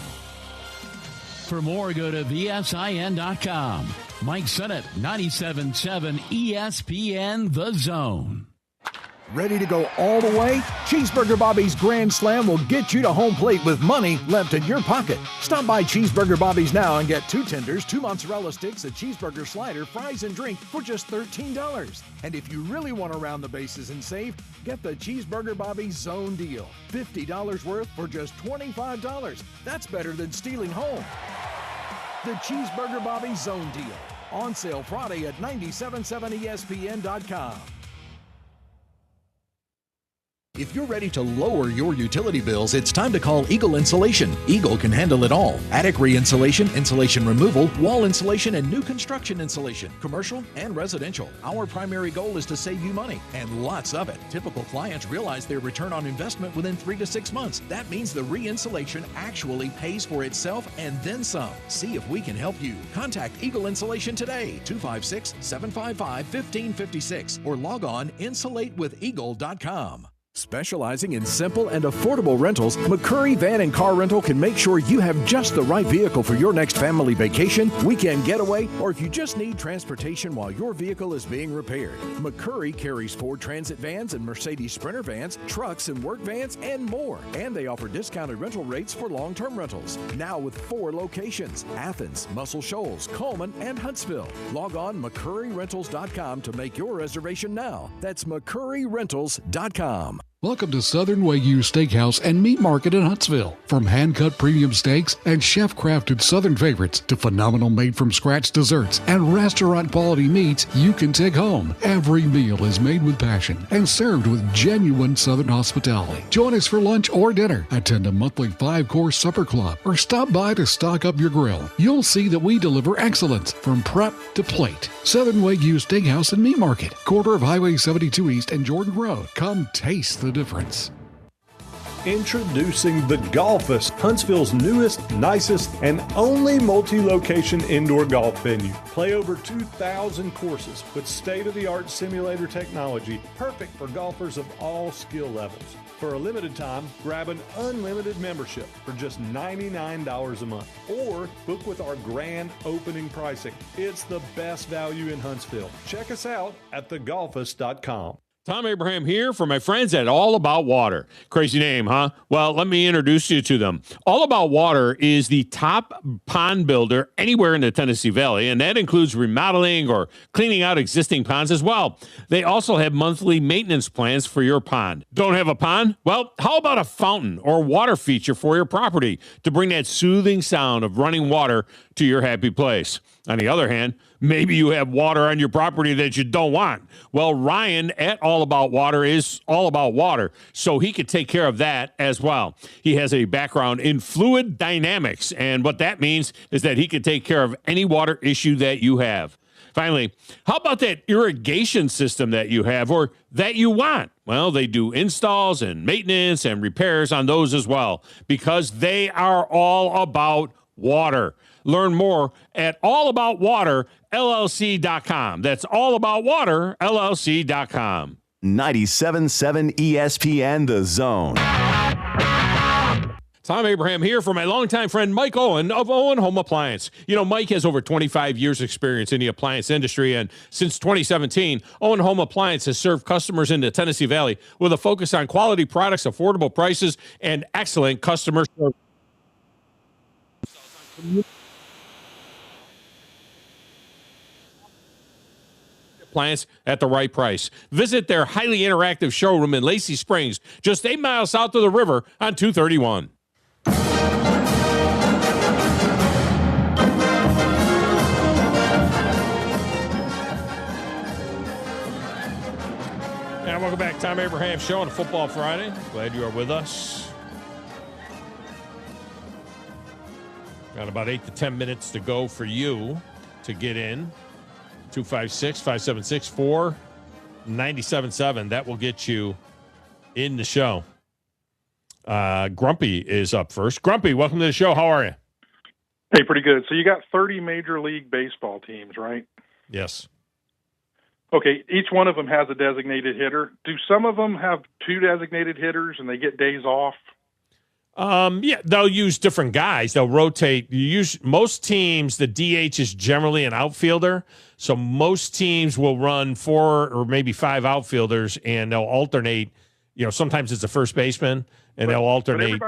[SPEAKER 10] For more, go to VSIN.com. Mike Sennett, 97.7 ESPN The Zone.
[SPEAKER 22] Ready to go all the way? Cheeseburger Bobby's Grand Slam will get you to home plate with money left in your pocket. Stop by Cheeseburger Bobby's now and get 2 tenders, 2 mozzarella sticks, a cheeseburger slider, fries, and drink for just $13. And if you really want to round the bases and save, get the Cheeseburger Bobby's Zone Deal. $50 worth for just $25. That's better than stealing home. The Cheeseburger Bobby's Zone Deal. On sale Friday at 977ESPN.com. If you're ready to lower your utility bills, it's time to call Eagle Insulation. Eagle can handle it all. Attic re-insulation, insulation removal, wall insulation, and new construction insulation, commercial and residential. Our primary goal is to save you money, and lots of it. Typical clients realize their return on investment within 3 to 6 months. That means the re-insulation actually pays for itself and then some. See if we can help you. Contact Eagle Insulation today, 256-755-1556, or log on insulatewitheagle.com. Specializing in simple and affordable rentals, McCurry Van and Car Rental can make sure you have just the right vehicle for your next family vacation, weekend getaway, or if you just need transportation while your vehicle is being repaired. McCurry carries Ford Transit vans and Mercedes Sprinter vans, trucks and work vans, and more. And they offer discounted rental rates for long-term rentals. Now with 4 locations: Athens, Muscle Shoals, Coleman, and Huntsville. Log on McCurryRentals.com to make your reservation now. That's McCurryRentals.com.
[SPEAKER 8] Welcome to Southern Wagyu Steakhouse and Meat Market in Huntsville. From hand-cut premium steaks and chef-crafted Southern favorites to phenomenal made-from-scratch desserts and restaurant-quality meats you can take home. Every meal is made with passion and served with genuine Southern hospitality. Join us for lunch or dinner. Attend a monthly 5-course supper club or stop by to stock up your grill. You'll see that we deliver excellence from prep to plate. Southern Wagyu Steakhouse and Meat Market, corner of Highway 72 East and Jordan Road. Come taste the difference.
[SPEAKER 9] Introducing the Golfus, Huntsville's newest, nicest, and only multi-location indoor golf venue. Play over 2,000 courses with state-of-the-art simulator technology, perfect for golfers of all skill levels. For a limited time, grab an unlimited membership for just $99 a month, or book with our grand opening pricing. It's the best value in Huntsville. Check us out at thegolfus.com.
[SPEAKER 7] Thom Abraham here for my friends at All About Water. Crazy name, huh? Well, let me introduce you to them. All About Water is the top pond builder anywhere in the Tennessee Valley, and that includes remodeling or cleaning out existing ponds as well. They also have monthly maintenance plans for your pond. Don't have a pond? Well, how about a fountain or water feature for your property to bring that soothing sound of running water to your happy place? On the other hand, maybe you have water on your property that you don't want. Well, Ryan at All About Water is all about water, so he could take care of that as well. He has a background in fluid dynamics, and what that means is that he could take care of any water issue that you have. Finally, how about that irrigation system that you have or that you want? Well, they do installs and maintenance and repairs on those as well, because they are all about water. Learn more at allaboutwaterllc.com. That's allaboutwaterllc.com.
[SPEAKER 24] 97.7 ESPN The Zone.
[SPEAKER 7] Thom Abraham here for my longtime friend Mike Owen of Owen Home Appliance. You know, Mike has over 25 years experience in the appliance industry, and since 2017, Owen Home Appliance has served customers in the Tennessee Valley with a focus on quality products, affordable prices, and excellent customer service. Appliance at the right price. Visit their highly interactive showroom in Lacey Springs, just 8 miles south of the river on 231. And welcome back, Thom Abraham Show on Football Friday. Glad you are with us. Got about 8 to 10 minutes to go for you to get in. 256-576-4977. That will get you in the show. Grumpy is up first. Grumpy, welcome to the show. How are you?
[SPEAKER 12] Hey, pretty good. So you got 30 Major League Baseball teams, right?
[SPEAKER 7] Yes.
[SPEAKER 12] Okay, each one of them has a designated hitter. Do some of them have 2 designated hitters and they get days off?
[SPEAKER 7] Yeah, they'll use different guys. They'll rotate. Most teams, the DH is generally an outfielder. So most teams will run 4 or maybe 5 outfielders, and they'll alternate. You know, sometimes it's a first baseman, and they'll alternate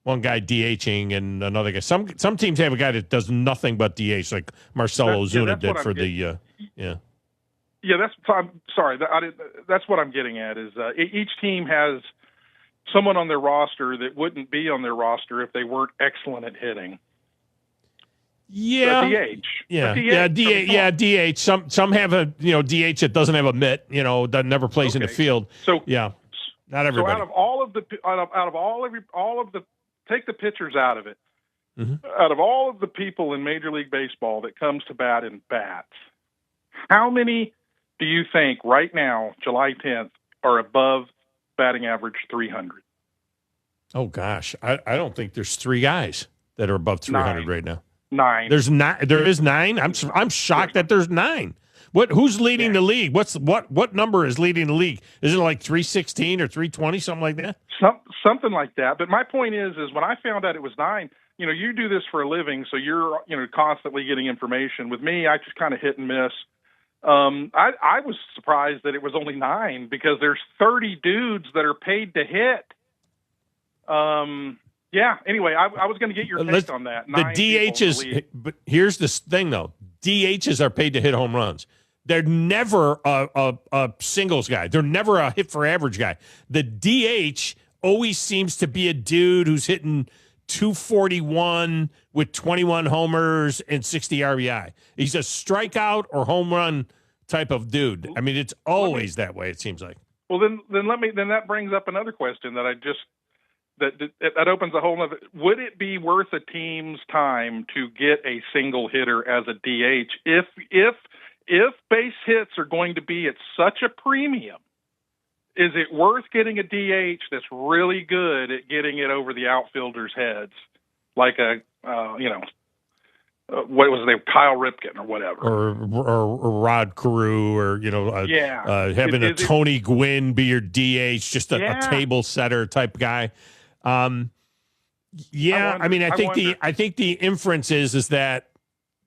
[SPEAKER 7] one guy DHing and another guy. Some teams have a guy that does nothing but DH, like Marcelo Ozuna did for the yeah.
[SPEAKER 12] Yeah, I'm sorry. That's what I'm getting at. Is each team has someone on their roster that wouldn't be on their roster if they weren't excellent at hitting.
[SPEAKER 7] Yeah,
[SPEAKER 12] DH.
[SPEAKER 7] DH. Some have a DH that doesn't have a mitt. That never plays in the field.
[SPEAKER 12] So
[SPEAKER 7] yeah, not everybody.
[SPEAKER 12] So out of all of the take the pitchers out of it. Mm-hmm. Out of all of the people in Major League Baseball that comes to bat in bats, how many do you think right now, July 10th, are above batting average 300?
[SPEAKER 7] Oh gosh, I don't think there's 3 guys that are above 300 right now.
[SPEAKER 12] 9.
[SPEAKER 7] There's not. There is 9. I'm shocked that there's 9. Who's leading the league? What number is leading the league? Is it like 316 or 320, something like that?
[SPEAKER 12] Something like that. But my point is when I found out it was 9. You do this for a living, so you're constantly getting information. With me, I just kind of hit and miss. I was surprised that it was only 9 because there's 30 dudes that are paid to hit. Yeah. Anyway, I was going to get your take on that.
[SPEAKER 7] The DHs, but here's the thing though: DHs are paid to hit home runs. They're never a singles guy. They're never a hit for average guy. The DH always seems to be a dude who's hitting 241 with 21 homers and 60 RBI. He's a strikeout or home run type of dude. I mean, it's always that way, it seems like.
[SPEAKER 12] Well, then that brings up another question that opens a whole other. Would it be worth a team's time to get a single hitter as a DH if base hits are going to be at such a premium? Is it worth getting a DH that's really good at getting it over the outfielders' heads, like what was his name, Kyle Ripken or whatever,
[SPEAKER 7] or Rod Carew, or having a Tony Gwynn be your DH, just a table setter type guy. I think the inference is that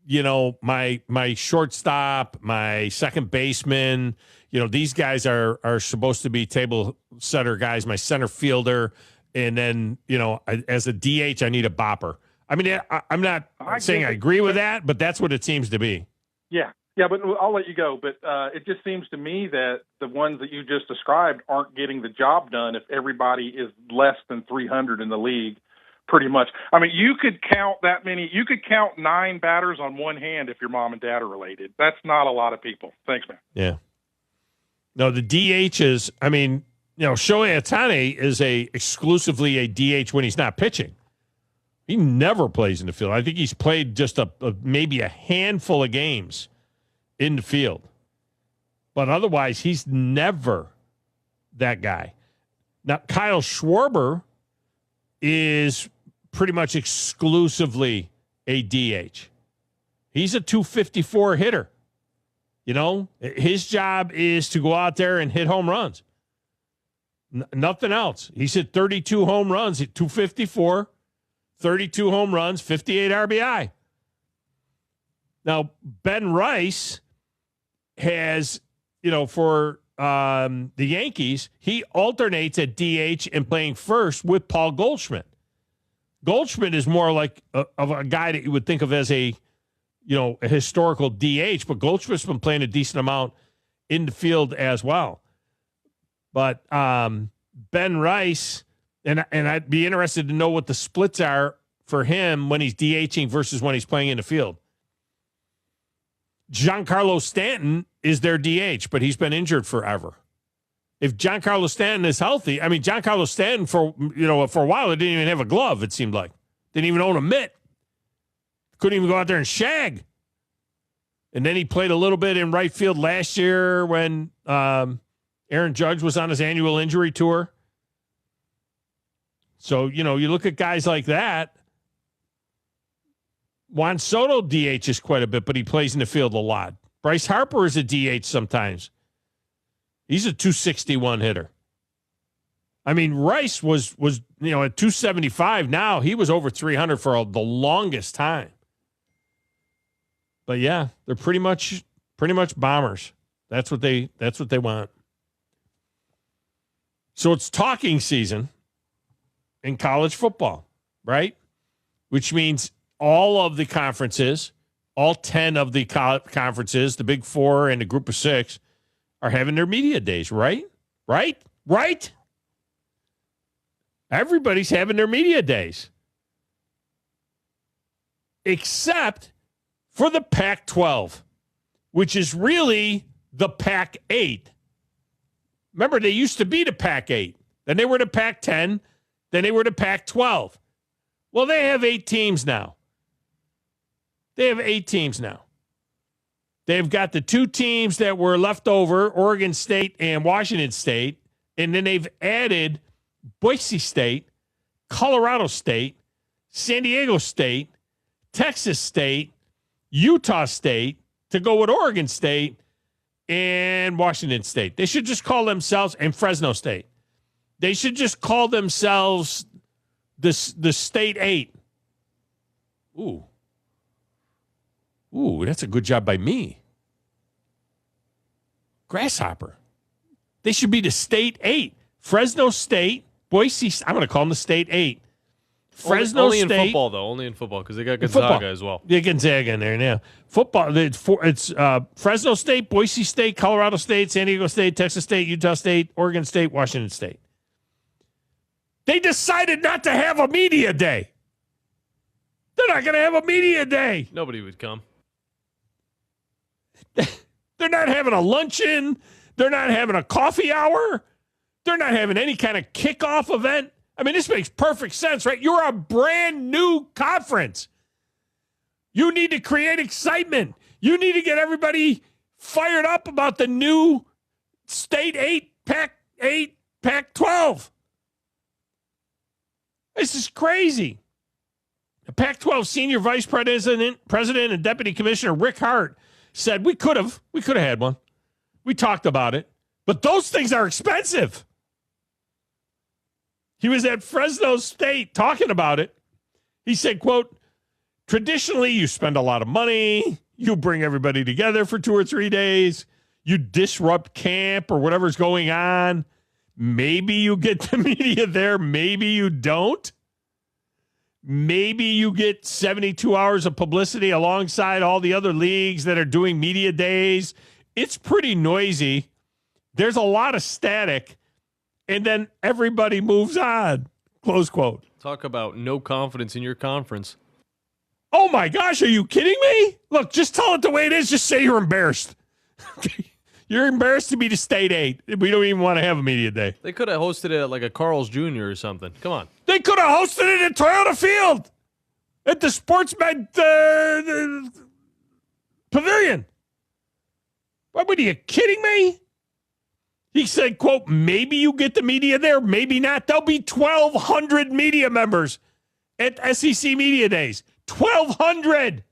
[SPEAKER 7] my shortstop, my second baseman, these guys are supposed to be table setter guys, my center fielder, and then as a DH I need a bopper. I mean, I'm not saying I agree with that, but that's what it seems to be.
[SPEAKER 12] Yeah, but I'll let you go. But it just seems to me that the ones that you just described aren't getting the job done if everybody is less than 300 in the league, pretty much. I mean, you could count that many. You could count 9 batters on one hand if your mom and dad are related. That's not a lot of people. Thanks, man.
[SPEAKER 7] Yeah. No, the DH is, Shohei Ohtani is exclusively a DH when he's not pitching. He never plays in the field. I think he's played just maybe a handful of games in the field. But otherwise, he's never that guy. Now, Kyle Schwarber is pretty much exclusively a DH. He's a 254 hitter. His job is to go out there and hit home runs. Nothing else. He's hit 32 home runs at 254. 32 home runs, 58 RBI. Now, Ben Rice has, for the Yankees, he alternates at DH and playing first with Paul Goldschmidt. Goldschmidt is more like of a guy that you would think of as a historical DH, but Goldschmidt's been playing a decent amount in the field as well. But Ben Rice... And I'd be interested to know what the splits are for him when he's DHing versus when he's playing in the field. Giancarlo Stanton is their DH, but he's been injured forever. If Giancarlo Stanton is healthy, Giancarlo Stanton for a while, he didn't even have a glove, it seemed like. Didn't even own a mitt. Couldn't even go out there and shag. And then he played a little bit in right field last year when Aaron Judge was on his annual injury tour. So, you look at guys like that. Juan Soto DHs quite a bit, but he plays in the field a lot. Bryce Harper is a DH sometimes. He's a 261 hitter. Rice was at 275 now. He was over 300 for the longest time. But yeah, they're pretty much bombers. That's what they want. So it's talking season in college football, right? Which means all of the conferences, all 10 of the conferences, the Big Four and the Group of 6, are having their media days, right? Right? Everybody's having their media days. Except for the Pac-12, which is really the Pac-8. Remember, they used to be the Pac-8. Then they were the Pac-10. Then they were the Pac-12. Well, they have 8 teams now. They've got the 2 teams that were left over, Oregon State and Washington State, and then they've added Boise State, Colorado State, San Diego State, Texas State, Utah State to go with Oregon State and Washington State. They should just call themselves, and Fresno State. They should just call themselves the State 8. Ooh, that's a good job by me. Grasshopper. They should be the State 8. Fresno State, Boise, I'm going to call them the State 8. Fresno
[SPEAKER 21] only
[SPEAKER 7] State.
[SPEAKER 21] in football, though. Only in football, because they got Gonzaga as well.
[SPEAKER 7] Yeah, Gonzaga in there now. Football, it's Fresno State, Boise State, Colorado State, San Diego State, Texas State, Utah State, Oregon State, Washington State. They decided not to have a media day. They're not going to have a media day.
[SPEAKER 21] Nobody would come.
[SPEAKER 7] They're not having a luncheon. They're not having a coffee hour. They're not having any kind of kickoff event. I mean, this makes perfect sense, right? You're a brand new conference. You need to create excitement. You need to get everybody fired up about the new State 8, Pac-8, Pac-12. This is crazy. The Pac-12 Senior Vice President and Deputy Commissioner Rick Hart said we could have had one. We talked about it. But those things are expensive. He was at Fresno State talking about it. He said, quote, traditionally, you spend a lot of money. You bring everybody together for 2 or 3 days. You disrupt camp or whatever's going on. Maybe you get the media there. Maybe you don't. Maybe you get 72 hours of publicity alongside all the other leagues that are doing media days. It's pretty noisy. There's a lot of static. And then everybody moves on. Close quote.
[SPEAKER 21] Talk about no confidence in your conference.
[SPEAKER 7] Oh, my gosh. Are you kidding me? Look, just tell it the way it is. Just say you're embarrassed. You're embarrassed to be the State 8. We don't even want to have a media day.
[SPEAKER 21] They could have hosted it at like a Carl's Jr. or something. Come on.
[SPEAKER 7] They could have hosted it at Toyota Field. At the Sportsmed Pavilion. What, are you kidding me? He said, quote, maybe you get the media there, maybe not. There'll be 1,200 media members at SEC Media Days. 1,200.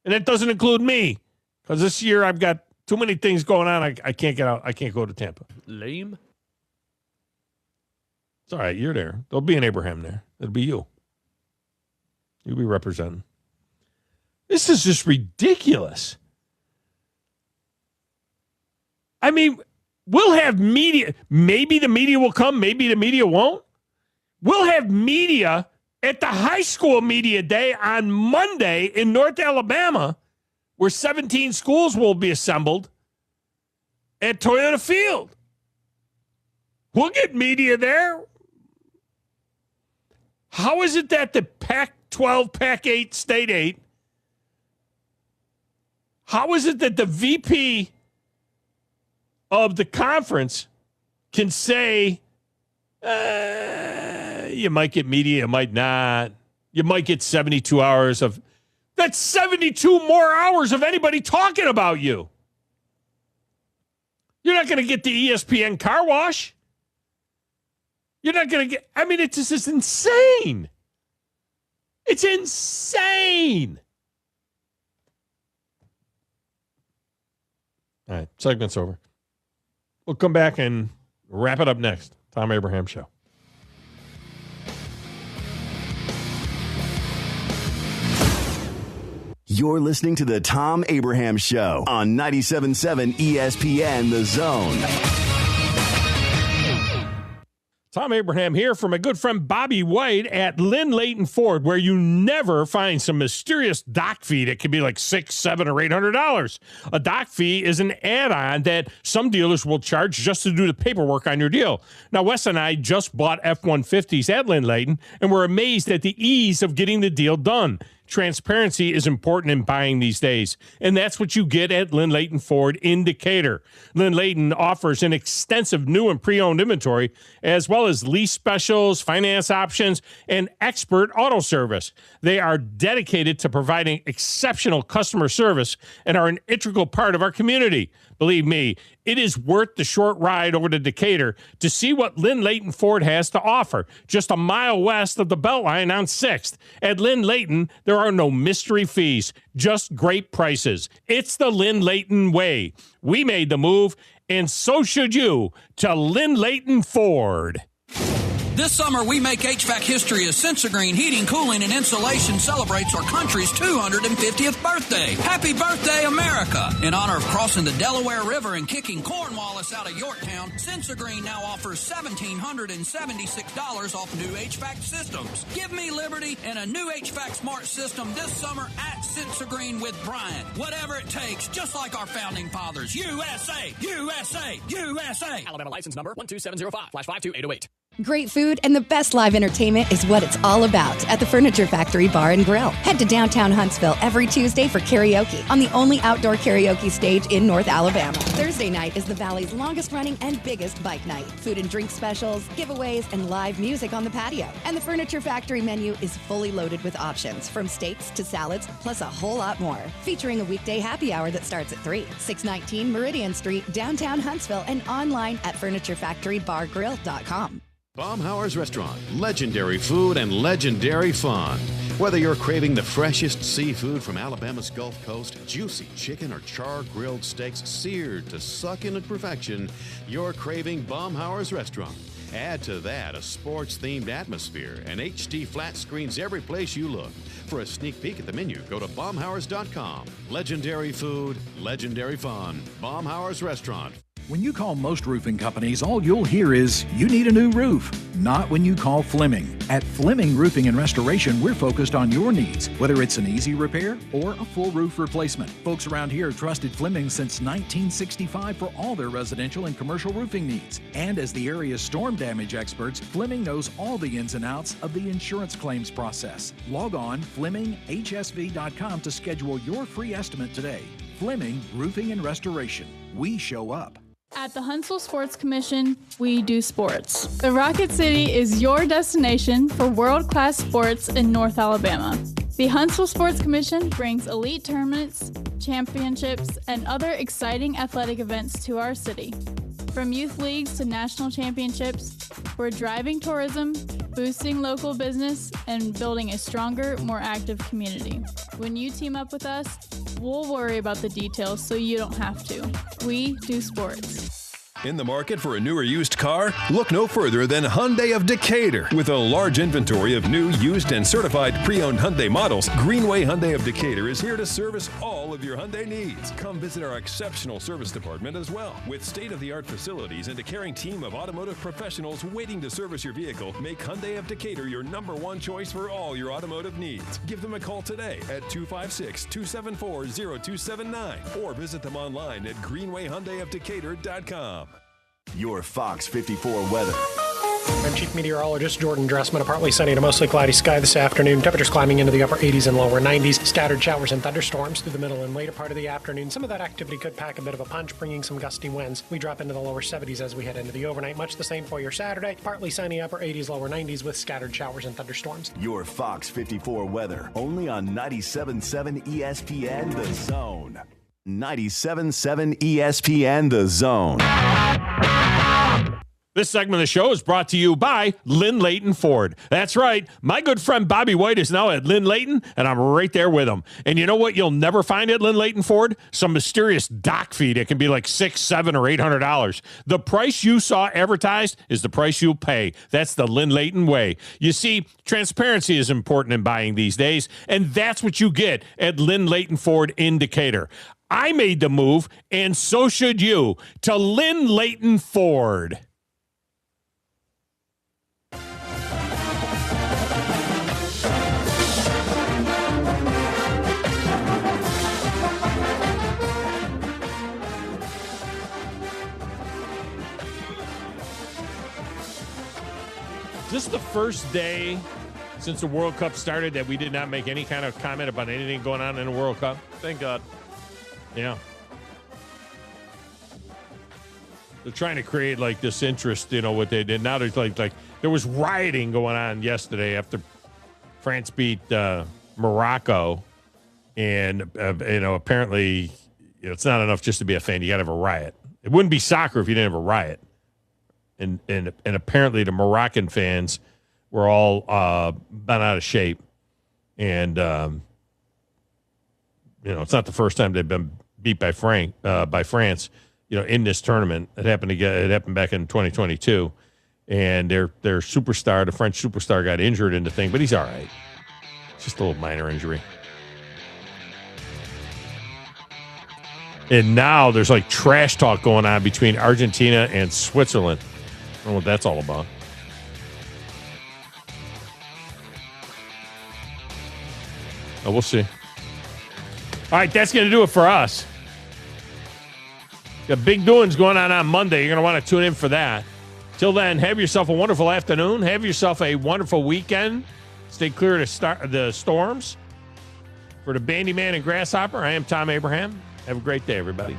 [SPEAKER 7] And that doesn't include me. Because this year I've got too many things going on. I can't get out. I can't go to Tampa.
[SPEAKER 21] Lame.
[SPEAKER 7] It's all right. You're there. There'll be an Abraham there. It'll be you. You'll be representing. This is just ridiculous. I mean, we'll have media. Maybe the media will come. Maybe the media won't. We'll have media at the high school media day on Monday in North Alabama, where 17 schools will be assembled at Toyota Field. We'll get media there. How is it that the Pac-12, Pac-8, State 8, how is it that the VP of the conference can say, you might get media, you might not. You might get 72 hours of... That's 72 more hours of anybody talking about you. You're not going to get the ESPN car wash. You're not going to get... I mean, it's just insane. It's insane. All right, segment's over. We'll come back and wrap it up next. Thom Abraham Show.
[SPEAKER 24] You're listening to the Thom Abraham Show on 97.7 ESPN The Zone.
[SPEAKER 7] Thom Abraham here for my good friend Bobby White at Lynn Leighton Ford, where you never find some mysterious dock fee that could be like $600, $700, or $800. A dock fee is an add-on that some dealers will charge just to do the paperwork on your deal. Now, Wes and I just bought F-150s at Lynn Leighton, and we're amazed at the ease of getting the deal done. Transparency is important in buying these days, and that's what you get at Lynn Leighton Ford in Decatur. Lynn Leighton offers an extensive new and pre-owned inventory, as well as lease specials, finance options, and expert auto service. They are dedicated to providing exceptional customer service and are an integral part of our community. Believe me, it is worth the short ride over to Decatur to see what Lynn Leighton Ford has to offer, just a mile west of the Beltline on 6th. At Lynn Leighton, there are no mystery fees, just great prices. It's the Lynn Leighton way. We made the move, and so should you, to Lynn Leighton Ford.
[SPEAKER 13] This summer, we make HVAC history as Sensagreen Heating, Cooling, and Insulation celebrates our country's 250th birthday. Happy birthday, America! In honor of crossing the Delaware River and kicking Cornwallis out of Yorktown, Sensagreen now offers $1,776 off new HVAC systems. Give me liberty and a new HVAC smart system this summer at Sensagreen with Brian. Whatever it takes, just like our founding fathers. USA! USA! USA!
[SPEAKER 14] Alabama license number 12705/52808.
[SPEAKER 15] Great food and the best live entertainment is what it's all about at the Furniture Factory Bar and Grill. Head to downtown Huntsville every Tuesday for karaoke on the only outdoor karaoke stage in North Alabama. Thursday night is the Valley's longest running and biggest bike night. Food and drink specials, giveaways, and live music on the patio. And the Furniture Factory menu is fully loaded with options from steaks to salads, plus a whole lot more. Featuring a weekday happy hour that starts at 3. 619 Meridian Street, downtown Huntsville, and online at FurnitureFactoryBarGrill.com.
[SPEAKER 23] Baumhauer's Restaurant, legendary food and legendary fun. Whether you're craving the freshest seafood from Alabama's Gulf Coast, juicy chicken or char-grilled steaks seared to succulent perfection, you're craving Baumhauer's Restaurant. Add to that a sports-themed atmosphere and HD flat screens every place you look. For a sneak peek at the menu, go to baumhauers.com. Legendary food, legendary fun. Baumhauer's Restaurant.
[SPEAKER 25] When you call most roofing companies, all you'll hear is, you need a new roof. Not when you call Fleming. At Fleming Roofing and Restoration, we're focused on your needs, whether it's an easy repair or a full roof replacement. Folks around here have trusted Fleming since 1965 for all their residential and commercial roofing needs. And as the area's storm damage experts, Fleming knows all the ins and outs of the insurance claims process. Log on FlemingHSV.com to schedule your free estimate today. Fleming Roofing and Restoration. We show up.
[SPEAKER 26] At the Huntsville Sports Commission, we do sports. The Rocket City is your destination for world-class sports in North Alabama. The Huntsville Sports Commission brings elite tournaments, championships, and other exciting athletic events to our city. From youth leagues to national championships, we're driving tourism, boosting local business, and building a stronger, more active community. When you team up with us, we'll worry about the details so you don't have to. We do sports.
[SPEAKER 27] In the market for a new or used car? Look no further than Hyundai of Decatur. With a large inventory of new, used, and certified pre-owned Hyundai models, Greenway Hyundai of Decatur is here to service all of your Hyundai needs. Come visit our exceptional service department as well. With state-of-the-art facilities and a caring team of automotive professionals waiting to service your vehicle, make Hyundai of Decatur your #1 choice for all your automotive needs. Give them a call today at 256-274-0279 or visit them online at greenwayhyundaiofdecatur.com.
[SPEAKER 24] Your Fox 54 weather.
[SPEAKER 28] I'm Chief Meteorologist Jordan Dressman. A partly sunny to mostly cloudy sky this afternoon. Temperatures climbing into the upper 80s and lower 90s. Scattered showers and thunderstorms through the middle and later part of the afternoon. Some of that activity could pack a bit of a punch, bringing some gusty winds. We drop into the lower 70s as we head into the overnight. Much the same for your Saturday. Partly sunny, upper 80s, lower 90s with scattered showers and thunderstorms.
[SPEAKER 24] Your Fox 54 weather. Only on 97.7 ESPN The Zone. 97.7 ESPN The Zone.
[SPEAKER 7] This segment of the show is brought to you by Lynn Layton Ford. That's right. My good friend Bobby White is now at Lynn Layton, and I'm right there with him. And you know what you'll never find at Lynn Layton Ford? Some mysterious dock fee that can be like $600, $700, or $800. The price you saw advertised is the price you'll pay. That's the Lynn Layton way. You see, transparency is important in buying these days, and that's what you get at Lynn Layton Ford in Decatur. I made the move, and so should you, to Lynn Layton Ford. Is this the first day since the World Cup started that we did not make any kind of comment about anything going on in the World Cup?
[SPEAKER 21] Thank God.
[SPEAKER 7] Yeah. They're trying to create like this interest, you know, what they did. Now there's like there was rioting going on yesterday after France beat Morocco. And, you know, apparently it's not enough just to be a fan. You got to have a riot. It wouldn't be soccer if you didn't have a riot. And apparently the Moroccan fans were all bent out of shape. And, you know, it's not the first time they've been beat by France, you know, in this tournament. It happened back in 2022. And their superstar, the French superstar, got injured in the thing, but he's all right. It's just a little minor injury. And now there's like trash talk going on between Argentina and Switzerland. I don't know what that's all about. Oh, we'll see. All right, that's going to do it for us. Got big doings going on Monday. You're going to want to tune in for that. Till then, have yourself a wonderful afternoon. Have yourself a wonderful weekend. Stay clear of the storms. For the Bandy Man and Grasshopper, I am Thom Abraham. Have a great day, everybody.